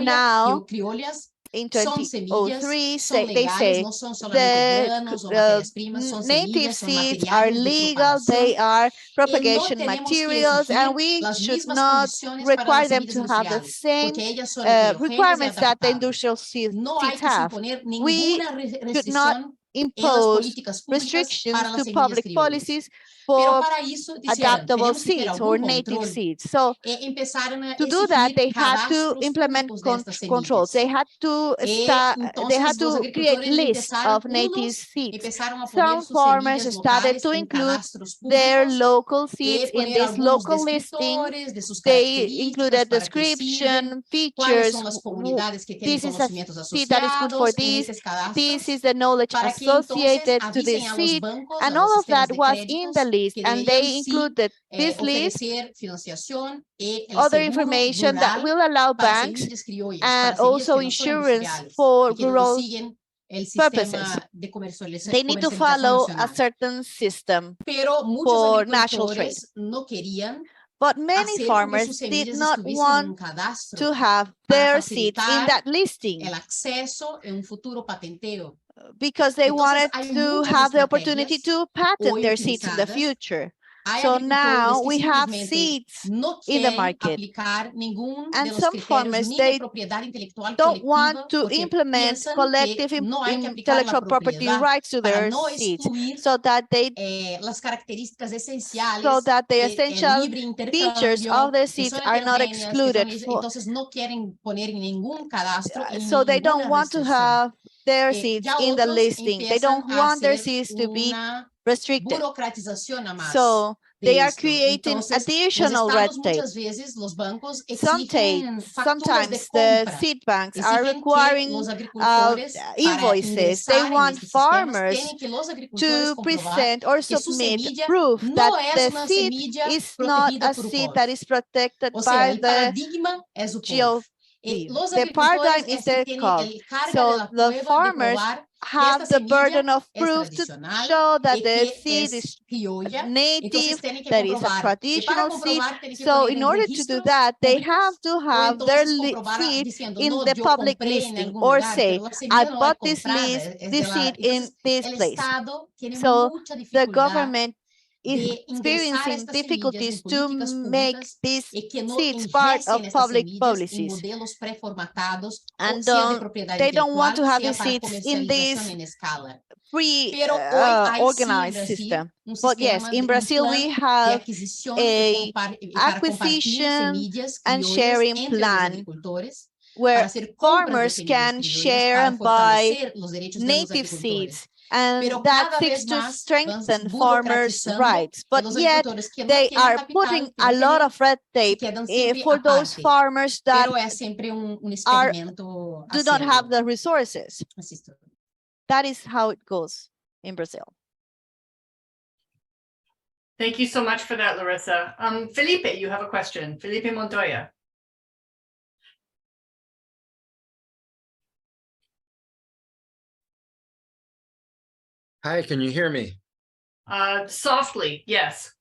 Now, in 2003, they say the native seeds are legal, they are propagation materials, and we should not require them to have the same requirements that the industrial seeds have. We should not impose restrictions to public policies for adaptable seeds or native seeds. So to do that, they had to implement controls. They had to create lists of native seeds. Some farmers started to include their local seeds in this local listing. They included description, features. This is a seed that is good for this. This is the knowledge associated to this seed, and all of that was in the list, and they included this list, other information that will allow banks and also insurance for rural purposes. They need to follow a certain system for natural trade. But many farmers did not want to have their seeds in that listing because they wanted to have the opportunity to patent their seeds in the future. So now we have seeds in the market, and some farmers, they don't want to implement collective intellectual property rights to their seeds, so that the essential features of the seeds are not excluded. So they don't want to have their seeds in the listing. They don't want their seeds to be restricted. So they are creating additional red tape. Sometimes the seed banks are requiring invoices. They want farmers to present or submit proof that the seed is not a seed that is protected by the GLP. The paradigm is the COG. So the farmers have the burden of proof to show that the seed is native, that is a traditional seed. So in order to do that, they have to have their seed in the public listing, or say, I bought this seed in this place. So the government is experiencing difficulties to make these seeds part of public policies. And they don't want to have these seeds in this pre-organized system. But yes, in Brazil, we have a acquisition and sharing plan where farmers can share and buy native seeds, and that seeks to strengthen farmers' rights. But yet they are putting a lot of red tape for those farmers that do not have the resources. That is how it goes in Brazil. Thank you so much for that, Larissa. Felipe, you have a question. Felipe Montoya. Hi, can you hear me? Softly, yes.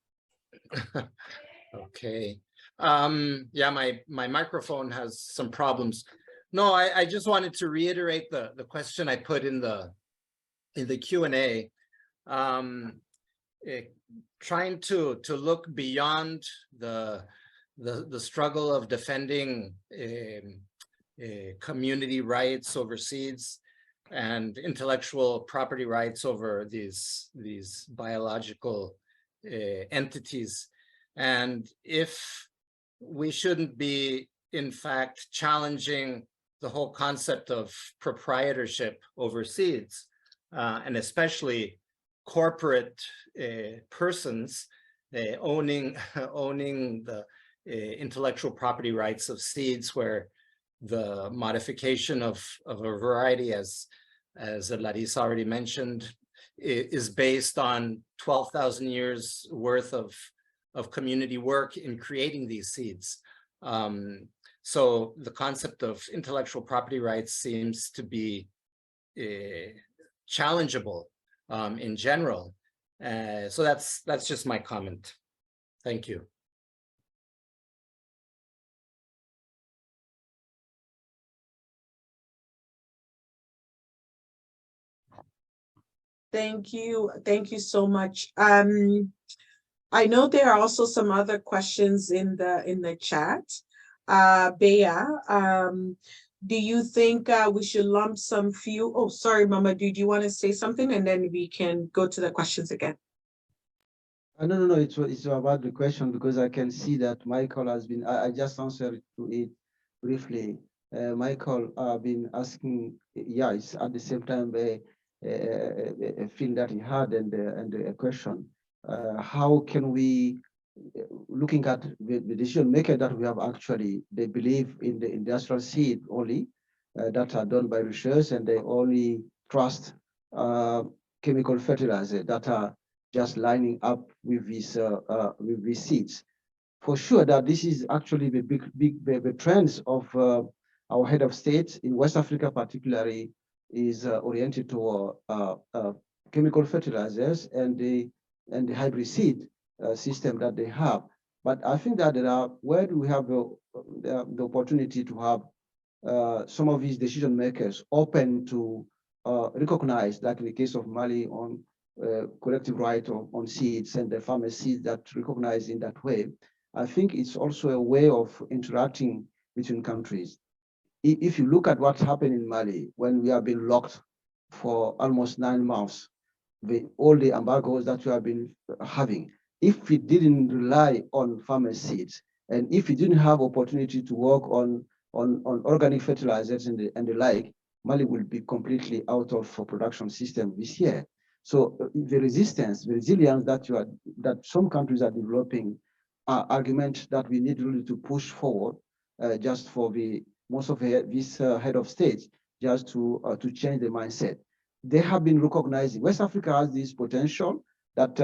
Okay. Yeah, my microphone has some problems. No, I just wanted to reiterate the question I put in the Q&A. Trying to look beyond the struggle of defending community rights over seeds and intellectual property rights over these biological entities, and if we shouldn't be in fact challenging the whole concept of proprietorship over seeds, and especially corporate persons owning the intellectual property rights of seeds, where the modification of a variety, as Larissa already mentioned, is based on 12,000 years worth of community work in creating these seeds. So the concept of intellectual property rights seems to be challengeable in general. So that's just my comment. Thank you. Thank you. Thank you so much. I know there are also some other questions in the chat. Bea, do you think we should lump some few? Oh, sorry, Mamadou, do you want to say something? And then we can go to the questions again. No. It's about the question because I can see that Michael has been. I just answered to it briefly. Michael been asking. Yeah, it's at the same time a feeling that he had and a question. How can we, looking at the decision maker that we have actually, they believe in the industrial seed only that are done by research, and they only trust chemical fertilizer that are just lining up with these seeds. For sure that this is actually the big trends of our head of state in West Africa particularly is oriented toward chemical fertilizers and the hybrid seed system that they have. But I think that where do we have the opportunity to have some of these decision makers open to recognize, like in the case of Mali, on collective right on seeds and the farmer seeds that recognize in that way. I think it's also a way of interacting between countries. If you look at what's happened in Mali, when we have been locked for almost 9 months, all the embargoes that we have been having, if we didn't rely on farmer seeds, and if we didn't have opportunity to work on organic fertilizers and the like, Mali will be completely out of production system this year. So the resistance, the resilience that some countries are developing are arguments that we need really to push forward just for most of these head of states, just to change the mindset. They have been recognizing, West Africa has this potential that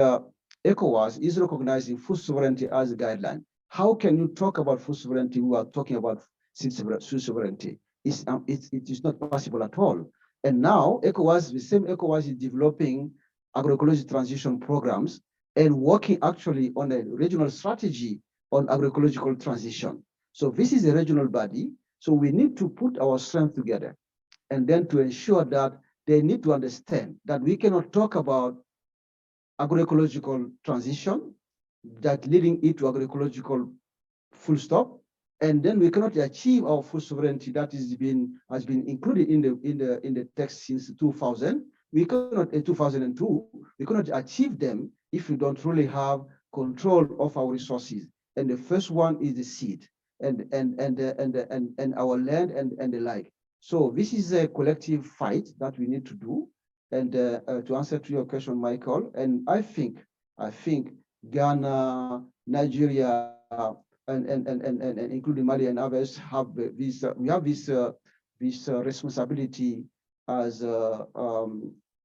ECOWAS is recognizing food sovereignty as a guideline. How can you talk about food sovereignty who are talking about seed sovereignty? It is not possible at all. And now ECOWAS, the same ECOWAS is developing agroecology transition programs and working actually on a regional strategy on agroecological transition. So this is a regional body. So we need to put our strength together and then to ensure that they need to understand that we cannot talk about agroecological transition, that leading it to agroecological full stop, and then we cannot achieve our food sovereignty that has been included in the text since 2000. We cannot in 2002. We cannot achieve them if we don't really have control of our resources. And the first one is the seed and our land and the like. So this is a collective fight that we need to do. And to answer to your question, Michael, and I think Ghana, Nigeria, and including Mali and others have this. We have this responsibility as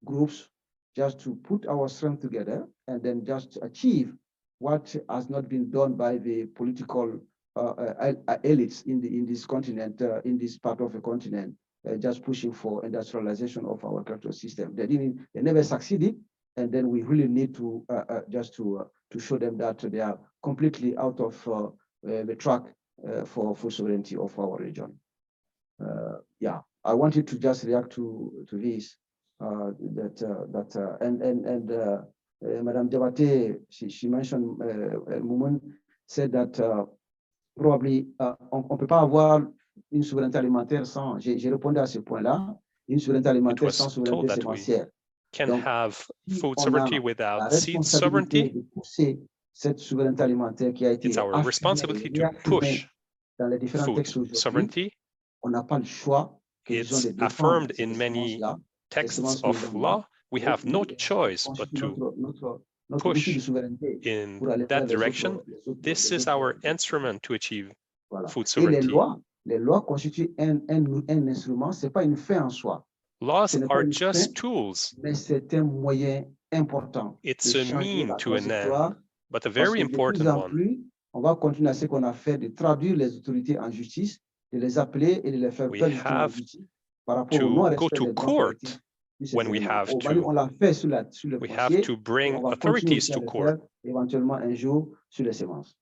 groups, just to put our strength together and then just achieve what has not been done by the political elites in this continent, in this part of the continent, just pushing for industrialization of our agricultural system. They never succeeded, and then we really need to just to show them that they are completely out of the track for full sovereignty of our region. Yeah, I wanted to just react to this. Madame Diabaté, she mentioned, Moumoun said that probably on peut pas avoir une souveraineté alimentaire sans, j'ai répondu à ce point-là, une souveraineté alimentaire sans souveraineté sémencière. Can have food sovereignty without seed sovereignty. Cette souveraineté alimentaire qui a été it's our responsibility to push dans les différents textes food sovereignty. On n'a pas le choix. It's affirmed in many texts of law. We have no choice but to push in that direction. This is our instrument to achieve food sovereignty. Les lois constituent un instrument, c'est pas une fin en soi. Laws are just tools. Mais c'est un moyen important. It's a mean to an end, but a very important one. On va continuer à ce qu'on a fait de traduire les autorités en justice, de les appeler et de les faire peur en justice par rapport au non-respect des droits collectifs. When we have to bring authorities to court. Éventuellement un jour sur les semences.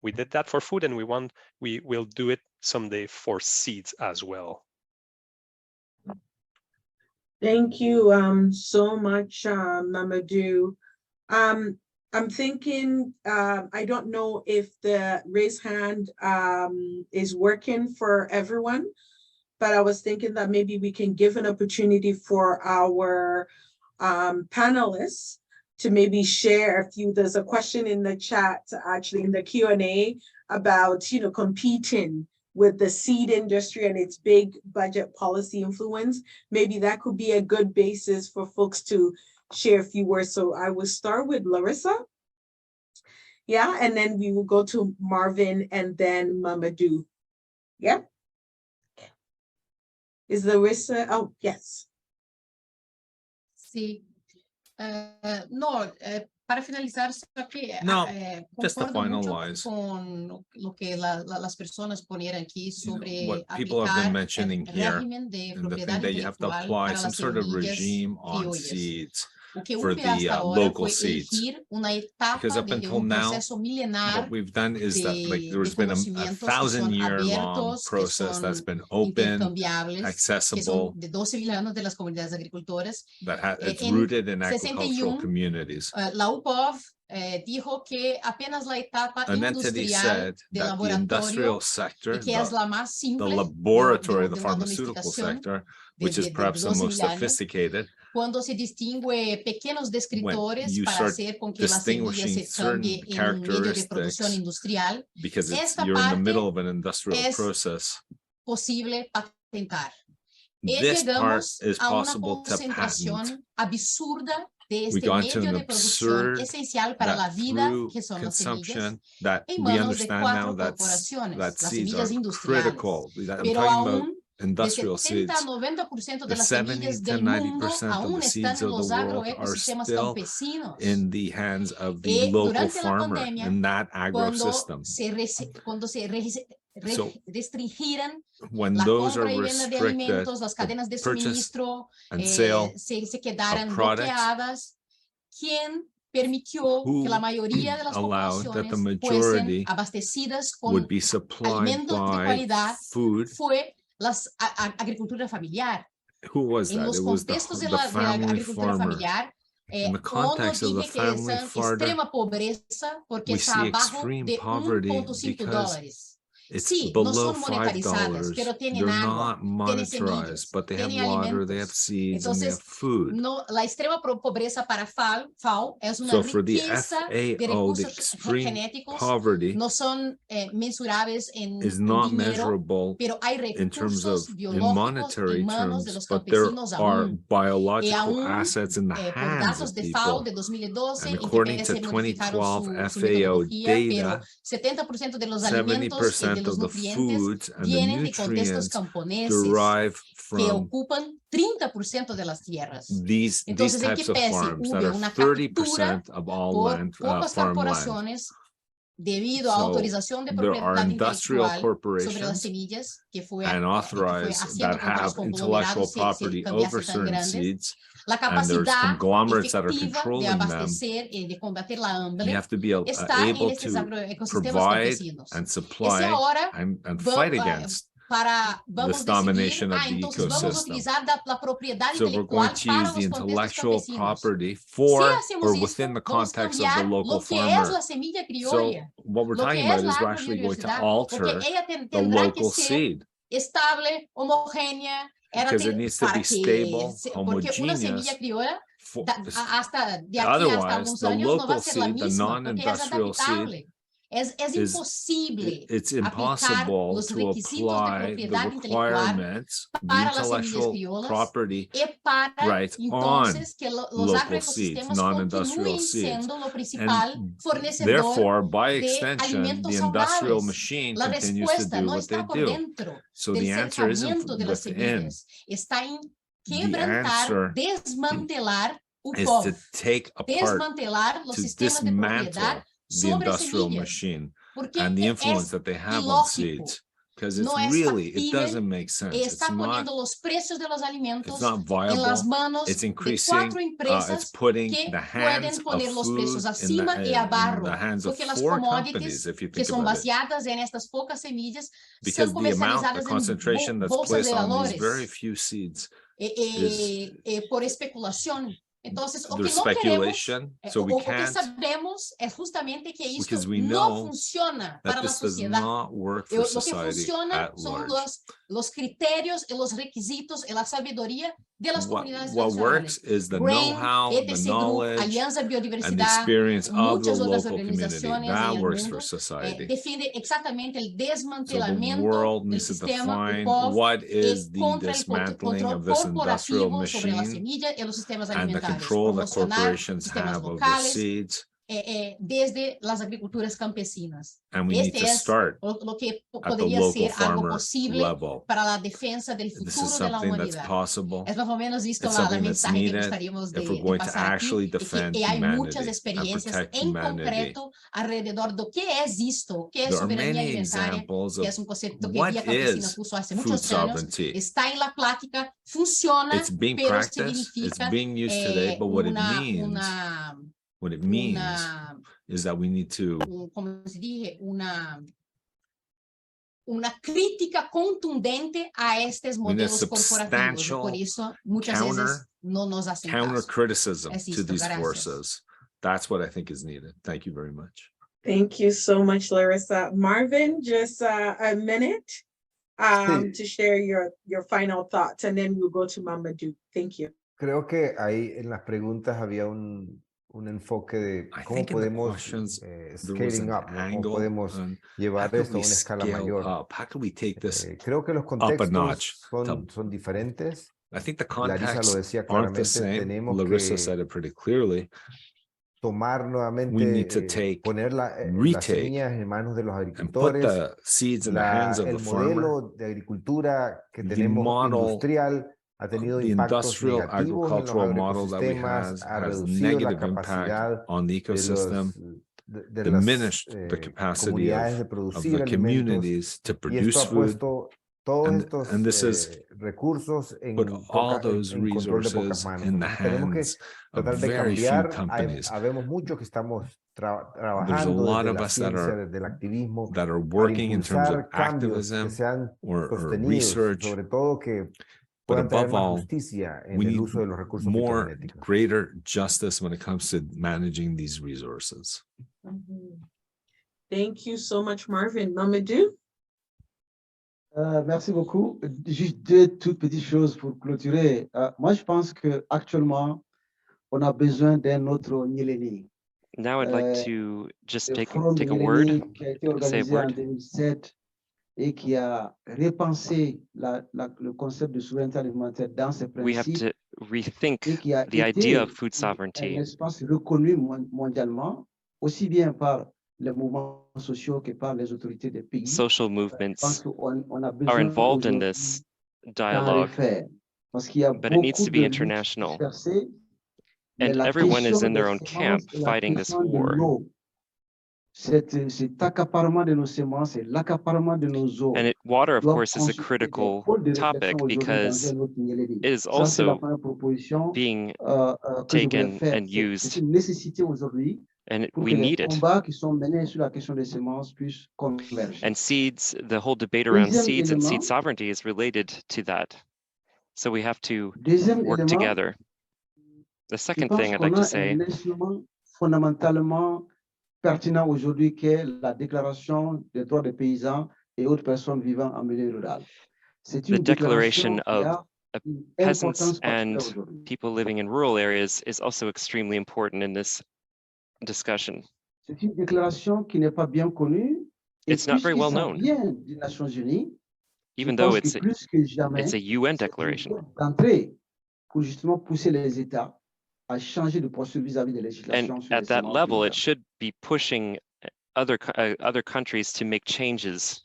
We did that for food, and we will do it someday for seeds as well. Thank you so much, Mamadou. I'm thinking, I don't know if the raise hand is working for everyone, but I was thinking that maybe we can give an opportunity for our panelists to maybe share a few. There's a question in the chat, actually in the Q&A, about competing with the seed industry and its big budget policy influence. Maybe that could be a good basis for folks to share a few words. So I will start with Larissa. Yeah, and then we will go to Marvin and then Mamadou. Yeah. Is Larissa? Oh, yes. Sí. No, para finalizar, just to finalize, con lo que las personas ponieron aquí sobre what people have been mentioning here, and the thing that you have to apply some sort of regime on seeds for the local seeds. Because up until now, what we've done is that there's been a 1,000-year-long process that's been open, accessible, that it's rooted in agricultural communities. Dijo que apenas la etapa An entity said that the industrial sector, the laboratorio, laboratory, the pharmaceutical sector, which is perhaps the most sophisticated, cuando se distingue pequeños descriptores para hacer con que la semilla se cambie en un medio de producción industrial, because you're in the middle of an industrial process, posible patentar. This part is possible to patent. Absurda de we este got to medio an de producción esencial para la vida, que son las semillas, that en we manos de understand now cuatro that corporaciones, that las seeds semillas are industriales. critical. I'm Pero talking about aún industrial de 70 a seeds. 90% de The las 70 semillas to del mundo 90% of aún the están seeds en of los the world are agroecosistemas still campesinos. in the hands of the local farmer in that agro system. Cuando se restringieran when la those compra are y venta de restricted, alimentos, las cadenas de suministro and sale se quedaran products, bloqueadas, ¿quién permitió que la mayoría de las poblaciones fuesen abastecidas con alimentos de calidad? Fue la agricultura familiar. Who was that? En los It was contextos the de la family agricultura farmer. familiar, In the context of the family farmer, extrema pobreza porque we está see abajo extreme de poverty $1.5 because it's sí, below no son monetarizadas, $5. pero tienen They're agua, not monetized, but they have water, they have seeds, and they have food. No, la extrema pobreza para FAO es una riqueza de recursos genéticos, no son mensurables en dinero, pero hay recursos biológicos en manos de los campesinos aún. Biological assets in the Por hands datos of de FAO people. de 2012, And according to 2012 FAO data, 70% de los 70% de los of the nutrientes foods and the vienen de contextos nutrients camponeses derive que from ocupan 30% de las tierras. these Entonces, types of farms that are 30% of all land, farmland. Debido a autorización de propiedad intelectual sobre las semillas que fue that have intellectual property over certain seeds, la and there's capacidad conglomerates that are efectiva de controlling them. abastecer y de combatir la hambre You have to be able to provide and supply and fight against this domination of the ecosystem. So we're going to use the intellectual property for or within the context of the local farmer. So what we're talking about is we're actually going to alter the local seed. Estable, homogénea, because it needs to be stable, homogeneous. Otherwise, the local seed, the non-industrial seed, it's impossible to apply the requirements, the intellectual property rights on local seeds, non-industrial seeds. And therefore, by extension, the industrial machine continues to do what they do. So the answer isn't within. The answer is to take apart, to dismantle the industrial machine and the influence that they have on seeds, because it's really, it doesn't make sense. It's not viable. It's increasing, it's putting the hands of food in the hands of 4 companies, if you think about it. Because the amount, the concentration that's placed on these very few seeds por especulación. Entonces, o que there's no queremos, speculation, so we o que can't, sabemos es justamente que esto because we no know funciona para that la this does sociedad. not work for Lo que society funciona at son large. los criterios y los requisitos y la sabiduría de las comunidades What tradicionales. works is the Grain, know-how, the ETC Group, knowledge, Alianza and the Biodiversidad, experience of the muchas otras local community. organizaciones en That el works mundo for society. defiende exactamente el So the desmantelamiento world del needs to sistema define POV what is the contra el dismantling control of this industrial corporativo sobre la machine semilla y los sistemas and the alimentarios, control that promocionar corporations sistemas have over locales seeds. Desde las agriculturas campesinas. And we need to start lo que at the podría local ser algo farmer posible level. para la defensa del This is futuro de la something that's humanidad. possible. Es más o menos esto It's la something that's mensaje que needed gostaríamos if we're de going to pasar aquí, actually y que defend hay muchas humanity and experiencias protect en humanity. concreto alrededor de qué es esto, qué es There are soberanía many alimentaria, examples que of es un concepto que what Vía Campesina is puso hace food muchos años, sovereignty. está en la práctica, funciona, It's being pero practiced, it's significa being used today, but what it means una is that we need to como se dice, una crítica contundente a estos modelos corporativos. Y por eso muchas veces no nos hacen counter caso. criticism Es to esto, these gracias. forces. That's what I think is needed. Thank you very much. Thank you so much, Larissa. Marvin, just a minute to share your final thoughts, and then we'll go to Mamadou. Thank you. Creo que ahí en las preguntas había un enfoque de cómo podemos scaling up, ¿no? Cómo podemos llevar esto a una escala mayor. How can we take this creo que los contextos son diferentes. I think the Larissa lo contexts decía aren't the claramente. same. Tenemos Larissa que said it pretty clearly. tomar We need to nuevamente, poner las retake semillas en manos de los and put agricultores, the seeds in the hands of el the farmer. modelo de agricultura que The tenemos model, industrial ha tenido the impactos industrial negativos en los agricultural model that we agroecosistemas, ha has reducido la negative impact capacidad on the ecosystem, de diminished las the capacity comunidades de of producir the alimentos, communities to y produce esto ha food. puesto todos estos And this is recursos put all those en control de pocas resources manos. in the Entonces, tenemos que hands of tratar de very few cambiar. companies. Habemos muchos que estamos There's a trabajando lot desde of la us that ciencia, desde el activismo, are para working in terms of impulsar cambios que activism sean or sostenidos, research, sobre todo que but puedan traer above más all, justicia en we el need uso de los recursos more fitogenéticos. greater justice when it comes to managing these resources. Thank you so much, Marvin. Mamadou? Merci beaucoup. Juste deux toutes petites choses pour clôturer. Moi, je pense qu'actuellement, on a besoin d'un autre millénaire. Now I'd like to just take a word, qui a été say a organisé en word. 2007 et qui a repensé le concept de souveraineté alimentaire dans ses We have principes to rethink et qui a the été idea of food un sovereignty. espace reconnu mondialement, aussi bien par les mouvements sociaux que par les autorités des pays. Social Je pense movements qu'on a are besoin involved in aujourd'hui this d'en dialogue, refaire, parce qu'il y a but it needs beaucoup to de be luttes international. dispersées, mais And la everyone is question in their des own semences camp et la fighting this question de war. l'eau, cet accaparement de nos semences et l'accaparement de nos eaux And water, of doivent course, is a constituer des critical pôles de topic réflexion aujourd'hui dans because un autre millénaire. it is Ça, c'est la also première proposition being que je voulais taken faire. and C'est used, une nécessité aujourd'hui and pour we que les need it. combats qui sont menés sur la question des semences puissent converger. And seeds, the whole debate around Deuxième seeds and seed élément, sovereignty is related to that. So we have to deuxième work élément, together. The je second pense thing I'd qu'on like to a say, un instrument fondamentalement pertinent aujourd'hui qui est la déclaration des droits des paysans et autres personnes vivant en milieu rural. C'est the une declaration déclaration qui of a une peasants importance particulière and aujourd'hui. people living in rural areas is also extremely important in this discussion. C'est une déclaration qui n'est pas bien connue et It's not very puisque well ça known, vient des Nations Unies, je even though pense que plus que jamais, it's a UN c'est une declaration. porte d'entrée pour justement pousser les États à changer de posture vis-à-vis des législations And sur les at that semences level, it paysannes. should be pushing other countries to make changes.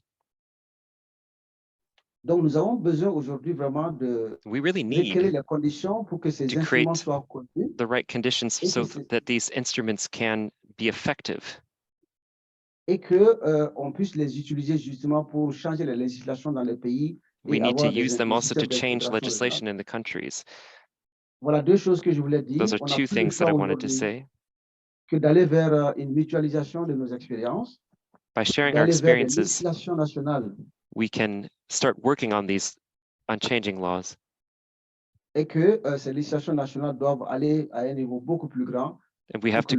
Donc, nous avons besoin aujourd'hui vraiment de We really recréer need les conditions pour que ces to instruments create soient connus the right conditions so that these instruments can be effective, et qu'on puisse les utiliser justement pour changer les législations dans les pays we et need to avoir des use them also to systèmes change d'intégration legislation régionale. in the countries. Voilà deux choses que je voulais dire. Those are On n'a two plus le things that choix I wanted to aujourd'hui say. que d'aller vers une mutualisation de nos expériences, By sharing our d'aller vers des experiences, législations nationales we can start working on changing laws. et que ces législations nationales doivent aller à un niveau beaucoup plus grand. And we have to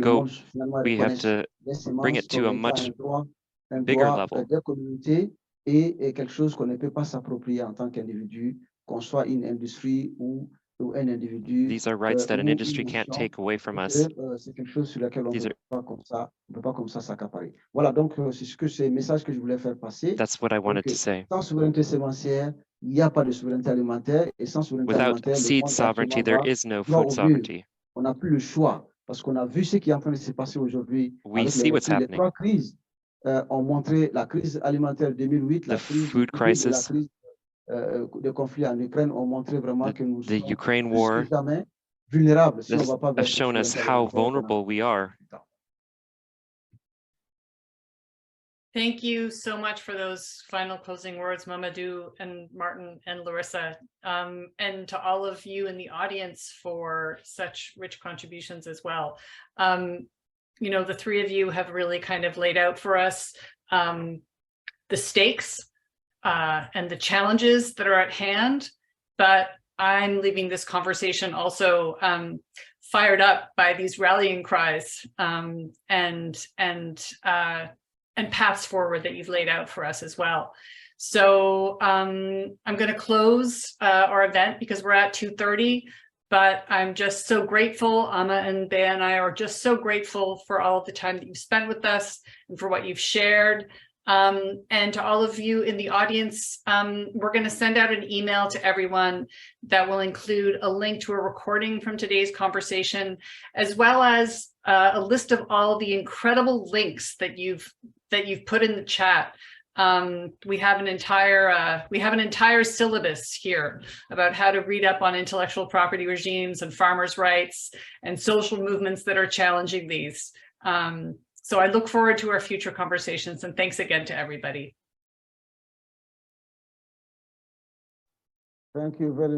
bring it to a much bigger level. Des communautés et quelque chose qu'on ne peut pas s'approprier en tant qu'individu, qu'on soit une industrie ou un individu. These are rights that an industry can't take away from us. C'est quelque chose sur lequel on ne peut pas comme ça s'accaparer. Voilà, donc c'est le message que je voulais faire passer. That's what I wanted to say. Sans souveraineté sémencière, il n'y a pas de souveraineté alimentaire, et sans souveraineté alimentaire, without seed sovereignty, there is no food sovereignty. On n'a plus le choix parce qu'on a vu ce qui est en train de se passer aujourd'hui. We see what's happening. Les trois crises ont montré la crise alimentaire 2008, la food crisis, de conflit en Ukraine ont montré vraiment que nous sommes Ukraine war vulnérables si on va pas have shown us how vulnerable we are. Thank you so much for those final closing words, Mamadou and Martin and Larissa, and to all of you in the audience for such rich contributions as well. You know, the three of you have really kind of laid out for us the stakes and the challenges that are at hand, but I'm leaving this conversation also fired up by these rallying cries and paths forward that you've laid out for us as well. So I'm going to close our event because we're at 2:30, but I'm just so grateful. Ama and Bea and I are just so grateful for all of the time that you've spent with us and for what you've shared. And to all of you in the audience, we're going to send out an email to everyone that will include a link to a recording from today's conversation, as well as a list of all the incredible links that you've put in the chat. We have an entire syllabus here about how to read up on intellectual property regimes and farmers' rights and social movements that are challenging these. So I look forward to our future conversations, and thanks again to everybody. Thank you very much.